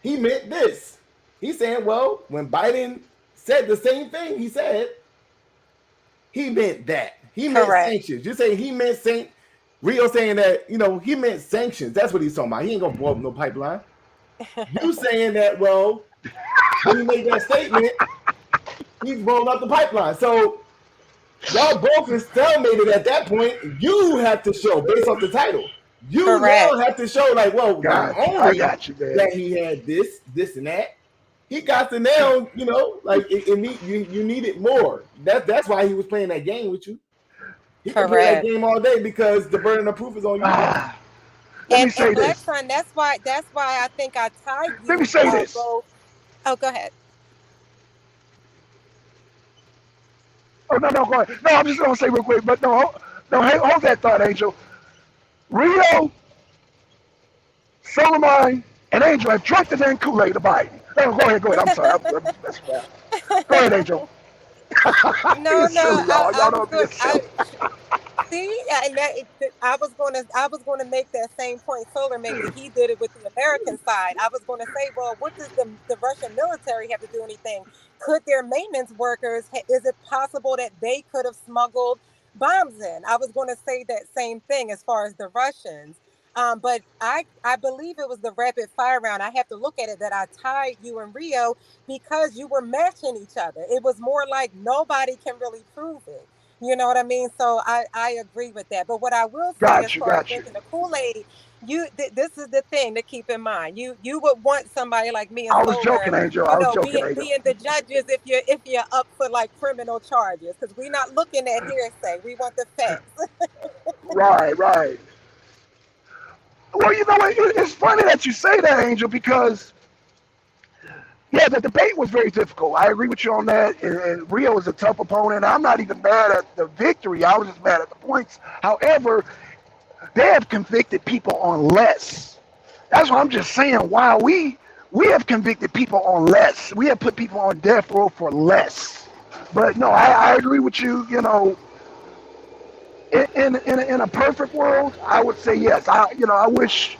he meant this. He's saying, well, when Biden said the same thing he said, he meant that. He meant Correct. sanctions. You're saying he meant Rio saying that, he meant sanctions. That's what he's talking about. He ain't gonna blow up no pipeline. You saying that, well, when he made that statement, he's blowing up the pipeline. So y'all both is stalemated at that point. You have to show based off the title. You now Correct. have to show like, well, not I only got you, man. that he had this, and that, he got to now, like you needed more. That's why he was playing that game with you. He can play that Correct. game all day because the burden of proof is on you, bro. Let me And say Black this. Son, that's why I think I tied Let me you say this. both. Oh, go ahead. Oh no, go ahead. No, I'm just gonna say real quick, but no, hey, hold that thought, Angel. Rio, Solomon, and Angel have drunk the damn Kool-Aid of Biden. No, go ahead. I'm sorry. That's bad. Go ahead, Angel. No, You're no, silly, y'all. I Y'all was don't be good. silly. See, and I was gonna make that same point Solar made that he did it with the American side. I was gonna say, well, what does the Russian military have to do anything? Could their maintenance workers? Is it possible that they could have smuggled bombs in? I was gonna say that same thing as far as the Russians. But I believe it was the rapid fire round. I have to look at it that I tied you and Rio because you were matching each other. It was more like nobody can really prove it. You know what I mean? So I agree with that. But what I will say, as far as Got you. drinking the Kool Aid, this is the thing to keep in mind. You would want somebody like me and I was Solar, joking, Angel. I was joking, Angel. being the judges if you're up for like criminal charges, because we're not looking at hearsay. We want the facts. Right. Well, you know what? It's funny that you say that, Angel, because yeah, the debate was very difficult. I agree with you on that. And Rio is a tough opponent. I'm not even mad at the victory. I was just mad at the points. However, they have convicted people on less. That's what I'm just saying. While we have convicted people on less, we have put people on death row for less. But no, I agree with you. In a perfect world, I would say yes. I wish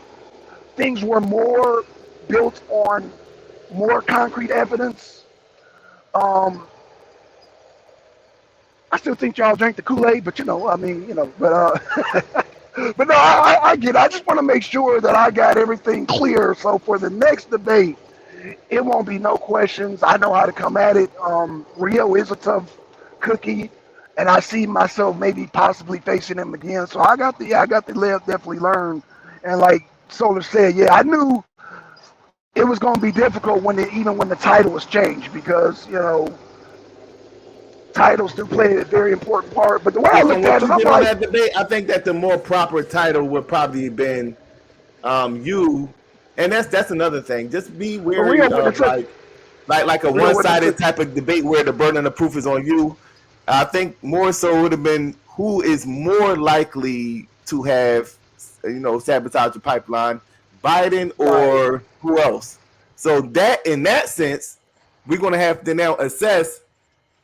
things were more built on more concrete evidence. Um, I still think y'all drank the Kool-Aid, but but no, I get it. I just want to make sure that I got everything clear. So for the next debate, it won't be no questions. I know how to come at it. Rio is a tough cookie, and I see myself maybe possibly facing him again. So I got the live definitely learn. And like Solar said, yeah, I knew it was going to be difficult even when the title was changed because titles do play a very important part. But the way I Based on looked what at it, you I'm did on like, that debate, I think that the more proper title would probably have been you, and that's another thing. Just be Rio wary wouldn't have of took it. like a Rio wouldn't have one-sided took it. type of debate where the burden of proof is on you. I think more so would have been who is more likely to have sabotage the pipeline, Biden Right. or who else. So that in that sense, we're going to have to now assess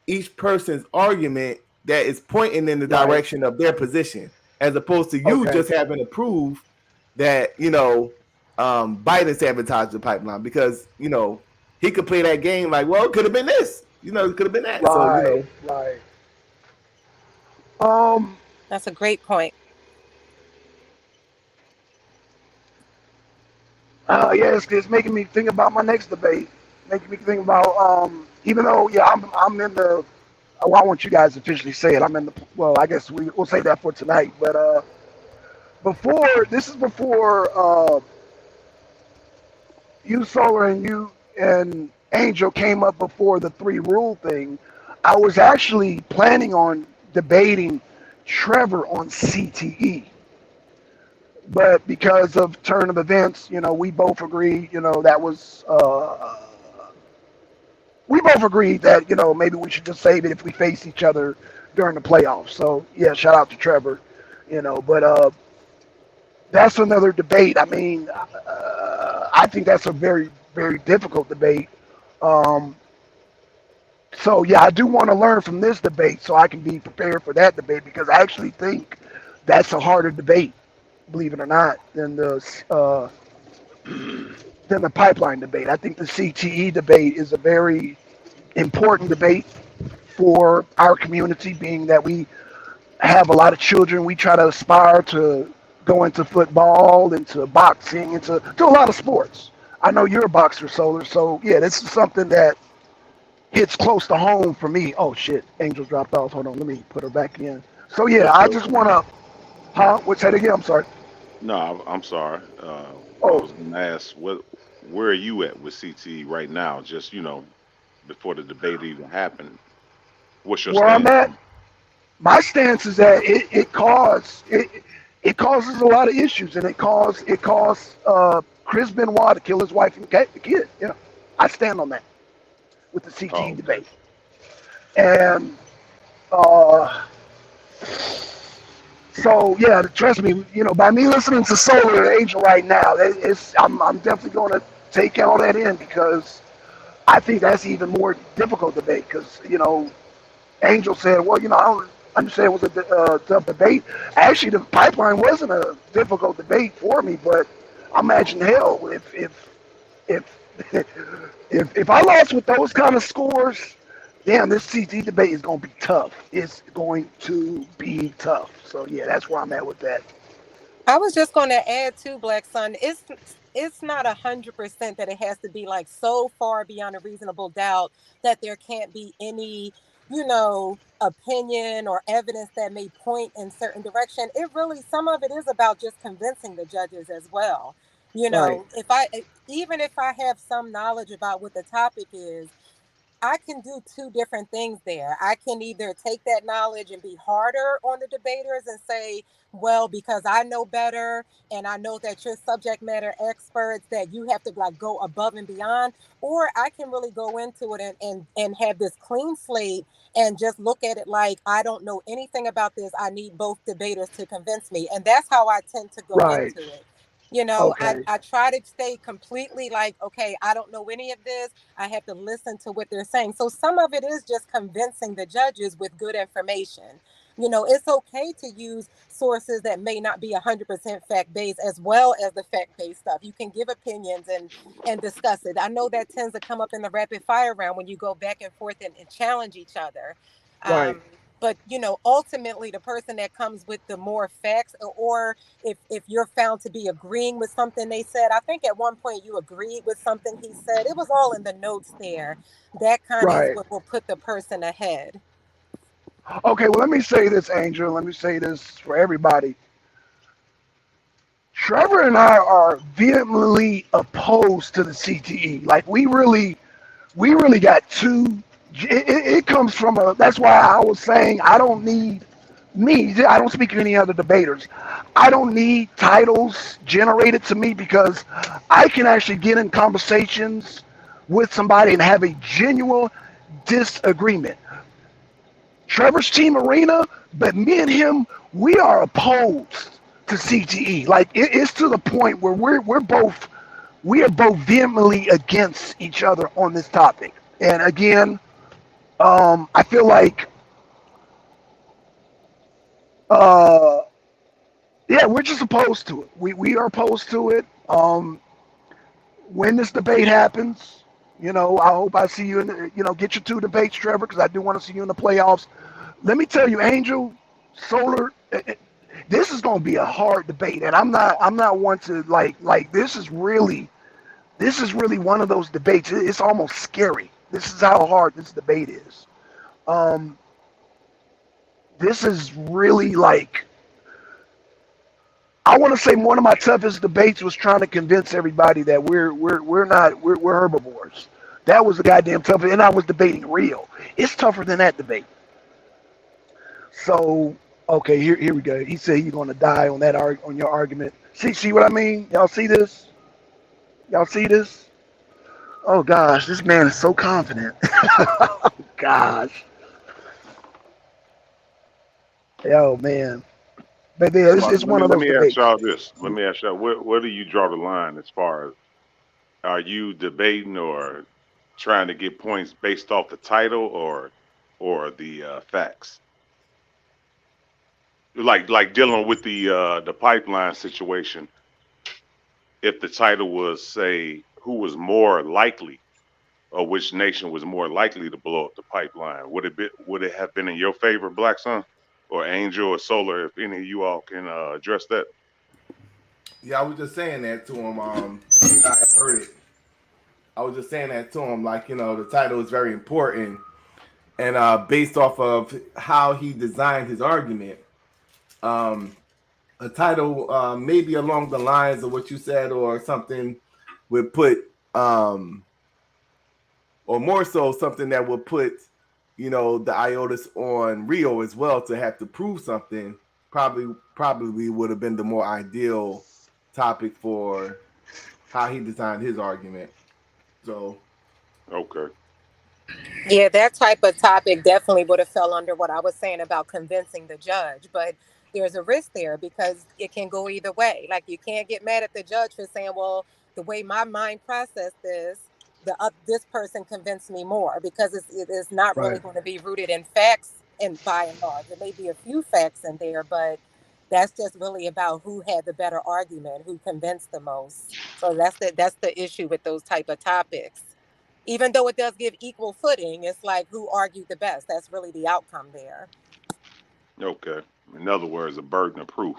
each person's argument that is pointing in the Right. direction of their position, as opposed to you Okay. just having to prove that Biden sabotaged the pipeline because he could play that game like, well, it could have been this. You know, it could have been that. So, you Right, know, right. Um, That's a great point. yeah, it's making me think about my next debate. Making me think about, even though, yeah, I'm in the, well, I want you guys to officially say it. I'm in the, well, I guess we'll say that for tonight. But this is before you, Solar, and you and Angel came up before the three rule thing. I was actually planning on debating Trevor on CTE. But because of turn of events, we both agreed, that was, we both agreed that, maybe we should just save it if we face each other during the playoffs. So, yeah, shout out to Trevor, but that's another debate. I mean, I think that's a very, very difficult debate. Um, so, yeah, I do want to learn from this debate so I can be prepared for that debate because I actually think that's a harder debate, believe it or not, than the pipeline debate. I think the CTE debate is a very important debate for our community, being that we have a lot of children. We try to aspire to go into football, into boxing, into a lot of sports. I know you're a boxer, Solar, so yeah, this is something that hits close to home for me. Oh shit, Angel dropped off. Hold on, let me put her back in. So yeah, What's I the? just wanna, huh? What's that again? I'm sorry. No, I'm sorry. I Oh, was going to ask where are you at with CT right now? Just before the debate even happened. What's your where I'm stance at, on it? my stance is that it causes a lot of issues, and it caused Chris Benoit to kill his wife and kid. I stand on that with the CTE Oh, okay. debate, and uh, so yeah, trust me, by me listening to Solar and Angel right now, I'm definitely going to take all that in because I think that's even more difficult debate because Angel said, well, I don't understand it was a tough debate. Actually, the pipeline wasn't a difficult debate for me, but I imagine hell if if I lost with those kind of scores, damn, this CT debate is going to be tough. It's going to be tough. So yeah, that's where I'm at with that. I was just going to add to Black Sun. It's not 100% that it has to be like so far beyond a reasonable doubt that there can't be any, opinion or evidence that may point in certain direction. It really, some of it is about just convincing the judges as well. Right, If I even if I have some knowledge about what the topic is, I can do two different things there. I can either take that knowledge and be harder on the debaters and say, well, because I know better and I know that you're subject matter experts, that you have to like go above and beyond, or I can really go into it and have this clean slate and just look at it like I don't know anything about this. I need both debaters to convince me. And that's how I tend to go right. into it. Okay, I try to stay completely like, okay, I don't know any of this. I have to listen to what they're saying. So some of it is just convincing the judges with good information. It's okay to use sources that may not be 100% fact based as well as the fact based stuff. You can give opinions and discuss it. I know that tends to come up in the rapid fire round when you go back and forth and challenge each other. right, But ultimately, the person that comes with the more facts, or if you're found to be agreeing with something they said, I think at one point you agreed with something he said. It was all in the notes there. That kind of is right. what will put the person ahead. Okay, well, let me say this, Angel. Let me say this for everybody. Trevor and I are vehemently opposed to the CTE. Like we really got two. It comes from a. That's why I was saying I don't need me. I don't speak to any other debaters. I don't need titles generated to me because I can actually get in conversations with somebody and have a genuine disagreement. Trevor's team arena, but me and him, we are opposed to CTE. Like it's to the point where we are both vehemently against each other on this topic. And again, I feel like uh, yeah, we're just opposed to it. We are opposed to it. When this debate happens, I hope I see you in get your 2 debates, Trevor, because I do want to see you in the playoffs. Let me tell you, Angel, Solar, this is going to be a hard debate, and I'm not one to like this is really one of those debates. It's almost scary. This is how hard this debate is. Um, this is really like I want to say one of my toughest debates was trying to convince everybody that we're herbivores. That was the goddamn toughest, and I was debating real. It's tougher than that debate. So okay, here we go. He said he's going to die on on your argument. See what I mean? Y'all see this? Y'all see this? Oh gosh, this man is so confident. Oh gosh, oh man, but yeah, Well, it's one of let those me ask debates. y'all this. Let me ask y'all, where do you draw the line as far as are you debating or trying to get points based off the title or the facts? Like dealing with the pipeline situation. If the title was say who was more likely or which nation was more likely to blow up the pipeline, would it have been in your favor, Black Sun or Angel or Solar? If any of you all can address that. Yeah, I was just saying that to him. I have heard it. I was just saying that to him, like, the title is very important, and based off of how he designed his argument, um, a title maybe along the lines of what you said, or something would put, or more so, something that would put, the IOTAS on Rio as well to have to prove something. Probably would have been the more ideal topic for how he designed his argument. So Okay. Yeah, that type of topic definitely would have fell under what I was saying about convincing the judge. But there's a risk there because it can go either way. Like you can't get mad at the judge for saying, "Well, the way my mind processed this, this person convinced me more," because it is not really Right. going to be rooted in facts. And by and large, there may be a few facts in there, but that's just really about who had the better argument, who convinced the most. So that's the issue with those type of topics. Even though it does give equal footing, it's like who argued the best. That's really the outcome there. Okay. In other words, a burden of proof.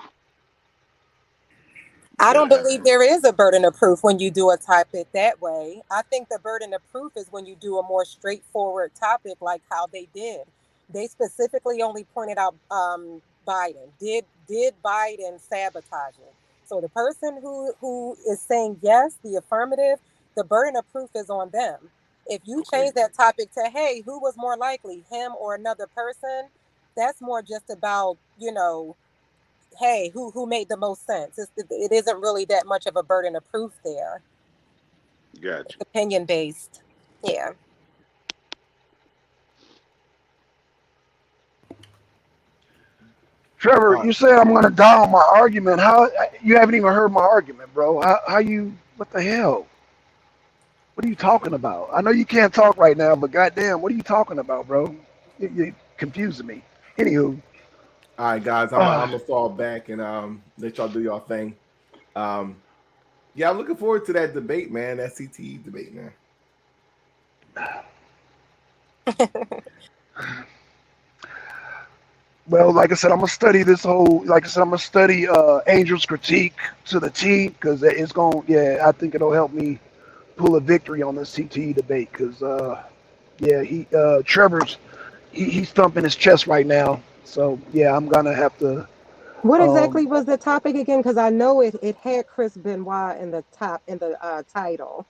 You I got don't to have believe proof. there is a burden of proof when you do a topic that way. I think the burden of proof is when you do a more straightforward topic like how they did. They specifically only pointed out Biden. Did Biden sabotage it? So the person who is saying yes, the affirmative, the burden of proof is on them. If you Okay. change that topic to, hey, who was more likely, him or another person, that's more just about, hey, who made the most sense. It isn't really that much of a burden of proof there. Got It's you. opinion based. Yeah. Trevor, uh, you said I'm going to die on my argument. How you haven't even heard my argument, bro? How you? What the hell? What are you talking about? I know you can't talk right now, but goddamn, what are you talking about, bro? You're confusing me. Anywho, all right, guys, I'm uh, gonna fall back and let y'all do y'all thing. Um, yeah, I'm looking forward to that debate, man. That CTE debate, man. well, like I said, I'm gonna study this whole. Like I said, I'm gonna study Angel's critique to the T because it's going. Yeah, I think it'll help me pull a victory on this CTE debate because yeah, Trevor's he's thumping his chest right now. So yeah, I'm gonna have to. What Um, exactly was the topic again? Because I know it had Chris Benoit in the top in the title.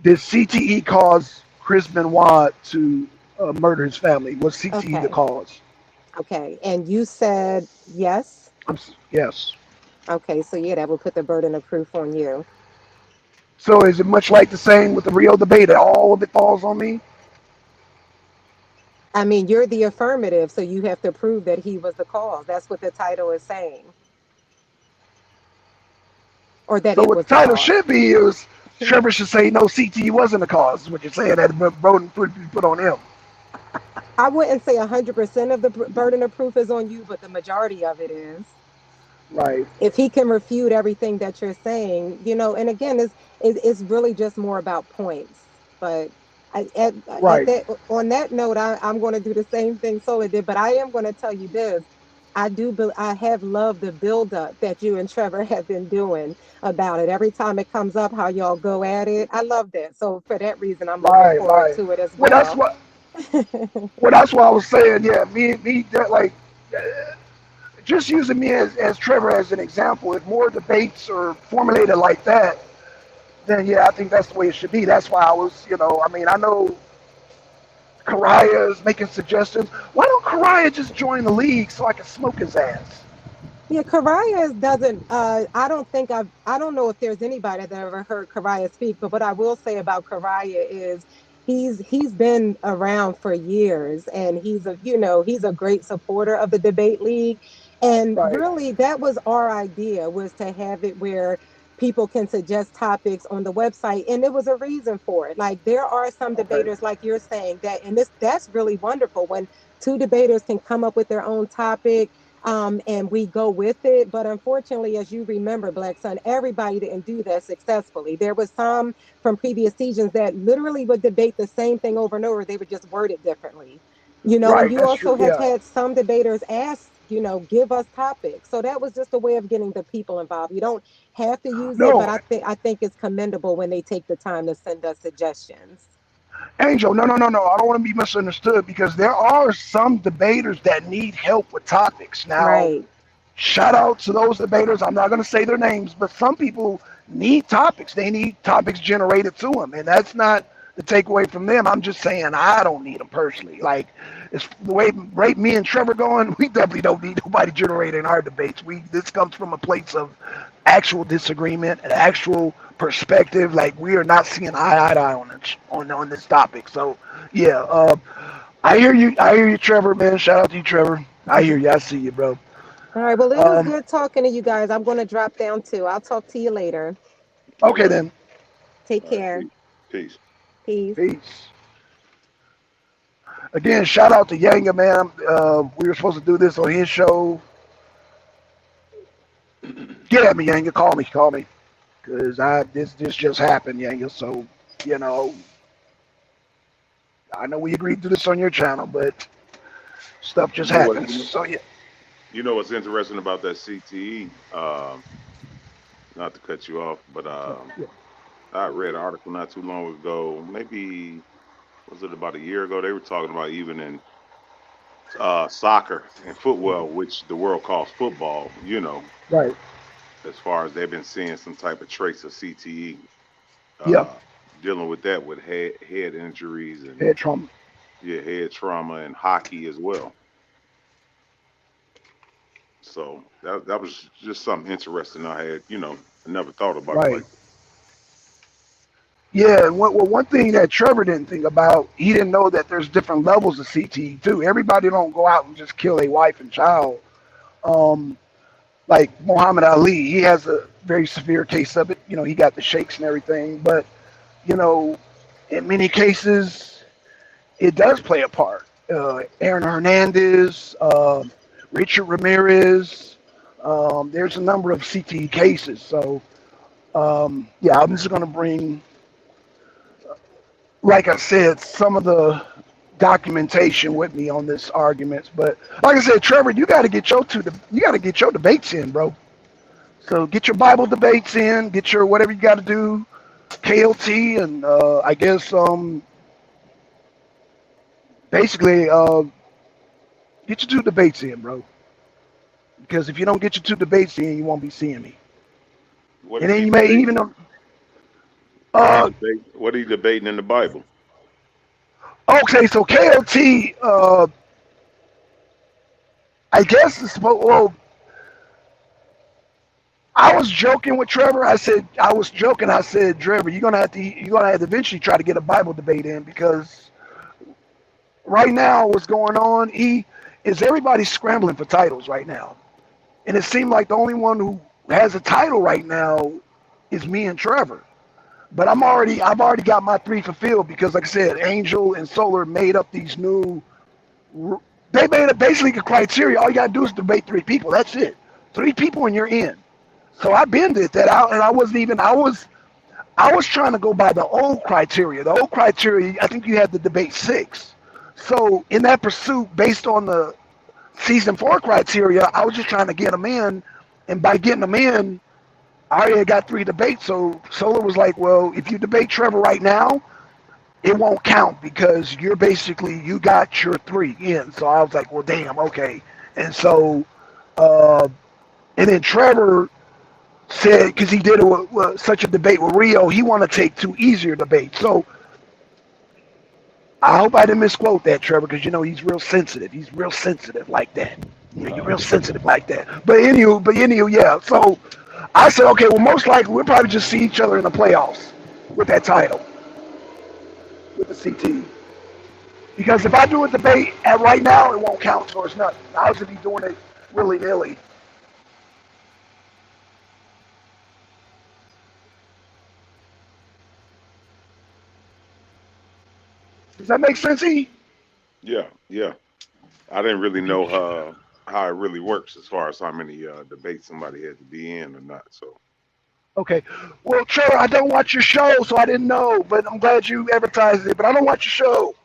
did CTE cause Chris Benoit to murder his family? Was CTE the Okay. cause? Okay. And you said yes. Yes. Okay. So yeah, that would put the burden of proof on you. So is it much like the same with the Rio debate that all of it falls on me? I mean, you're the affirmative, so you have to prove that he was the cause. That's what the title is saying, or that So it what the was the title cause. should be is Trevor should say no, CTE wasn't the cause. Is what you're saying that burden put on him. I wouldn't say 100% of the burden of proof is on you, but the majority of it is. Right. If he can refute everything that you're saying, and again, it's really just more about points. But at Right. that on that note, I'm going to do the same thing Sola did, but I am going to tell you this. I have loved the build up that you and Trevor have been doing about it. Every time it comes up, how y'all go at it. I love that. So for that reason, I'm looking Right. forward Right. to it as Well, that's well. what. Well, that's what I was saying. Yeah. That, like, just using me as Trevor as an example. If more debates are formulated like that, then yeah, I think that's the way it should be. That's why I was, I mean, I know Karaya is making suggestions. Why don't Karaya just join the league so I can smoke his ass? Yeah, Kariah doesn't. I don't know if there's anybody that ever heard Kariah speak, but what I will say about Kariah is he's been around for years, and he's a great supporter of the debate league, and Right. really that was our idea, was to have it where people can suggest topics on the website, and there was a reason for it. Like, there are some Okay. debaters, like you're saying, and that's really wonderful when two debaters can come up with their own topic, and we go with it. But unfortunately, as you remember, Black Sun, everybody didn't do that successfully. There was some from previous seasons that literally would debate the same thing over and over. They would just word it differently. And Right. you That's true. also have Yeah. had some debaters ask, give us topics. So that was just a way of getting the people involved. You don't have to use it, but No, I think it's commendable when they take the time to send us suggestions. Angel. No, no, no, no. I don't want to be misunderstood because there are some debaters that need help with topics. Now, Right. shout out to those debaters. I'm not going to say their names, but some people need topics. They need topics generated to them, and that's not the takeaway from them. I'm just saying I don't need them personally. Like, it's the way right me and Trevor going. We definitely don't need nobody generating our debates. This comes from a place of actual disagreement and actual perspective. Like, we are not seeing eye to eye on this topic. So yeah, I hear you. I hear you, Trevor. Man, shout out to you, Trevor. I hear you. I see you, bro. All right. Well, it was Um, good talking to you guys. I'm going to drop down too. I'll talk to you later. All okay right. then. Take All right. care. Peace. Peace. Peace. Peace. Again, shout out to Yanga, man. We were supposed to do this on his show. Get at me, Yanga. Call me, cause this just happened, Yanga. So you know, I know we agreed to this on your channel, but stuff You just know what? happens. So yeah, You know what's interesting about that CTE? Not to cut you off, but yeah, I read an article not too long ago. Maybe was it about a year ago? They were talking about even in soccer and football, which the world calls football. right, As far as they've been seeing some type of trace of CTE, yeah, uh, dealing with that with head injuries and head trauma. yeah, head trauma and hockey as well. So that was just something interesting I had, I never thought about it Right. like Yeah, and one thing that Trevor didn't think about, he didn't know that there's different levels of CTE too. Everybody don't go out and just kill a wife and child. Um, like Muhammad Ali, he has a very severe case of it. He got the shakes and everything, but you know, in many cases, it does play a part. Aaron Hernandez, Richard Ramirez. There's a number of CTE cases. So yeah, I'm just going to bring, like I said, some of the documentation with me on this arguments. But like I said, Trevor, you got to get your debates in, bro. So get your Bible debates in, get your whatever you got to do, KLT, and I guess basically get your two debates in, bro. Because if you don't get your two debates in, you won't be seeing me. what And is then he you may debating? even What are you uh debating? What are you debating in the Bible? okay, so KLT I guess it's well I was joking with Trevor. I said, Trevor, you're gonna have to eventually try to get a Bible debate in because right now what's going on, everybody scrambling for titles right now. And it seemed like the only one who has a title right now is me and Trevor. But I've already got my three fulfilled because, like I said, Angel and Solar made up these new. They made it basically a criteria. All you gotta do is debate three people. That's it. 3 people and you're in. So I bended that out, and I wasn't even. I was trying to go by the old criteria. The old criteria, I think you had the debate 6. So in that pursuit, based on the season 4 criteria, I was just trying to get them in, and by getting them in, I already got 3 debates. So Solar was like, "Well, if you debate Trevor right now, it won't count because you got your 3 in." So I was like, "Well, damn, okay." And so, uh, and then Trevor said, because he did such a debate with Rio, he want to take 2 easier debates. So I hope I didn't misquote that, Trevor, because he's real sensitive. He's real sensitive like that. Yeah, you're real sensitive like that. But anywho, yeah. So I said, okay, well, most likely we'll probably just see each other in the playoffs with that title, with the CT. Because if I do a debate at right now, it won't count towards nothing. I'll just be doing it willy-nilly. Does that make sense, E? Yeah, yeah. I didn't really know how it really works as far as how many debates somebody had to be in or not. So Okay. Well, Trevor, I don't watch your show, so I didn't know, but I'm glad you advertised it. But I don't watch your show.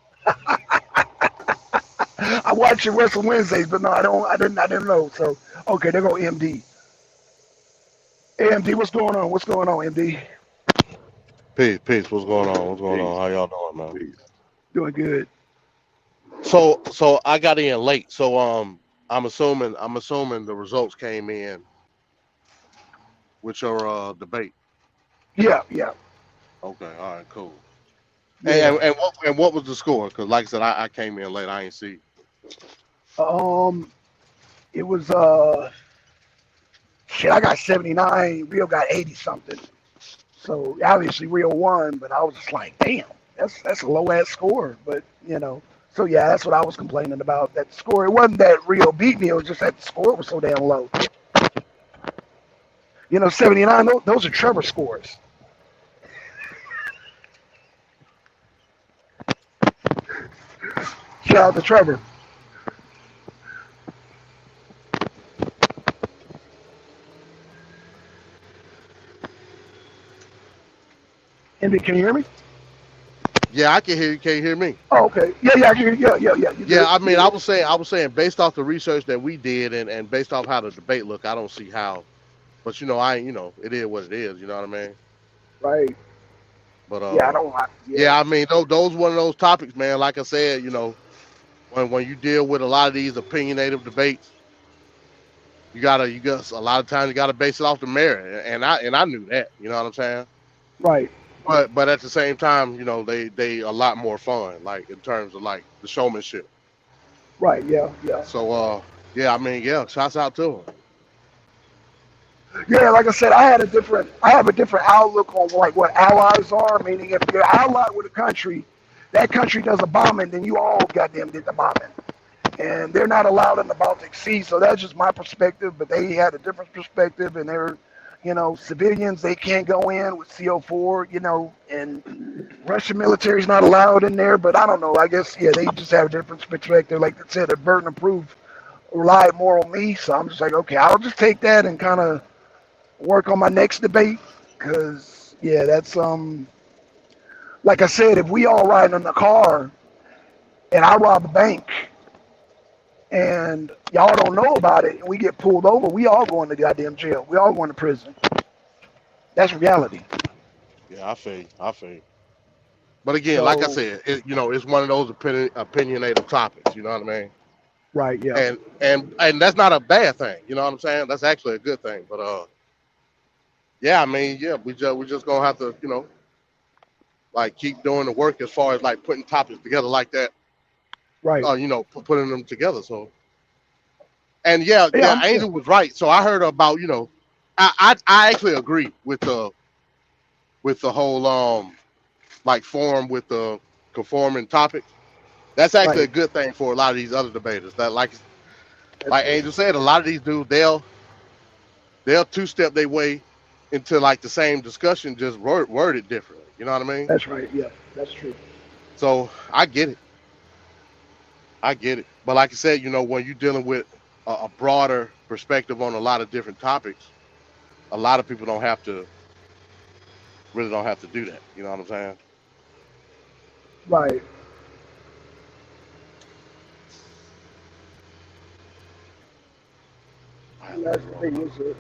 I watch your Wrestle Wednesdays, but no, I don't. I didn't know. So okay, there go MD. MD, what's going on? What's going on, MD? Peace. What's going on? What's going peace, on? How y'all doing, man? peace. Doing good. So I got in late. So I'm assuming the results came in with your debate. Yeah, yeah, Okay, all right, cool. yeah. And what was the score? Because like I said, I came in late. I ain't see. Um, it was shit. I got 79. Rio got 80 something. So obviously Rio won, but I was just like, damn, that's a low ass score. But so yeah, that's what I was complaining about. That score. It wasn't that Rio beat me. It was just that the score was so damn low. 79. Those are Trevor scores. Shout out to Trevor. Andy, can you hear me? Yeah, I can hear you. Can't you hear me? Oh, okay. Yeah, I can hear you. Yeah. You Yeah, good? I mean, I was saying, based off the research that we did, and based off how the debate looked, I don't see how. But it is what it is. You know what I mean? Right. But Yeah, I don't. Yeah. yeah, I mean, those one of those topics, man. Like I said, when you deal with a lot of these opinionated debates, you got a lot of times you gotta base it off the merit, and I knew that. You know what I'm saying? Right. But at the same time, they a lot more fun, like in terms of like the showmanship. Right. Yeah. Yeah. So yeah, I mean, yeah, shouts out to them. Yeah. Like I said, I have a different outlook on like what allies are. Meaning, if you're allied with a country, that country does a bombing, then you all goddamn did the bombing. And they're not allowed in the Baltic Sea. So that's just my perspective. But they had a different perspective, and they're, civilians, they can't go in with CO4, and Russian military is not allowed in there. But I don't know. I guess, yeah, they just have a different perspective. Like they said, the burden of proof relied more on me. So I'm just like, okay, I'll just take that and kind of work on my next debate. Because, yeah, that's, like I said, if we all ride in the car and I rob a bank, and y'all don't know about it, and we get pulled over, we all going to goddamn jail. We all going to prison. That's reality. Yeah, I feel you. But again, like I So, said, it's one of those opinionated topics. You know what I mean? right, yeah, And that's not a bad thing. You know what I'm saying? That's actually a good thing. But yeah, I mean, yeah, we just gonna have to, like keep doing the work as far as like putting topics together like that. right. Putting them together. So, and yeah, Yeah, yeah, Angel was right. So I heard about, I actually agree with the whole like forum with the conforming topics. That's actually a right. good thing for a lot of these other debaters. That That's like it. Angel said, a lot of these dudes they'll two-step their way into like the same discussion, just worded differently. You know what I mean? That's right. Yeah, that's true. So I get it. But like I said, when you're dealing with a broader perspective on a lot of different topics, a lot of people don't have to do that. You know what I'm saying? Right. I And let that's me the roll thing my. is that,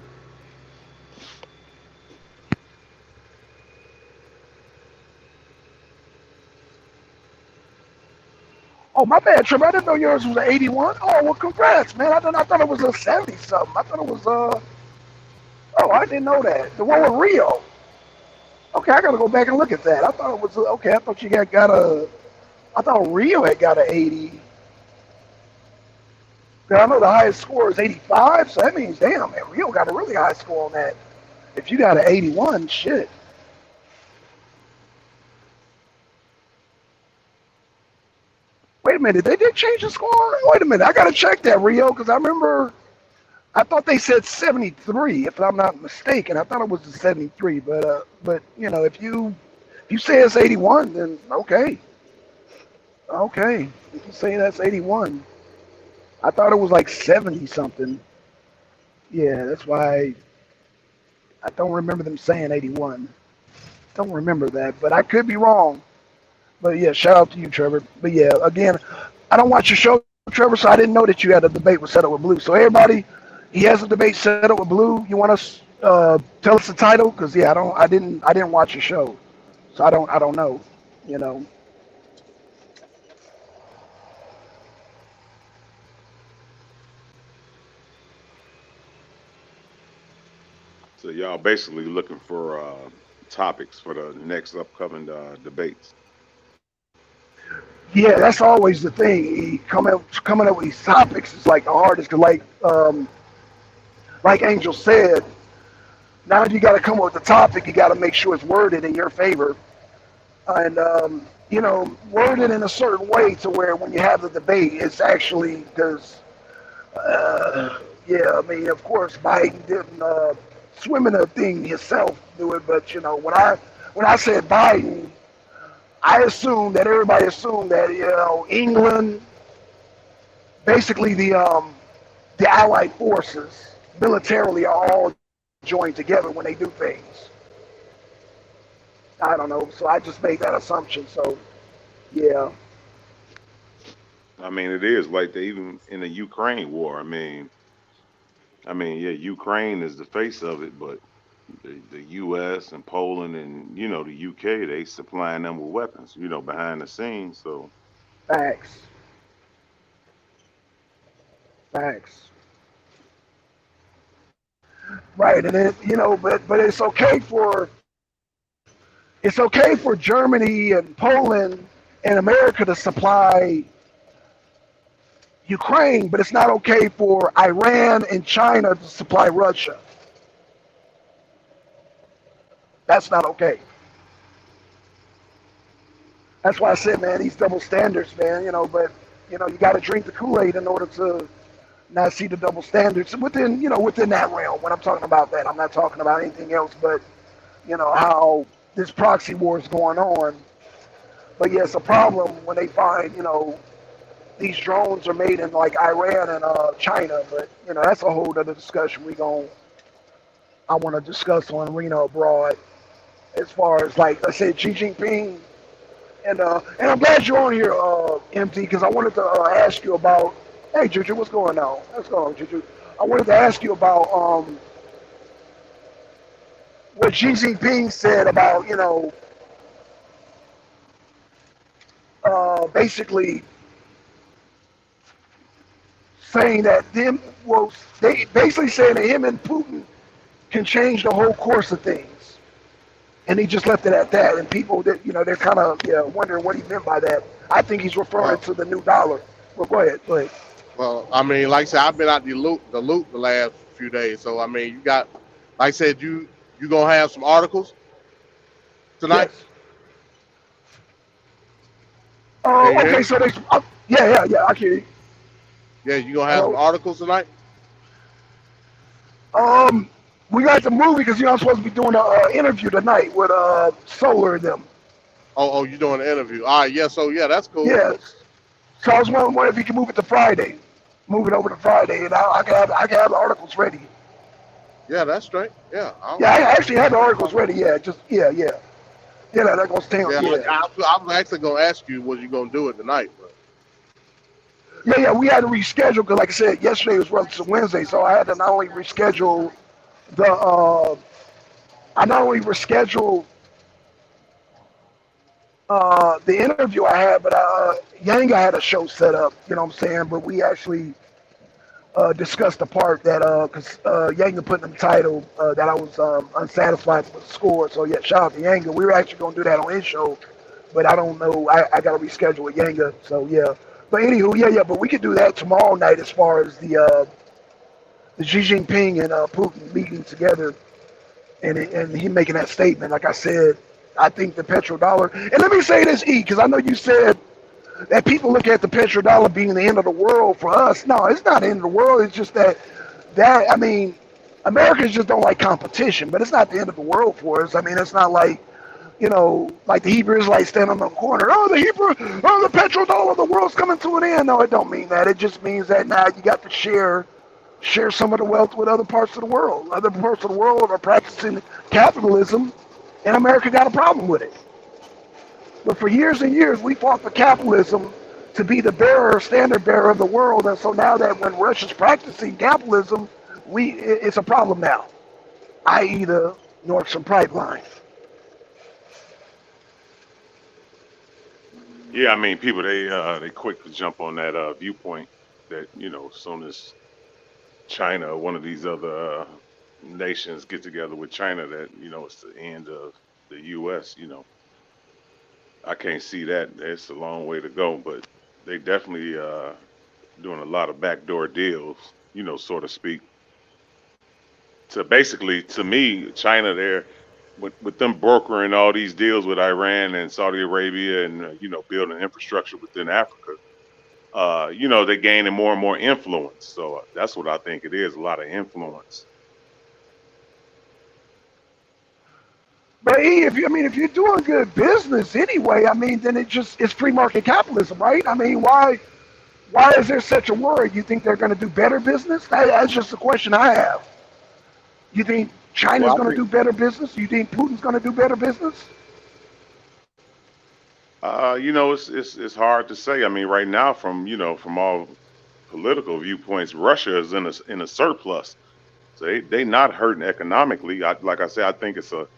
oh, my bad, Trevor. I didn't know yours was an 81. Oh, well, congrats, man. I thought it was a 70 something. I thought it was oh, I didn't know that. The one with Rio. Okay, I gotta go back and look at that. I thought it was okay. I thought you got a. I thought Rio had got an 80. I know the highest score is 85, so that means damn, man, Rio got a really high score on that. If you got an 81, shit. Wait a minute, they did change the score. Wait a minute, I gotta check that Rio because I remember I thought they said 73, if I'm not mistaken. I thought it was the 73, but you know, if you say it's 81, then okay, okay. If you say that's 81, I thought it was like 70 something. Yeah, that's why I don't remember them saying 81. Don't remember that, but I could be wrong. But yeah, shout out to you, Trevor. But yeah, again, I don't watch your show, Trevor, so I didn't know that you had a debate with Set Up with Blue. So everybody, he has a debate set up with Blue. You want us tell us the title? Because yeah, I didn't watch your show, so I don't know. You know, So y'all basically looking for topics for the next upcoming debates. yeah, that's always the thing. Coming up with these topics is like the hardest. Cause like Angel said, now you got to come up with the topic. You got to make sure it's worded in your favor, and you know, worded in a certain way to where when you have the debate, it's actually because yeah, I mean, of course, Biden didn't swim in the thing himself, do it, but you know, when I said Biden, I assumed that everybody assumed that you know England, basically the Allied forces, militarily are all joined together when they do things. I don't know, so I just made that assumption. So yeah, I mean, it is like they even in the Ukraine war. Yeah, Ukraine is the face of it, but the U.S. and Poland and the UK, they supplying them with weapons, behind the scenes. So facts, facts. Right, and it, you know, but it's okay for Germany and Poland and America to supply Ukraine, but it's not okay for Iran and China to supply Russia. That's not okay. That's why I said, man, these double standards, man. You know, but you know, you got to drink the Kool-Aid in order to not see the double standards within, within that realm. When I'm talking about that, I'm not talking about anything else, but you know how this proxy war is going on. But yeah, it's a problem when they find, these drones are made in like Iran and China. But you know, that's a whole other discussion I want to discuss on Reno abroad. As far as like I said, Xi Jinping, and I'm glad you're on here, MT, because I wanted to ask you about. Hey, Juju, what's going on? What's going on, Juju? I wanted to ask you about what Xi Jinping said about basically saying that they basically saying that him and Putin can change the whole course of things, and he just left it at that. And people that they're kind of wondering what he meant by that. I think he's referring Well, to the new dollar. Well, go ahead, go ahead. well, I mean, like I said, I've been out the loop the last few days. So I mean, you got, like I said, you gonna have some articles tonight. Yes. Can you hear Okay, me? so they. Yeah. I hear you. Yeah, you gonna have some Hello. articles tonight. Um, we got the movie because I'm supposed to be doing an interview tonight with Solar and them. Oh, you doing an interview? All right, yeah. So yeah, that's cool. Yes. So I was wondering if you can move it to Friday. move it over to Friday, and I can have the articles ready. Yeah, that's straight. Yeah, Yeah, I actually have the I don't articles problem. ready. Yeah, just yeah. They're gonna stay on. Yeah, Yeah, I was actually gonna ask you was you gonna do it tonight, but yeah. We had to reschedule because, like I said, yesterday was relative Wednesday, so I had to not only reschedule the I not only rescheduled the interview I had, but Yanga had a show set up. You know what I'm saying? But we actually discussed the part that because Yanga put in the title that I was unsatisfied with the score. So yeah, shout out to Yanga. We were actually gonna do that on his show, but I don't know. I got to reschedule with Yanga. So yeah. But anywho, yeah. But we could do that tomorrow night as far as the Xi Jinping and Putin meeting together and he making that statement. Like I said, I think the petrodollar. And let me say this, E, because I know you said that people look at the petrodollar being the end of the world for us. No, it's not the end of the world. It's just that I mean, Americans just don't like competition, but it's not the end of the world for us. I mean, it's not like like the Hebrew Israelites stand on the corner. The petrodollar, the world's coming to an end. No, it don't mean that. It just means that now you got to share some of the wealth with other parts of the world. Other parts of the world are practicing capitalism, and America got a problem with it. But for years and years, we fought for capitalism to be the standard bearer of the world. And so now that when Russia's practicing capitalism, it's a problem now, i.e. the Nord Stream pipeline. Yeah, I mean, people they quick to jump on that viewpoint that as soon as China or one of these other nations get together with China, that it's the end of the U.S. I can't see that. It's a long way to go, but they definitely doing a lot of backdoor deals, so to speak. To basically, to me, China there, with them brokering all these deals with Iran and Saudi Arabia, and building infrastructure within Africa, they're gaining more and more influence. So that's what I think it is, a lot of influence. But E, if you're doing good business anyway, I mean, then it's free market capitalism, right? I mean, why is there such a worry? You think they're going to do better business? That's just the question I have. You think China's Well, I going to think do better business? You think Putin's going to do better business? it's hard to say. I mean, right now, from all political viewpoints, Russia is in a surplus, so they not hurting economically. Like I said, I think it's a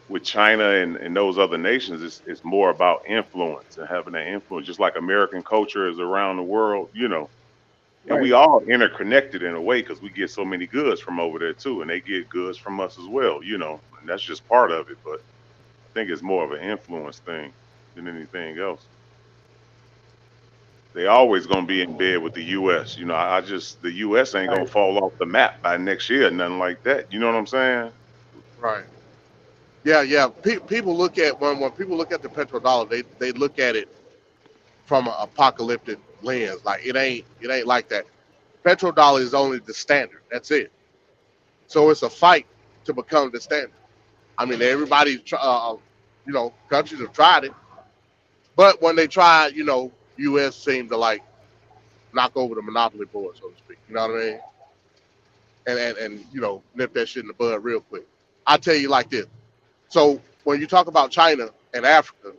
with China and those other nations, it's more about influence and having that influence, just like American culture is around the world, and we Right. all interconnected in a way because we get so many goods from over there too, and they get goods from us as well, and that's just part of it. But I think it's more of an influence thing than anything else. They always gonna be in bed with the U.S. I just the U.S. ain't gonna Right. fall off the map by next year, nothing like that. You know what I'm saying? right. Yeah. People look at when people look at the petrodollar, they look at it from an apocalyptic lens. Like it ain't like that. Petrodollar is only the standard. That's it. So it's a fight to become the standard. I mean, countries have tried it, but when they tried, U.S. seemed to like knock over the monopoly board, so to speak. You know what I mean? And nip that shit in the bud real quick. I tell you like this. So when you talk about China and Africa,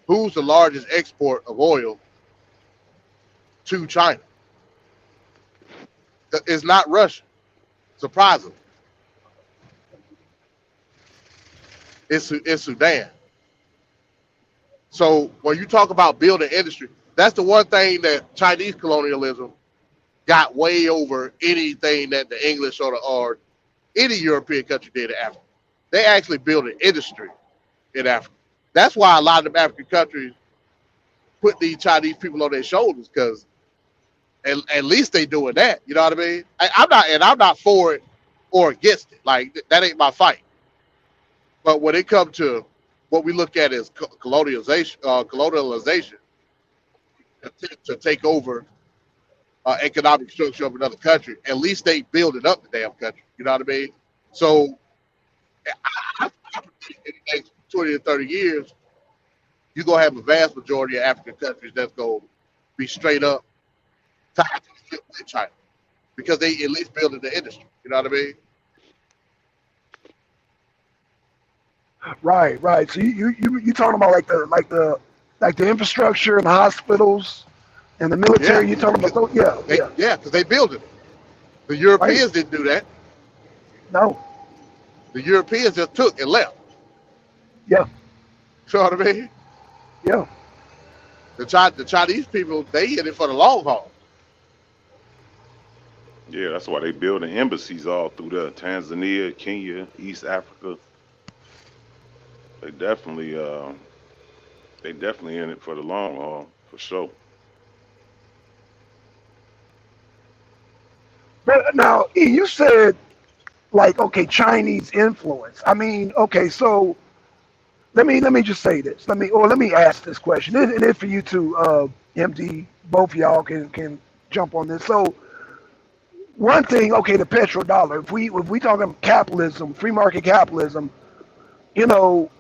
who's the largest export of oil to China? It's not Russia. Surprisingly, it's Sudan. So when you talk about building industry, that's the one thing that Chinese colonialism got way over anything that the English or any European country did in Africa. They actually built an industry in Africa. That's why a lot of them African countries put these Chinese people on their shoulders because at least they doing that. You know what I mean? I'm not for it or against it. Like that ain't my fight. But when it comes to what we look at as colonialization to take over economic structure of another country, at least they build it up the damn country. You know what I mean? So I predict in the next 20 to 30 years, you're gonna have a vast majority of African countries that's gonna be straight up tied to the hip with China because they at least building the industry. You know what I mean? Right, right. So you talking about like the infrastructure and the hospitals and the Yeah, military. You talking about those? Yeah, yeah. because they building it. The Right. Europeans didn't do that. No. The Europeans just took and left. Yeah, You know what I mean? yeah. The Chinese people, they in it for the long haul. Yeah, that's why they building embassies all through the Tanzania, Kenya, East Africa. They definitely they definitely in it for the long haul for sure. But now, E, you said like okay, Chinese influence. I mean, okay, so let me just say this. Let me ask this question, and if for you two, MD, both of y'all can jump on this. So one thing, okay, the petrodollar. If we talking capitalism, free market capitalism, you know,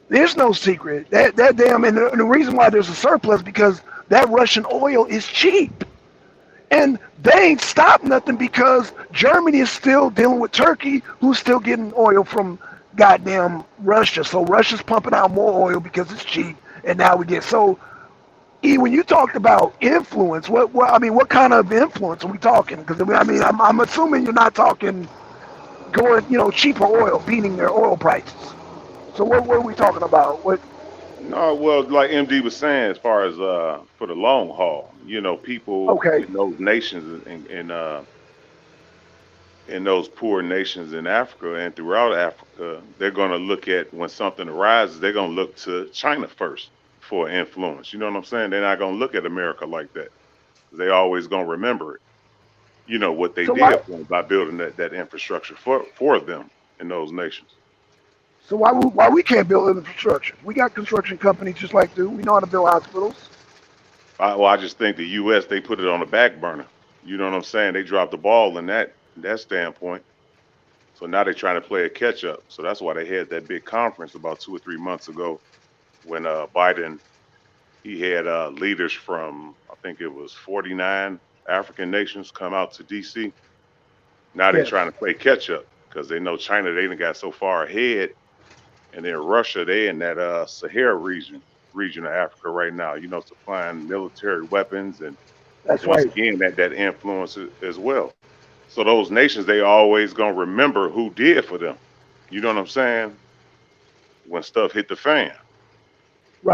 there's no secret that damn, and the reason why there's a surplus because that Russian oil is cheap. And they ain't stopped nothing because Germany is still dealing with Turkey, who's still getting oil from goddamn Russia. So Russia's pumping out more oil because it's cheap, and now we get so. E, when you talked about influence, what kind of influence are we talking? Because I'm assuming you're not talking going, cheaper oil, beating their oil prices. So what are we talking about? What? No, well, like MD was saying, as far as for the long haul, people Okay, in those nations in those poor nations in Africa and throughout Africa, they're going to look at when something arises, they're going to look to China first for influence. You know what I'm saying? They're not going to look at America like that. They always going to remember it. What they so why? did for them by building that infrastructure for them in those nations. So why we can't build infrastructure? We got construction companies just like do. We know how to build hospitals. I just think the U.S. they put it on the back burner. You know what I'm saying? They dropped the ball in that standpoint. So now they're trying to play a catch up. So that's why they had that big conference about 2 or 3 months ago when Biden he had leaders from I think it was 49 African nations come out to D.C. Now they're Yes, trying to play catch up because they know China they done got so far ahead, and then Russia they in that Sahara region of Africa right now. Supplying military weapons and that's once right. again that influence as well. So those nations they always gonna remember who did for them. You know what I'm saying? When stuff hit the fan,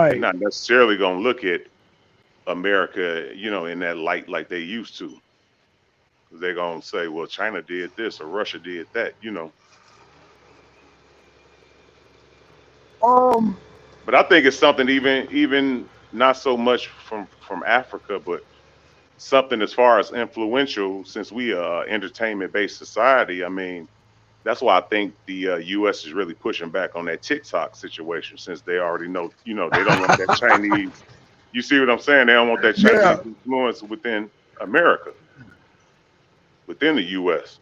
they're Right. not necessarily gonna look at America, in that light like they used to. They're gonna say, well, China did this or Russia did that. Um. But I think it's something even not so much from Africa, but something as far as influential since we are entertainment based society. I mean, that's why I think the U.S. is really pushing back on that TikTok situation since they already know, they don't want that Chinese. You see what I'm saying? They don't want that Chinese Yeah. influence within America, within the U.S.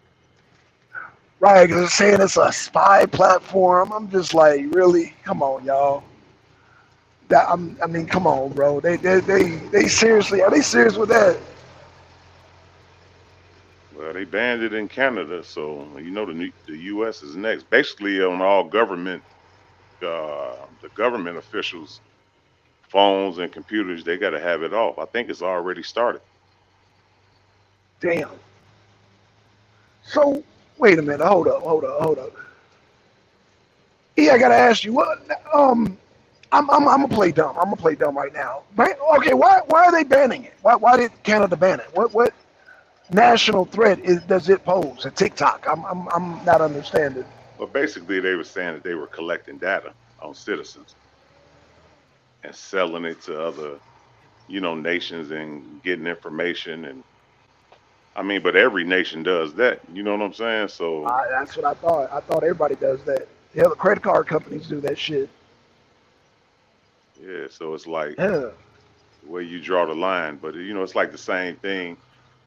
Right. Because it's saying it's a spy platform. I'm just like, really? Come on, y'all. I mean, come on, bro. They seriously are they serious with that? Well, they banned it in Canada, so the U.S. is next. Basically, on all the government officials' phones and computers, they got to have it off. I think it's already started. Damn. So wait a minute. Hold up. Yeah, I gotta ask you what. I'm gonna play dumb. I'm gonna play dumb right now. Okay, why are they banning it? Why did Canada ban it? What national threat does it pose? A TikTok? I'm not understanding. But basically, they were saying that they were collecting data on citizens and selling it to other, nations and getting information. And I mean, but every nation does that. You know what I'm saying? So That's what I thought. I thought everybody does that. The other credit card companies do that shit. yeah, so it's like Yeah. where you draw the line. But it's like the same thing.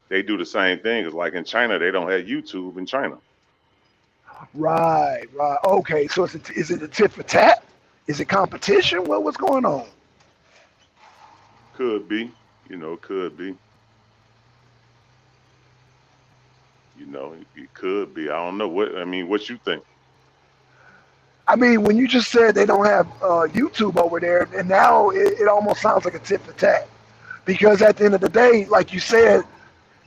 They do the same thing. It's like in China, they don't have YouTube in China. Right, right. Okay, so is it a tit for tat? Is it competition? What's going on? Could be, could be. know, it could be. I don't know what. I mean, what you think? I mean, when you just said they don't have YouTube over there, and now it almost sounds like a tit for tat. Because at the end of the day, like you said,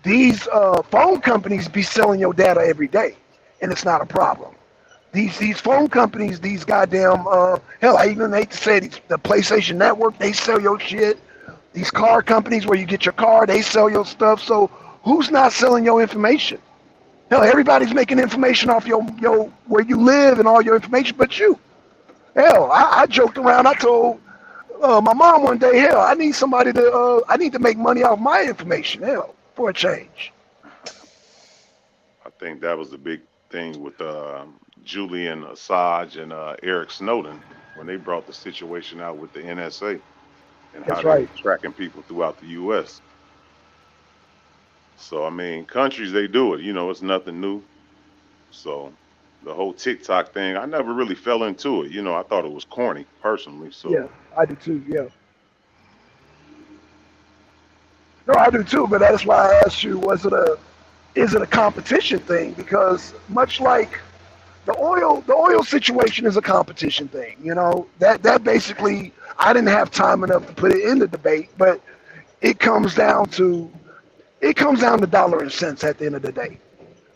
these phone companies be selling your data every day, and it's not a problem. These phone companies, these goddamn hell, I even hate to say it, the PlayStation Network, they sell your shit. These car companies where you get your car, they sell your stuff. So who's not selling your information? Hell, everybody's making information off your where you live and all your information, but you. Hell, I joked around. I told my mom one day, hell, I need to make money off my information, hell, for a change. I think that was the big thing with Julian Assange and Eric Snowden when they brought the situation out with the NSA and how That's they were right. tracking people throughout the U.S. So I mean, countries they do it. You know, it's nothing new. So the whole TikTok thing, I never really fell into it. You know, I thought it was corny personally. So Yeah, I do too. Yeah, no, I do too. But that's why I asked you, is it a competition thing? Because much like the oil situation is a competition thing. You know, that basically, I didn't have time enough to put it in the debate, but it comes down to dollar and cents at the end of the day.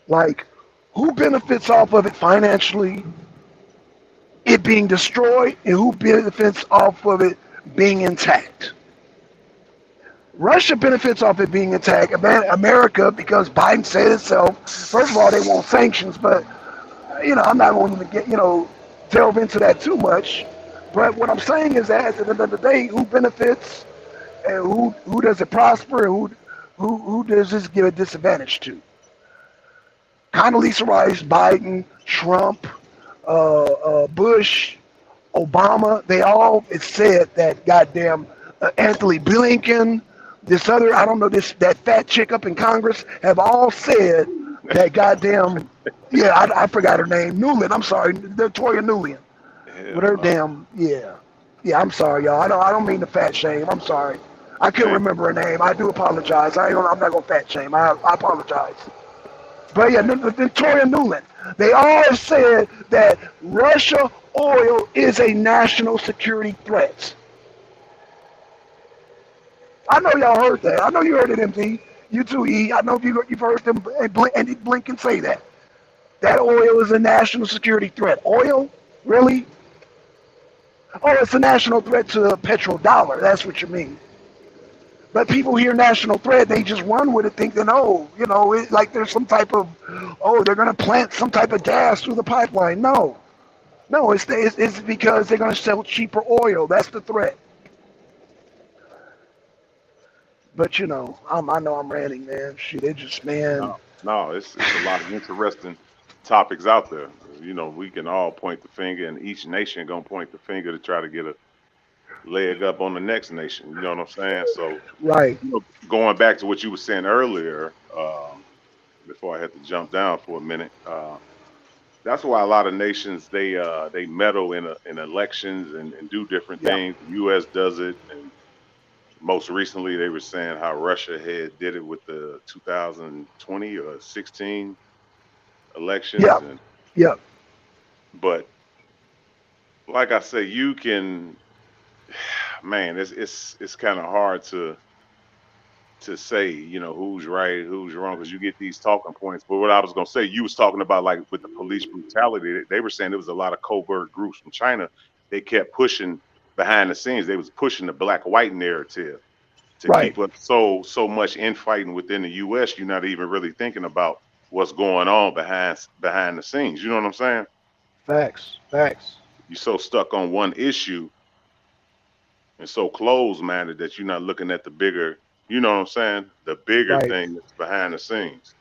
Like, who benefits off of it financially, it being destroyed, and who benefits off of it being intact? Russia benefits off it being intact. America, because Biden said itself, first of all, they want sanctions, but I'm not going to delve into that too much. But what I'm saying is that at the end of the day, who benefits and who does it prosper and who does this give a disadvantage to? Condoleezza Rice, Biden, Trump, Bush, Obama, they all, it said that goddamn Anthony Blinken, this other, I don't know, that fat chick up in Congress have all said that goddamn, yeah, I forgot her name, Newland, I'm sorry, Victoria Newland, with hell her no. damn, yeah. Yeah, I'm sorry, y'all. I don't mean to fat shame. I'm sorry. I couldn't Hey, remember her name. I do apologize. I'm not gonna fat shame. I apologize. But yeah, Victoria Nuland. They all said that Russia oil is a national security threat. I know y'all heard that. I know you heard it, MD. You too, E. I know you've heard them Andy Blinken say that. That oil is a national security threat. Oil? Really? Oh, it's a national threat to the petrodollar. That's what you mean. But people hear national threat, they just run with it, thinking, oh, like there's some type of, oh, they're going to plant some type of gas through the pipeline. No, no, it's because they're going to sell cheaper oil. That's the threat. But I know I'm ranting, man. Shit, it just, man. no, no, it's a lot of interesting topics out there. You know, we can all point the finger, and each nation gonna point the finger to try to get a leg up on the next nation. You know what I'm saying? So, Right. going back to what you were saying earlier, before I had to jump down for a minute, that's why a lot of nations they meddle in elections and do different Yeah. things. The U.S. does it, and most recently they were saying how Russia had did it with the 2020 or 16 Yeah. elections, and Yeah. but like I say, you can, man, it's kind of hard to say, who's right, who's wrong, because you get these talking points. But what I was gonna say, you was talking about like with the police brutality, they were saying there was a lot of covert groups from China. They kept pushing behind the scenes. They was pushing the black white narrative to Right. keep us so much infighting within the U.S. You're not even really thinking about what's going on behind the scenes. You know what I'm saying? Facts. Facts. You're so stuck on one issue and so closed-minded that you're not looking at the bigger. You know what I'm saying? The bigger Right. thing that's behind the scenes.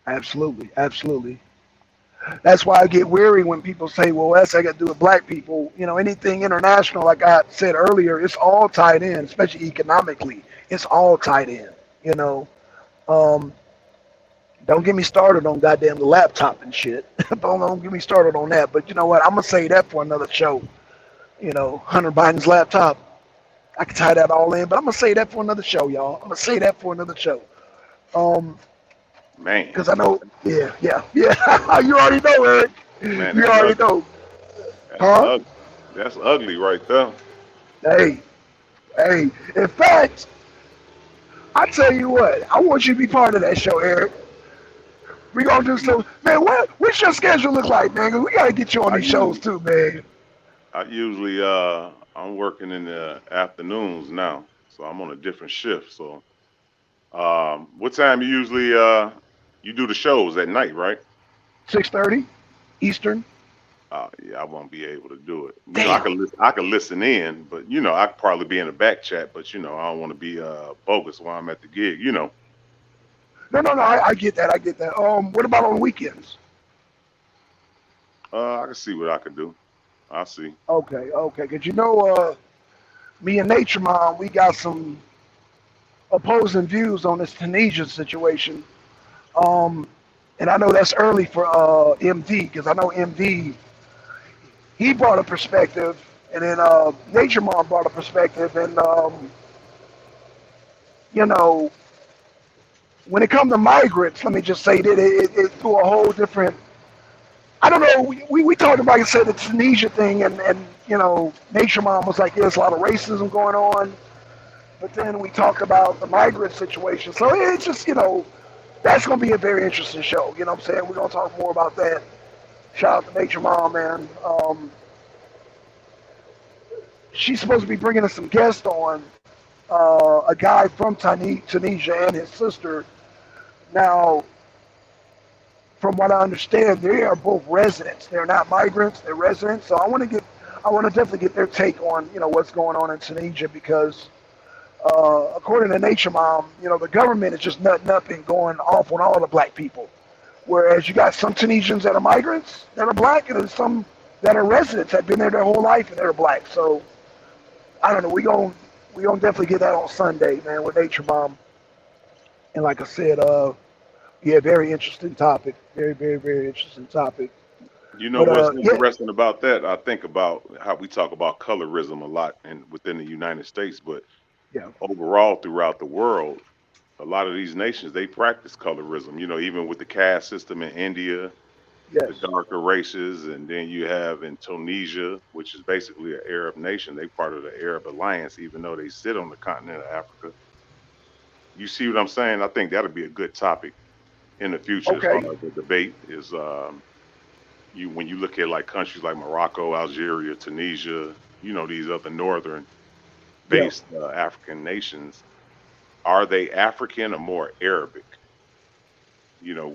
Absolutely. Absolutely. That's why I get weary when people say, well, that's I got to do with black people. Anything international, like I said earlier, it's all tied in, especially economically. It's all tied in. You know, um, don't get me started on goddamn the laptop and shit. don't get me started on that. But you know what? I'm gonna say that for another show. Hunter Biden's laptop. I can tie that all in, but I'm gonna say that for another show, y'all. I'm gonna say that for another show. Um, Man, Because I know, yeah. You already know, Eric. man, You that's already ugly. know, That's huh? ugly. That's ugly right there. Hey, hey. In fact, I tell you what, I want you to be part of that show, Eric. We gonna do some, man. What's your schedule look like, man? 'Cause we gotta get you on I these shows usually, too, man. I usually, I'm working in the afternoons now, so I'm on a different shift. So, what time you do the shows at night, right? 6:30 Eastern. Yeah, I won't be able to do it. Damn. I could listen in, but I could probably be in the back chat, but I don't want to be bogus while I'm at the gig. No. I get that. I get that. What about on weekends? I can see what I can do. I'll see. Okay. Cause me and Nature Mom, we got some opposing views on this Tunisia situation. Um, and I know that's early for MD because I know MD he brought a perspective, and then Nature Mom brought a perspective, and you know when it comes to migrants, let me just say that it threw a whole different. I don't know. We talked about, you said, the Tunisia thing, and Nature Mom was like, there's a lot of racism going on. But then we talked about the migrant situation. So it's just, that's going to be a very interesting show. You know what I'm saying? We're going to talk more about that. Shout out to Nature Mom, man. She's supposed to be bringing us some guests on. A guy from Tunisia and his sister. Now, from what I understand, they are both residents. They're not migrants; they're residents. So I want to definitely get their take on what's going on in Tunisia because, according to Nature Mom, the government is just nutting up and going off on all the black people. Whereas you got some Tunisians that are migrants that are black, and then some that are residents that have been there their whole life and they're black. So I don't know. We gonna definitely get that on Sunday, man, with Nature Mom. And like I said, yeah, very interesting topic. Very, very, very interesting topic. You know But what's yeah, interesting about that? I think about how we talk about colorism a lot and within the United States, but yeah, overall throughout the world, a lot of these nations they practice colorism. Even with the caste system in India, the yes, darker races, and then you have in Tunisia, which is basically an Arab nation. They part of the Arab Alliance, even though they sit on the continent of Africa. You see what I'm saying? I think that'll be a good topic in the future as far okay, as the debate is. You when you look at like countries like Morocco, Algeria, Tunisia, these other northern yeah, based African nations, are they African or more Arabic?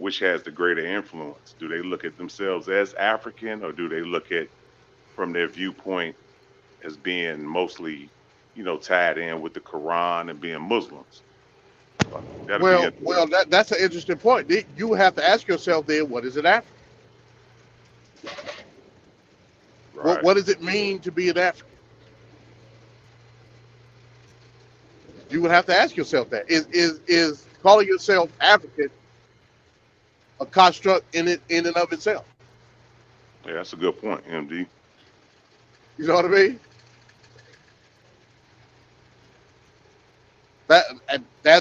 Which has the greater influence? Do they look at themselves as African or do they look at from their viewpoint as being mostly, tied in with the Quran and being Muslims? So I think that'll be Well, interesting. that's an interesting point. You have to ask yourself then, what is it African? What Right. what does it mean to be an African? You would have to ask yourself that. Is calling yourself African a construct in and of itself? Yeah, that's a good point, MD. You know what I mean?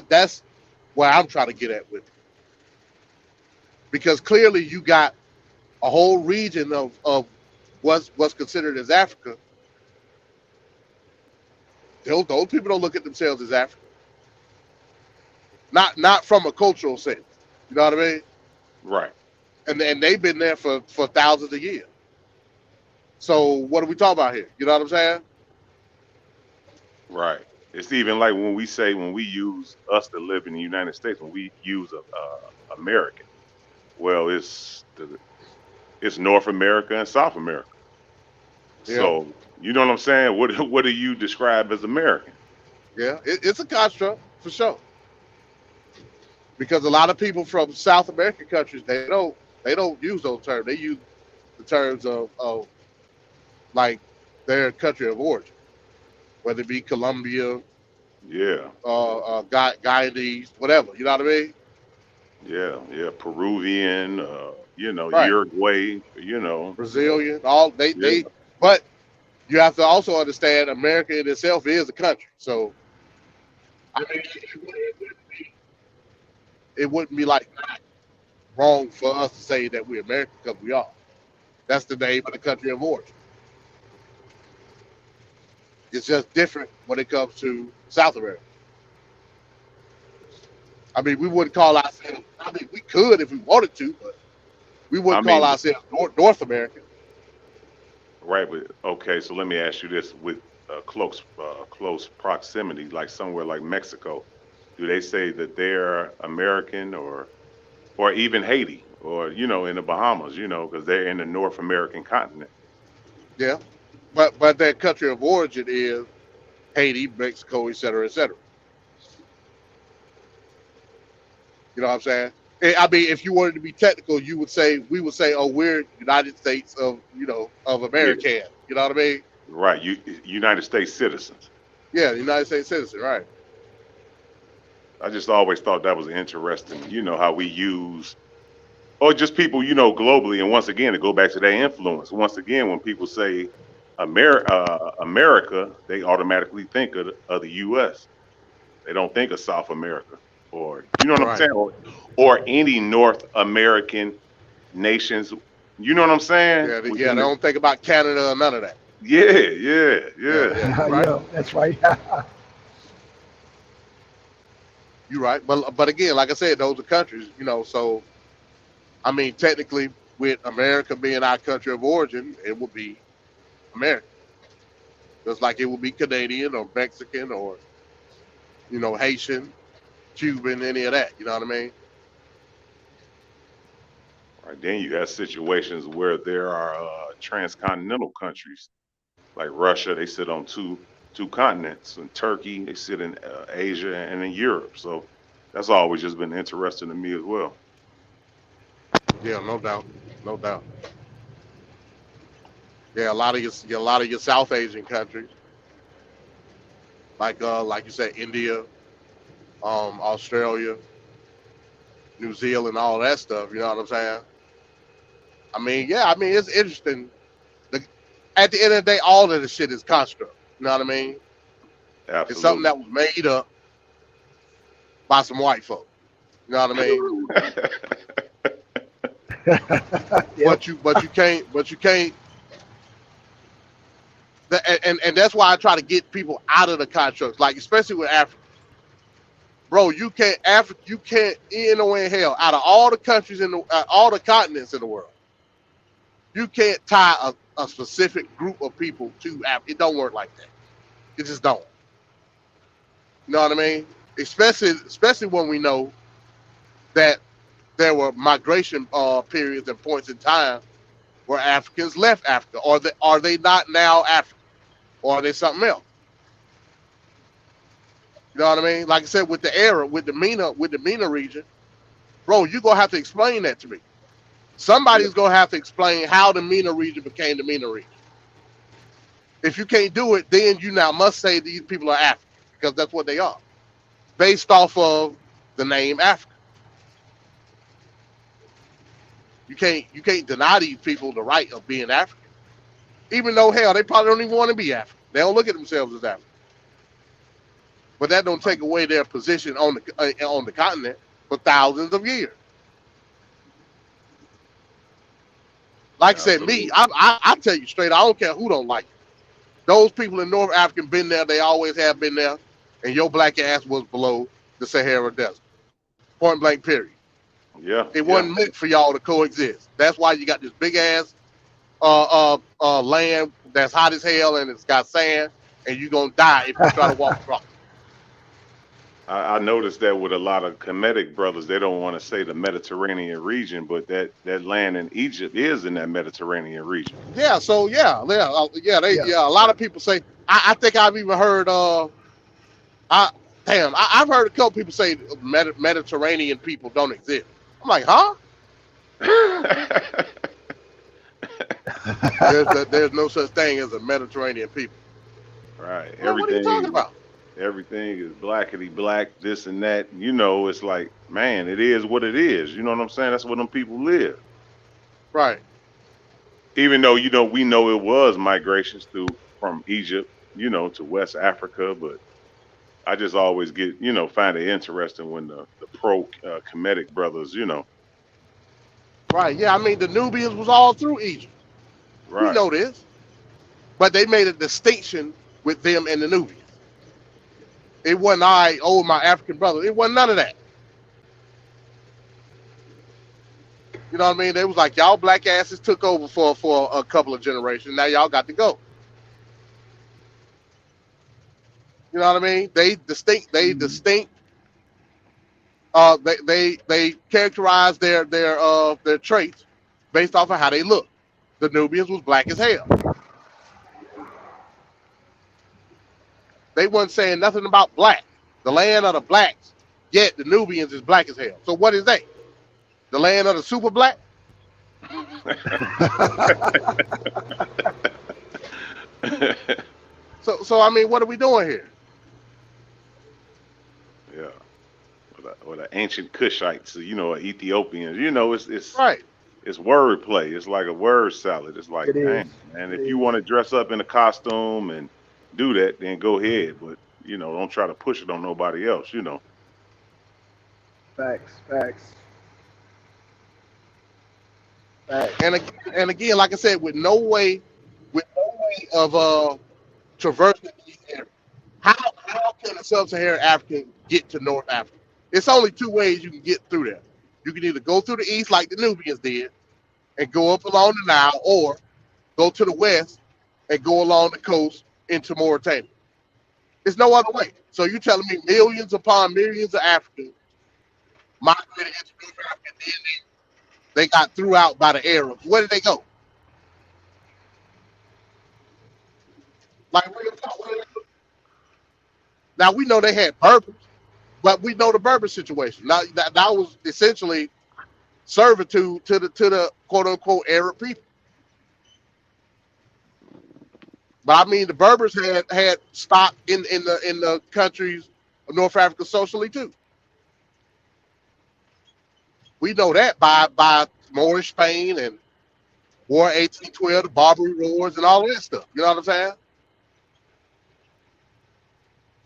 That's where I'm trying to get at with it. Because clearly you got a whole region of what's considered as Africa. Those people don't look at themselves as African. Not from a cultural sense. You know what I mean? Right. And they've been there for thousands of years. So what are we talking about here? You know what I'm saying? Right. It's even like when we use us to live in the United States, when we use American. Well, it's North America and South America. Yeah, So you know what I'm saying? What do you describe as American? yeah. It's a construct for sure. Because a lot of people from South American countries they don't use those terms. They use the terms of like their country of origin, whether it be Colombia, Yeah, Guyanese, whatever. You know what I mean? yeah. Peruvian, Right. Uruguay, Brazilian, all they. yeah, But you have to also understand America in itself is a country. So I mean, it wouldn't be like that. wrong for us to say that we're American because we are. That's the name of the country of origin. It's just different when it comes to South America. I mean, we wouldn't call ourselves. I mean, we could if we wanted to, but we I wouldn't call mean, ourselves North American. right, but okay, so let me ask you this: with close proximity, like somewhere like Mexico, do they say that they're American, or even Haiti, or in the Bahamas, because they're in the North American continent? Yeah, but their country of origin is Haiti, Mexico, et cetera, et cetera. You know what I'm saying? I mean, if you wanted to be technical, we would say, oh, we're United States of Yeah, America. You know what I mean? right. United States citizens. Yeah, the United States citizen, right? I just always thought that was interesting. How we use, or just people, globally. And once again, to go back to their influence. Once again, when people say America, they automatically think of the U.S. They don't think of South America, or you know what I'm Right. saying, or any North American nations. You know what I'm saying? Yeah. They don't think about Canada or none of that. Yeah, yeah, yeah. Yeah. You're right. Yeah, that's right. You're right. But again, like I said, those are countries. So I mean, technically, with America being our country of origin, it would be American, just like it would be Canadian or Mexican or Haitian, Cuban, any of that. You know what I mean? Right. Then you have situations where there are transcontinental countries like Russia. They sit on two continents, and Turkey they sit in Asia and in Europe. So that's always just been interesting to me as well. Yeah, no doubt, no doubt. Yeah, a lot of your South Asian countries, like you said, India, Australia, New Zealand, all that stuff. You know what I'm saying? I mean, yeah, I mean it's interesting. The, at the end of the day, all of the shit is construct. You know what I mean? It's something Absolutely. that was made up by some white folk. You know what I mean? Yep. But you can't. And that's why I try to get people out of the constructs, like especially with Africa. Bro, you can't in no way in hell out of all the countries all the continents in the world, you can't tie a specific group of people to Africa. It don't work like that. It just don't. You know what I mean? Especially when we know that there were migration periods and points in time where Africans left Africa, or are they not now African, or are they something else? You know what I mean? Like I said, with the era, with the MENA region, bro, you're gonna have to explain that to me. Yeah, Somebody's gonna have to explain how the MENA region became the MENA region. If you can't do it, then you now must say these people are African because that's what they are, based off of the name Africa. You can't deny these people the right of being African, even though hell they probably don't even want to be African. They don't look at themselves as African, but that don't take away their position on the continent for thousands of years. Like I said, me, absolutely. I tell you straight, I don't care who don't like it. Those people in North Africa been there, they always have been there, and your black ass was below the Sahara Desert. Point blank, period. Yeah, It yeah. wasn't meant for y'all to coexist. That's why you got this big ass land that's hot as hell and it's got sand, and you're gonna die if you try to walk across. I noticed that with a lot of Kemetic brothers, they don't want to say the Mediterranean region, but that land in Egypt is in that Mediterranean region. Yeah, so Yeah. a lot of people say. I think I've even heard I I've heard a couple people say Mediterranean people don't exist. I'm like, huh? There's no such thing as a Mediterranean people. Right. I'm like, what are you talking about? Everything is blackety black, this and that. It's like, man, it is what it is. You know what I'm saying? That's where them people live. Right. Even though, we know it was migrations through from Egypt, to West Africa, but I just always find it interesting when the pro Kemetic brothers, Right. Yeah. I mean, the Nubians was all through Egypt. We Right. know this, but they made a distinction with them and the Nubians. It wasn't my African brother. It wasn't none of that. You know what I mean? They was like, y'all black asses took over for a couple of generations. Now y'all got to go. You know what I mean? They distinct. They characterize their traits based off of how they look. The Nubians was black as hell. They wasn't saying nothing about black. The land of the blacks. Yet the Nubians is black as hell. So what is they? The land of the super black? So I mean, what are we doing here? Yeah. Or the ancient Cushites, Ethiopians. Right. It's word play. It's like a word salad. It's like, It is. dang, man, It if you is. want to dress up in a costume and do that, then go ahead. But don't try to push it on nobody else. Facts. Facts. Facts. And again, like I said, with no way of traversing these areas. How can a sub-Saharan African get to North Africa? It's only two ways you can get through there. You can either go through the east like the Nubians did and go up along the Nile, or go to the west and go along the coast into Mauritania. There's no other way. So you're telling me millions upon millions of Africans migrated into North Africa, and then they got threw out by the Arabs. Where did they go? Like real talk, where did they go? Now we know they had Berbers, but we know the Berber situation. Now that was essentially servitude to the quote unquote Arab people. But I mean, the Berbers had stock in the countries of North Africa socially too. We know that by Moorish Spain and War 1812, the Barbary Wars, and all that stuff. You know what I'm saying?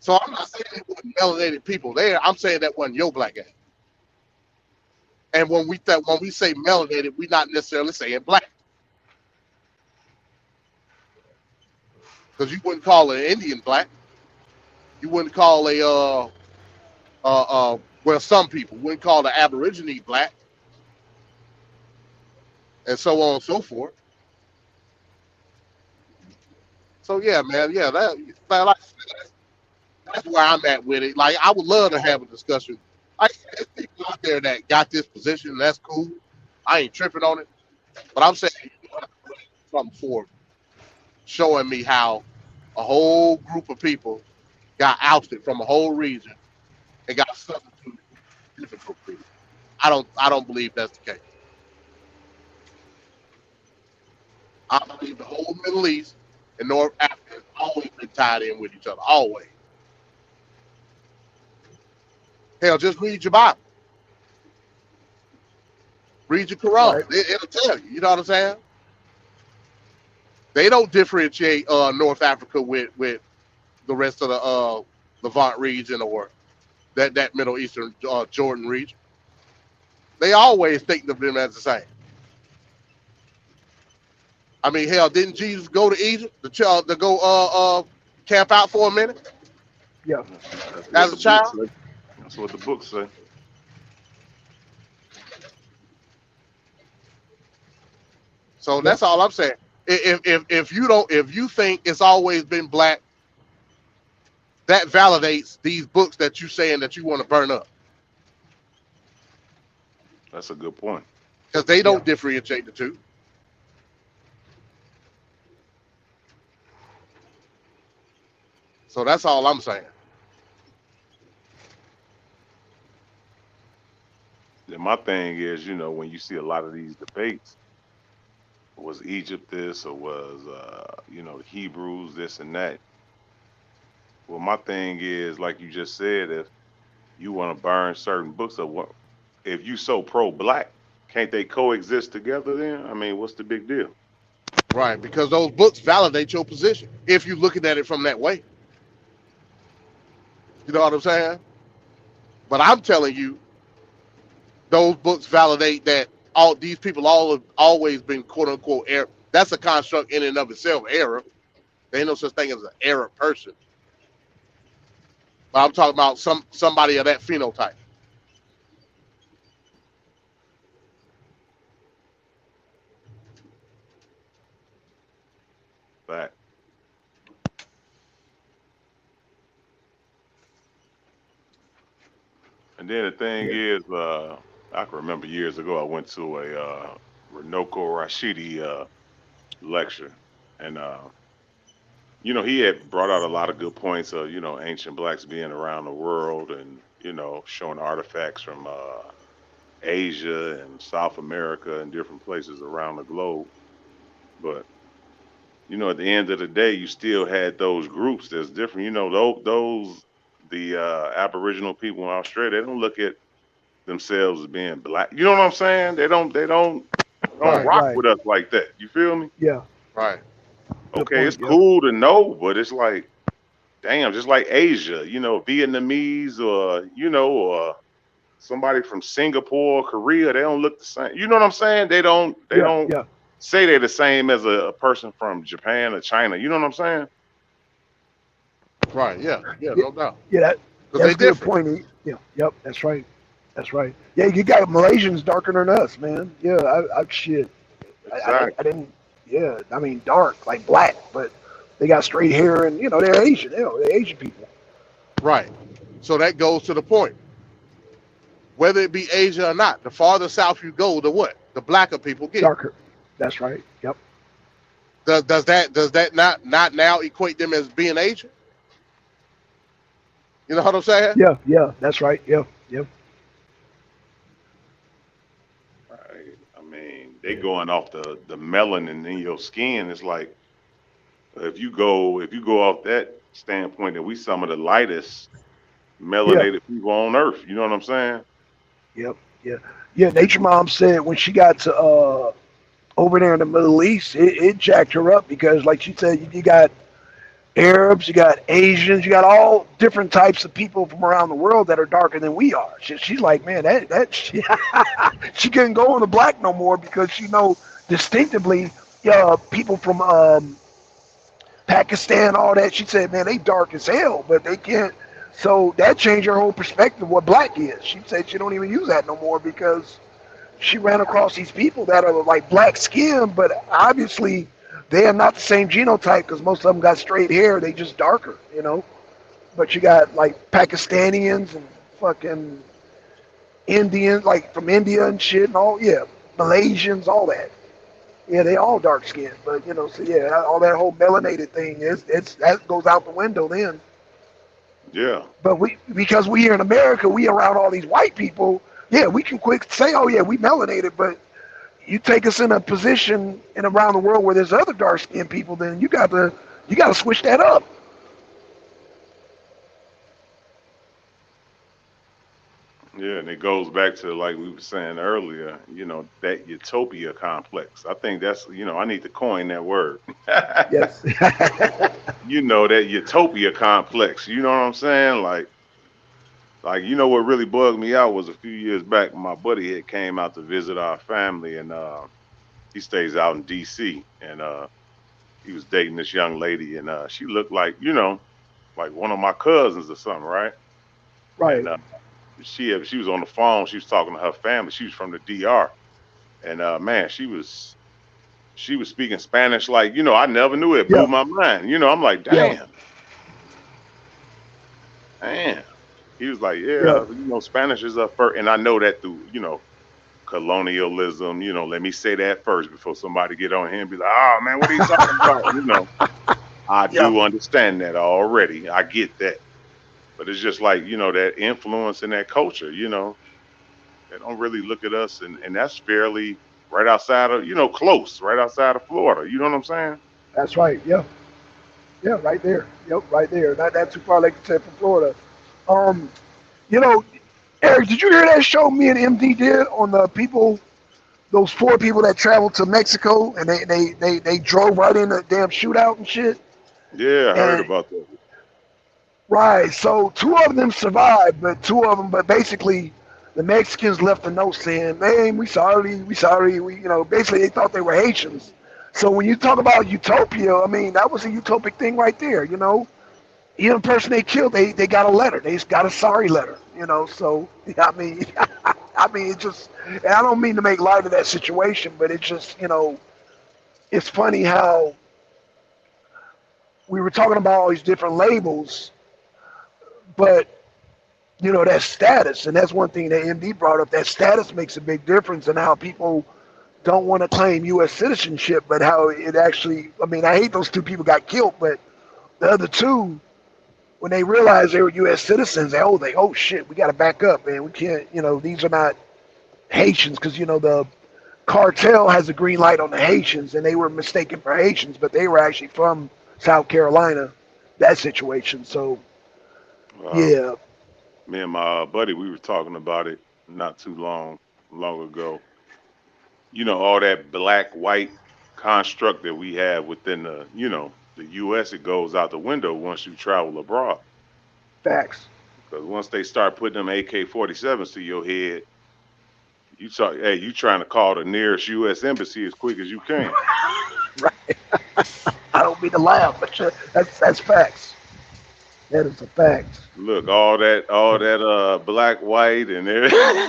So I'm not saying it wasn't melanated people there. I'm saying that wasn't your black ass. And when we say melanated, we're not necessarily saying black, because you wouldn't call an Indian black. You wouldn't call well, some people wouldn't call the Aborigine black, and so on and so forth. So yeah, man, yeah, like, that's where I'm at with it. Like, I would love to have a discussion. Like, there's people out there that got this position, and that's cool. I ain't tripping on it, but I'm saying something for showing me how a whole group of people got ousted from a whole region and got substituted for different group of people. I don't believe that's the case. I believe the whole Middle East and North Africa has always been tied in with each other. Always. Hell, just read your Bible. Read your Quran. Right. It'll tell you. You know what I'm saying? They don't differentiate North Africa with the rest of the Levant region, or that Middle Eastern Jordan region. They always think of them as the same. I mean, hell, didn't Jesus go to Egypt to go camp out for a minute Yeah. That's what as the a book child? say. That's what the book say. So Yep. that's all I'm saying. If you think it's always been black, that validates these books that you saying that you want to burn up, That's a good point. because they Yeah. don't differentiate the two. So that's all I'm saying. Then my thing is, when you see a lot of these debates, was Egypt this, or was the Hebrews this and that? Well, my thing is, like you just said, if you want to burn certain books, of what if you so pro-black, can't they coexist together? Then I mean, what's the big deal? Right, because those books validate your position if you're looking at it from that way. You know what I'm saying? But I'm telling you, those books validate that all these people all have always been quote unquote Arab. That's a construct in and of itself, Arab. There ain't no such thing as an Arab person. But I'm talking about somebody of that phenotype. But and then the thing Yeah. is, I can remember years ago I went to a Renoko Rashidi lecture, and he had brought out a lot of good points of ancient blacks being around the world, and showing artifacts from Asia and South America and different places around the globe. But at the end of the day, you still had those groups that's different. Those the Aboriginal people in Australia, they don't look at themselves as being black. You know what I'm saying? They don't Right, rock Right. with us like that. You feel me? Yeah. right, Good Okay, it's point. Yeah. cool to know, but it's like, damn, just like Asia, Vietnamese or or somebody from Singapore, Korea, they don't look the same. You know what I'm saying? They don't they Yeah. don't Yeah. say they're the same as a person from Japan or China. You know what I'm saying? right. Yeah, yeah, Yeah. no doubt. Yeah. Because That's they a good different. point. Yeah. Yep. That's right. That's right. Yeah. You got Malaysians darker than us, man. Yeah. I shit. I Exactly. didn't. Yeah. I mean, dark like black, but they got straight hair, and they're Asian. They're Asian people. Right. So that goes to the point. Whether it be Asia or not, the farther south you go, the what? The blacker people get. Darker. That's right. Yep. Does that not now equate them as being Asian? You know what I'm saying? Yeah. Yeah. That's right. Yeah. Yep. Right. I mean, they going off the melanin in your skin. It's like, if you go off that standpoint, that we some of the lightest Yeah. melanated people on earth. You know what I'm saying? Yep. Yeah. Yeah. Nature Mom said when she got to over there in the Middle East, it jacked her up because, like she said, you got Arabs, you got Asians, you got all different types of people from around the world that are darker than we are. She's like, man, she couldn't go on the black no more because she know distinctively people from Pakistan, all that. She said, man, they dark as hell, but they can't. So that changed her whole perspective of what black is. She said she don't even use that no more because she ran across these people that are like black skin, but obviously they are not the same genotype because most of them got straight hair. They just darker. But you got like Pakistanians and fucking Indians, like from India and shit, and all, yeah, Malaysians, all that. Yeah, they all dark skinned, but so yeah, all that whole melanated thing it's that goes out the window then. Yeah. But because we here in America, we around all these white people. Yeah, we can quick say, oh yeah, we melanated, but you take us in a position in around the world where there's other dark skinned people, then you got to switch that up. Yeah, and it goes back to like we were saying earlier, that utopia complex. I think I need to coin that word. Yes. That utopia complex. You know what I'm saying? Like what really bugged me out was a few years back, my buddy had came out to visit our family, and he stays out in DC, and he was dating this young lady, and she looked like one of my cousins or something, right? And Right. she was on the phone, she was talking to her family. She was from the DR, and man, she was speaking Spanish like, I never knew. It blew Yeah. my mind. I'm like, Yeah. damn. He was like, Yeah. yeah, Spanish is up first, and I know that through colonialism. Let me say that first before somebody get on here and be like, oh man, what are you talking about? I Yeah. do understand that already. I get that, but it's just like that influence in that culture. They don't really look at us, and that's fairly right outside of close, right outside of Florida. You know what I'm saying? That's right. Yeah. Yeah. Right there. Yep. Right there. Not that too far, like you said, from Florida. Um. You know, Eric, did you hear that show me and MD did on the people? Those four people that traveled to Mexico and they drove right in a damn shootout and shit. Yeah, I heard And about that. right, so two of them survived, but basically The Mexicans left a note saying, "Man, we sorry, we sorry." Basically they thought they were Haitians. So when you talk about utopia, I mean that was a utopic thing right there. Even the person they killed, they got a letter. They got a sorry letter. So I mean, I mean it just. And I don't mean to make light of that situation, but it just it's funny how we were talking about all these different labels, but that status, and that's one thing that MD brought up. That status makes a big difference in how people don't want to claim U.S. citizenship, but how it actually. I mean, I hate those two people got killed, but the other two, when they realized they were U.S. citizens, oh shit, we got to back up, man. We can't, these are not Haitians, because the cartel has a green light on the Haitians, and they were mistaken for Haitians, but they were actually from South Carolina. That situation. So, Uh, yeah, Me and my buddy, we were talking about it not too long ago. All that black white construct that we have within the U.S. It goes out the window once you travel abroad. facts. Because once they start putting them AK-47s to your head, you trying to call the nearest U.S. embassy as quick as you can. Right. I don't mean to laugh, but that's facts. That is a fact. Look, all that black, white, and everything.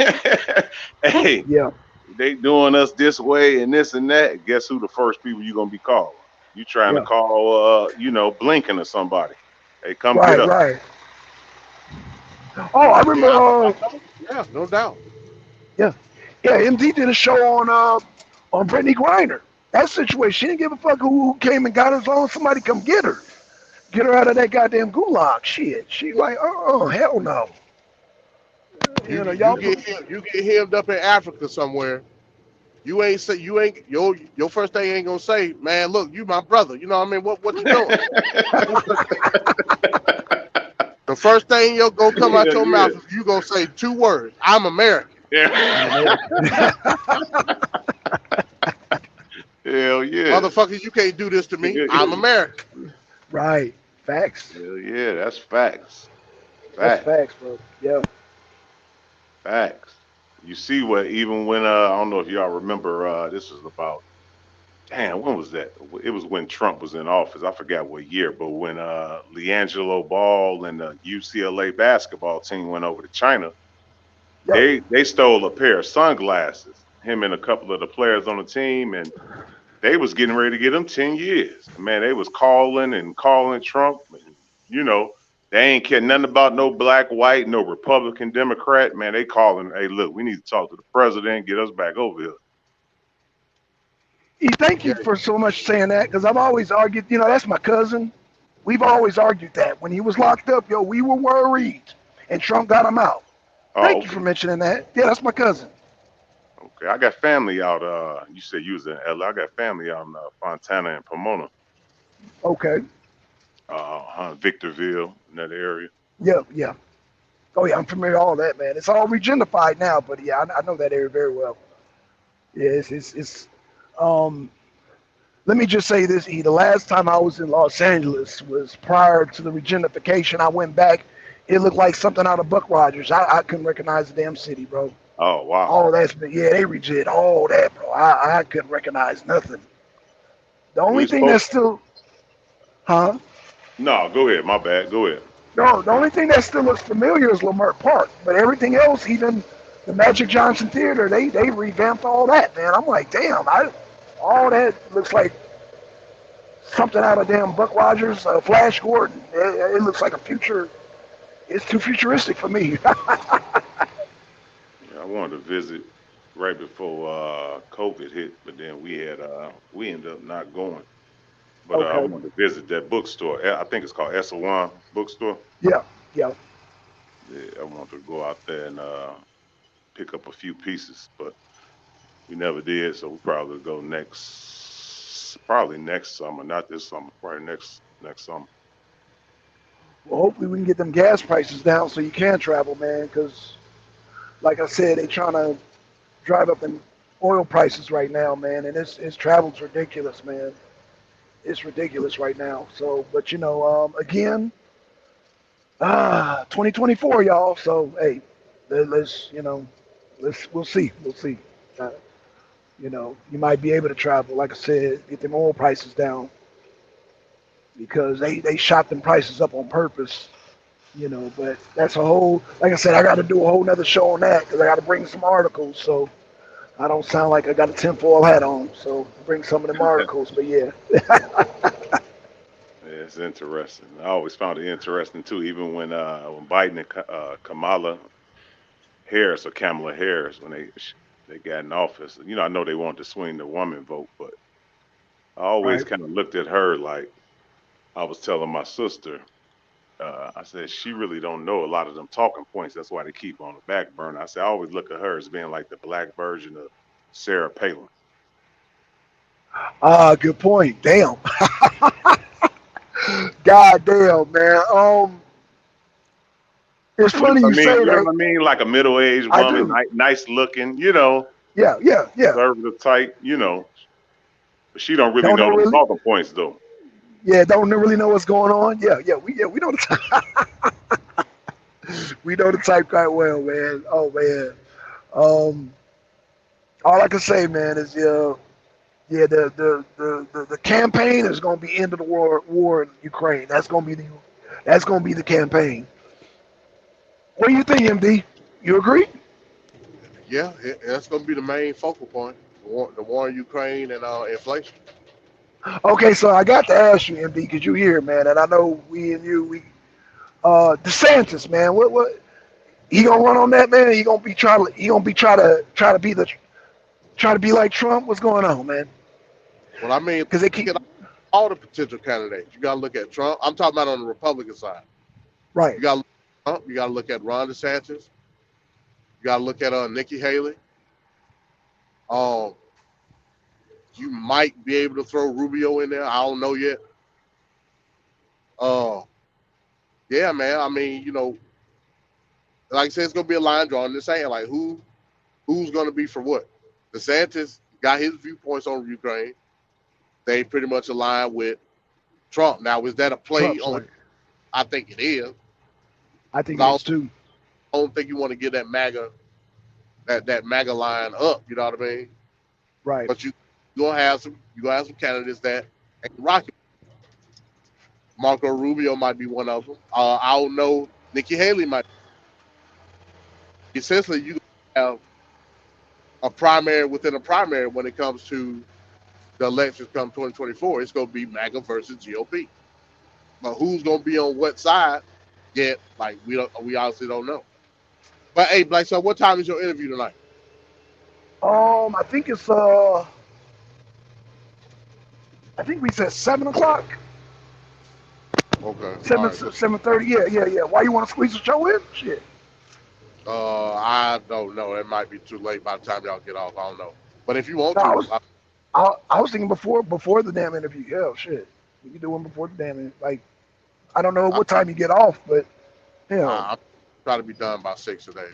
Hey, Yeah, they doing us this way and this and that. Guess who the first people you gonna be calling? You trying to yeah. call, Blinken or somebody? Hey, come get Right, us. right. Oh, I remember. Yeah, I know. Yeah, no doubt. Yeah, yeah. MD did a show on Brittany Griner. That situation, she didn't give a fuck who came and got her as long as somebody come get her out of that goddamn gulag. Shit, she like, hell no. You Y'all. you get hemmed up in Africa somewhere. You ain't your first thing ain't gonna say, man, look, you my brother. You know what I mean? What you doing? The first thing you're gonna come out Yeah, your yeah, mouth is you gonna say two words. I'm American. I'm yeah. American. Hell yeah. Motherfucker, you can't do this to me. I'm American. Right. Facts. Hell yeah. That's facts. That's Facts. facts, bro. Yeah. Facts. You see what? Even when I don't know if y'all remember. This was about. Damn, when was that? It was when Trump was in office. I forgot what year, but when LeAngelo Ball and the UCLA basketball team went over to China, Yep. they stole a pair of sunglasses. Him and a couple of the players on the team, and they was getting ready to get him 10 years. Man, they was calling and calling Trump, and you know they ain't care nothing about no black, white, no Republican, Democrat. Man, they calling. Hey, look, we need to talk to the president, get us back over here. Thank Yeah, you for so much saying that, because I've always argued. That's my cousin. We've always argued that when he was locked up, we were worried, and Trump got him out. Oh, Thank you okay. for mentioning that. Yeah, that's my cousin. Okay, I got family out. You said you was in LA. I got family out in Fontana and Pomona, Okay. Victorville, in that area. Yeah, yeah. Oh yeah, I'm familiar with all that, man. It's all regenified now, but yeah, I know that area very well. Yeah, it's um. Let me just say this, E. The last time I was in Los Angeles was prior to the regenification. I went back. It looked like something out of Buck Rogers. I couldn't recognize the damn city, bro. Oh wow. All that's been, yeah, they redid all that, bro. I couldn't recognize nothing. The only We thing spoke. that's still, huh? No, go ahead. My bad. Go ahead. No, the only thing that still looks familiar is Lamert Park. But everything else, even the Magic Johnson Theater, they revamped all that, man. I'm like, damn, all that looks like something out of damn Buck Rogers, Flash Gordon. It looks like a future. It's too futuristic for me. Yeah, I wanted to visit right before COVID hit, but then we ended up not going. But I Okay. wanted to visit that bookstore. I think it's called Esselwan Bookstore. Yeah. Yeah. Yeah, I wanted to go out there and pick up a few pieces, but we never did. So we probably go probably next summer, not this summer, probably next summer. Well, hopefully we can get them gas prices down so you can travel, man. Because, like I said, they trying to drive up the oil prices right now, man, and it's travel's ridiculous, man. It's ridiculous right now. So, but again, 2024, y'all. So, hey, let's we'll see. We'll see. Uh, you might be able to travel. Like I said, get them oil prices down because they shot them prices up on purpose. But that's a whole. Like I said, I got to do a whole nother show on that because I got to bring some articles. So I don't sound like I got a tinfoil hat on. So bring some of them articles. But yeah. Yeah, it's interesting. I always found it interesting too, even when Biden and Kamala Harris or Kamala Harris when they got in office. I know they wanted to swing the woman vote, but I always Right. kind of looked at her like I was telling my sister. I said she really don't know a lot of them talking points. That's why they keep on the back burner. I said I always look at her as being like the black version of Sarah Palin. Good point. Damn. God damn, man. It's You know funny what you I mean? say You know that. what I mean? Like a middle-aged I woman, do. nice looking, Yeah, yeah, yeah. conservative type. But she don't really Don't know know them really. talking points though. Yeah, don't really know what's going on. We know the type. We know the type quite well, man. Oh man. Um, all I can say, man, is yeah, the campaign is going to be end of the war in Ukraine. That's going to be the campaign. What do you think, MD? You agree? Yeah, that's going to be the main focal point. The war in Ukraine and inflation. Okay, so I got to ask you, MD, because you here, man, and I know we and you, DeSantis, man, what he gonna run on that, man? He gonna be like Trump. What's going on, man? Well, I mean, Because they look keep at all the potential candidates. You got to look at Trump. I'm talking about on the Republican side. right. You got to look at Trump. You got to look at Ron DeSantis. You got to look at Nikki Haley. Um, you might be able to throw Rubio in there. I don't know yet. Uh, yeah, man. I mean, like I said, it's gonna be a line drawing. This ain't like who's gonna be for what. DeSantis got his viewpoints on Ukraine. They pretty much align with Trump. Now, is that a play Trump's on? right. I think it is. I think 'Cause it is too. I don't think you want to get that MAGA line up. You know what I mean? Right. But you gonna have some candidates that ain't rocking. Marco Rubio might be one of them. I don't know. Nikki Haley might. Essentially, you have a primary within a primary when it comes to the elections come 2024. It's going to be MAGA versus GOP. But who's going to be on what side? Yet, like we honestly don't know. But hey, Blake, so what time is your interview tonight? I think it's I think we said 7 o'clock, Okay, all seven right. 7:30. Yeah, yeah, yeah. Why you want to squeeze the show in? Shit. I don't know. It might be too late by the time y'all get off. I don't know. But if you want No, I to, was I was thinking before the damn interview. Yeah, shit. We can do one before the damn like I don't know I, what time you get off, but hell, I'm trying to be done by 6 today.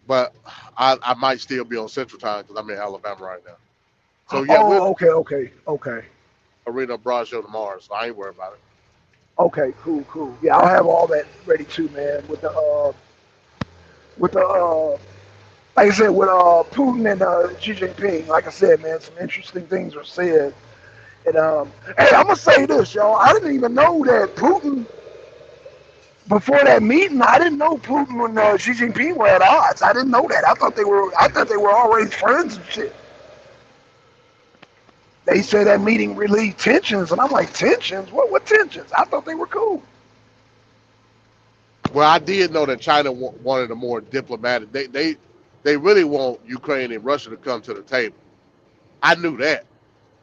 But I might still be on Central Time because I'm in Alabama right now. So yeah, we'll oh, okay, arena broad show tomorrow, so I ain't worried about it. okay, cool. Yeah, I'll have all that ready too, man. With the like I said, with Putin and Xi Jinping, like I said, man, some interesting things were said. And hey, I'm gonna say this, y'all. I didn't even know that Putin before that meeting. I didn't know Putin and Xi Jinping were at odds. I didn't know that. I thought they were. I thought they were always friends and shit. They said that meeting relieved tensions, and I'm like, tensions? What tensions? I thought they were cool. Well, I did know that China wanted a more diplomatic. They really want Ukraine and Russia to come to the table. I knew that,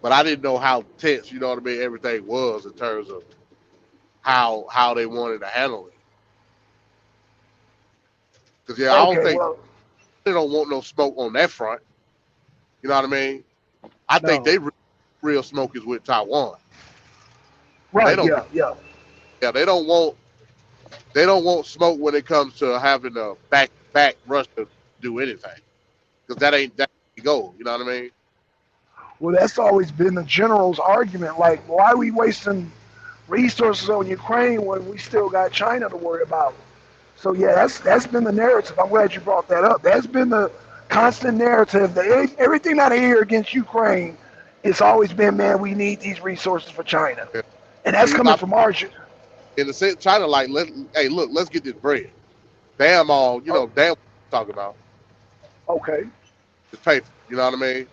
but I didn't know how tense. You know what I mean? Everything was in terms of how they wanted to handle it. Because yeah, I don't Okay, think well, they don't want no smoke on that front. You know what I mean? I think no, they real smoke is with Taiwan. They right, don't. yeah. Yeah, they don't want smoke when it comes to having to back Russia to do anything because that ain't goal. You know what I mean? Well, that's always been the general's argument. Like, why are we wasting resources on Ukraine when we still got China to worry about? So yeah, that's been the narrative. I'm glad you brought that up. That's been the constant narrative. That everything that I hear against Ukraine, it's always been, man, we need these resources for China, Yeah. and that's See, coming from our. in the sense, China like, hey, look, let's get this bread. Damn all, Oh, damn what I'm talking about. okay. Just pay for it, you know what I mean?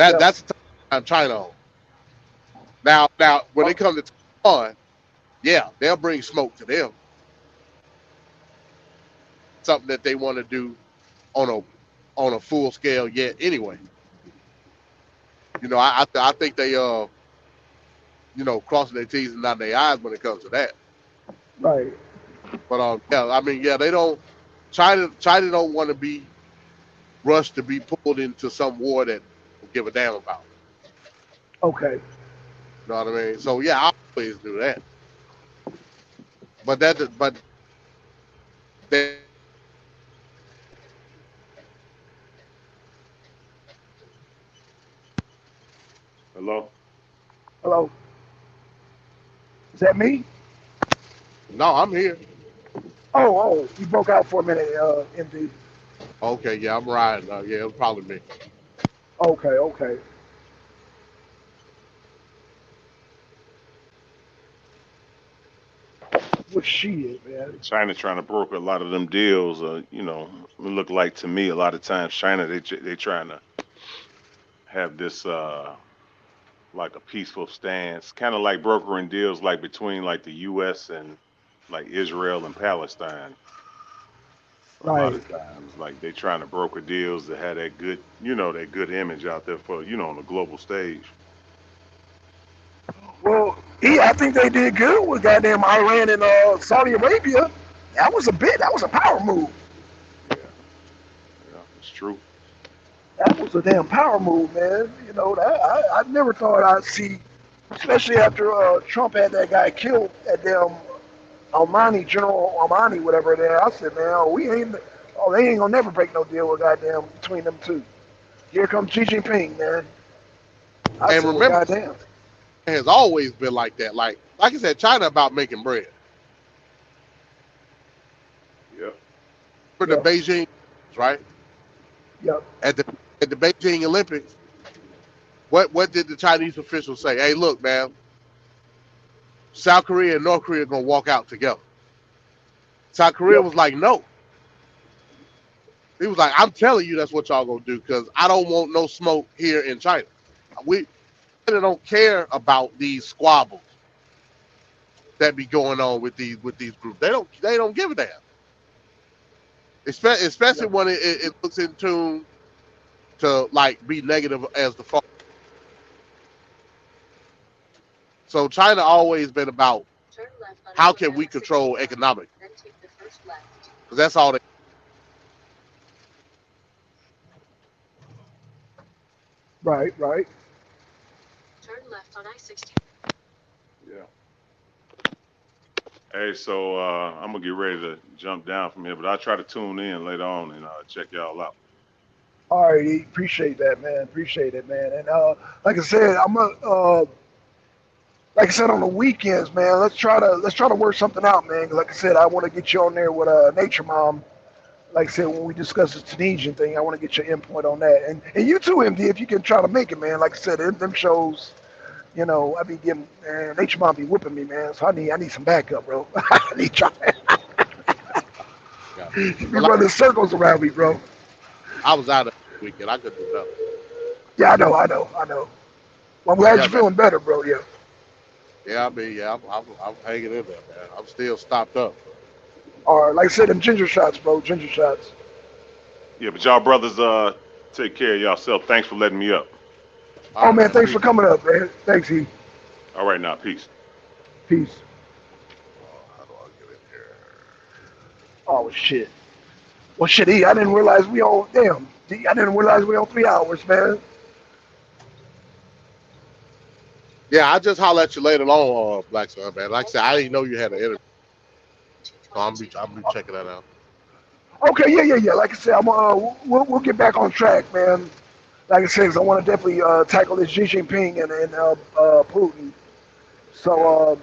Yep. That's the time China on. Now when Oh, it comes to Taiwan, yeah, they'll bring smoke to them. Something that they want to do on a full scale yet anyway. I think they crossing their T's and dotting their I's when it comes to that. right. But yeah, I mean, yeah, they don't. China don't want to be rushed to be pulled into some war that they don't give a damn about. Okay. You know what I mean? So yeah, I always do that. But they Hello? Hello. Is that me? no, I'm here. Oh, you broke out for a minute, MD. Okay, yeah, I'm riding. Yeah, it'll probably me. Okay, okay. What she is, man. China trying to broker a lot of them deals. It look like to me a lot of times China they trying to have this like a peaceful stance, kind of like brokering deals like between like the U.S. and like Israel and Palestine. A lot Right. of times, like they trying to broker deals that have that good, that good image out there for on the global stage. Well, I think they did good with goddamn Iran and Saudi Arabia. That was a bit. That was a power move. Yeah, yeah, it's true. That was a damn power move, man. I never thought I'd see, especially after Trump had that guy killed at damn Almani, General Almani, whatever there. I said, man, they ain't gonna never break no deal with goddamn between them two. Here comes Xi Jinping, man. I And said, well, remember, goddamn. it has always been like that. Like I said, China about making bread. Yep. For the Yep, Beijing, right? yep, At the at the Beijing Olympics, what did the Chinese officials say? Hey, look, man, South Korea and North Korea are gonna walk out together. South Korea yep, was like, no. He was like, I'm telling you that's what y'all gonna do because I don't want no smoke here in China. We don't care about these squabbles that be going on with these groups. They don't give a damn. Especially yep. when it looks in tune to like be negative as the fall. So China always been about how can we control economic because that's all they. Right, right. Yeah. Hey, so I'm gonna get ready to jump down from here, but I'll try to tune in later on and check y'all out. All right, appreciate that, man. Appreciate it, man. And like I said, like I said on the weekends, man. Let's try to work something out, man. Like I said, I want to get you on there with Nature Mom. Like I said, when we discuss this Tunisian thing, I want to get your input on that. And you too, MD, if you can try to make it, man. Like I said, them shows, I be getting, man, Nature Mom be whipping me, man. So I need some backup, bro. I need try. Yeah. You be But like running circles around me, bro. I was out of the weekend, I could do nothing. Yeah, I know. Well, I'm But glad yeah, you're man. feeling better, bro. Yeah. Yeah, I mean, yeah, I'm hanging in there, man. I'm still stopped up. All right, like I said, them ginger shots, bro. Ginger shots. Yeah, but y'all brothers, take care of yourself. Thanks for letting me up. All Oh right, man, man. thanks for Appreciate it. coming up, man. Thanks, E. All right, now, peace. Peace. How do I get in here? Oh shit. Well, shit, E. I didn't realize we on. Damn. D, I didn't realize we on 3 hours, man. Yeah, I just holler at you later on, Black Sun, man. Like I said, I didn't know you had an interview. So I'm be checking that out. Okay, yeah. Like I said, we'll get back on track, man. Like I said, I want to definitely tackle this Xi Jinping and Putin. Yeah. So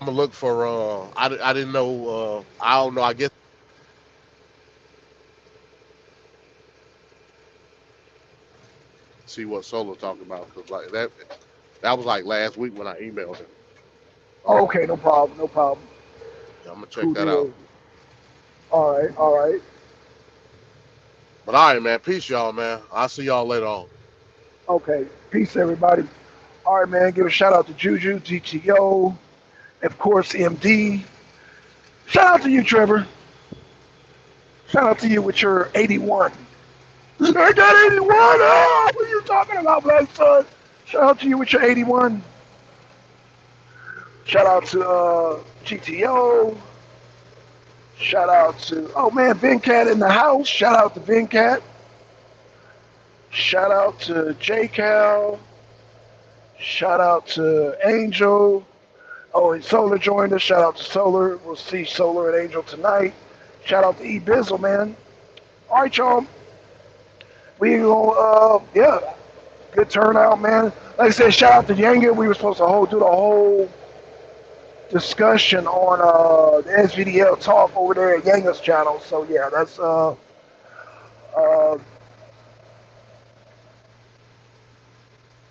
I'm gonna look for I didn't know I don't know, I guess see what Solo talking about, because like that was like last week when I emailed him. Okay, no problem, no problem. Yeah, I'm gonna check Cool that out. deal. All right, all right. But all right, man. Peace, y'all, man. I'll see y'all later on. Okay, peace, everybody. All right, man. Give a shout out to Juju, GTO, of course, MD. Shout out to you, Trevor. Shout out to you with your 81. I got 81. Oh, what are you talking about, Black Son? Shout out to you with your 81. Shout out to GTO. Shout out to, oh man, Ben Cat in the house. Shout out to Ben Cat. Shout out to J Cal. Shout out to Angel. Oh, and Solar joined us. Shout out to Solar. We'll see Solar and Angel tonight. Shout out to E Bizzle, man. All right, y'all. We gonna, yeah, good turnout, man. Like I said, shout out to Yanga. We were supposed to do the whole discussion on the SVDL talk over there at Yanga's channel. So yeah, that's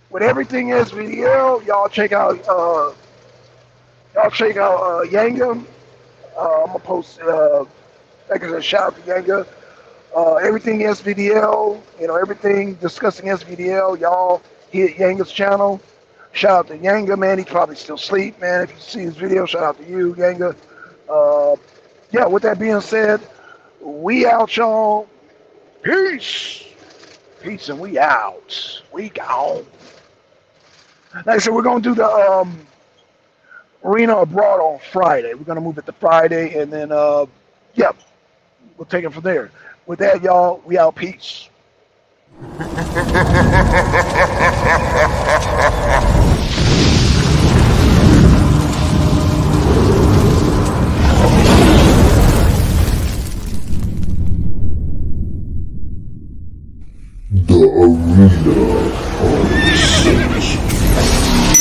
with everything SVDL. Y'all check out Yanga. I'm gonna post like I said, shout out to Yanga. Everything SVDL, everything discussing SVDL, y'all hit Yanga's channel. Shout out to Yanga, man. He's probably still asleep, man. If you see his video, shout out to you, Yanga. Yeah, with that being said, we out, y'all. Peace. Peace, and we out. We gone. Like I said, we're going to do the Arena Abroad on Friday. We're going to move it to Friday, and then, yeah, we'll take it from there. With that, y'all, we out. Peace. The Arena of Six.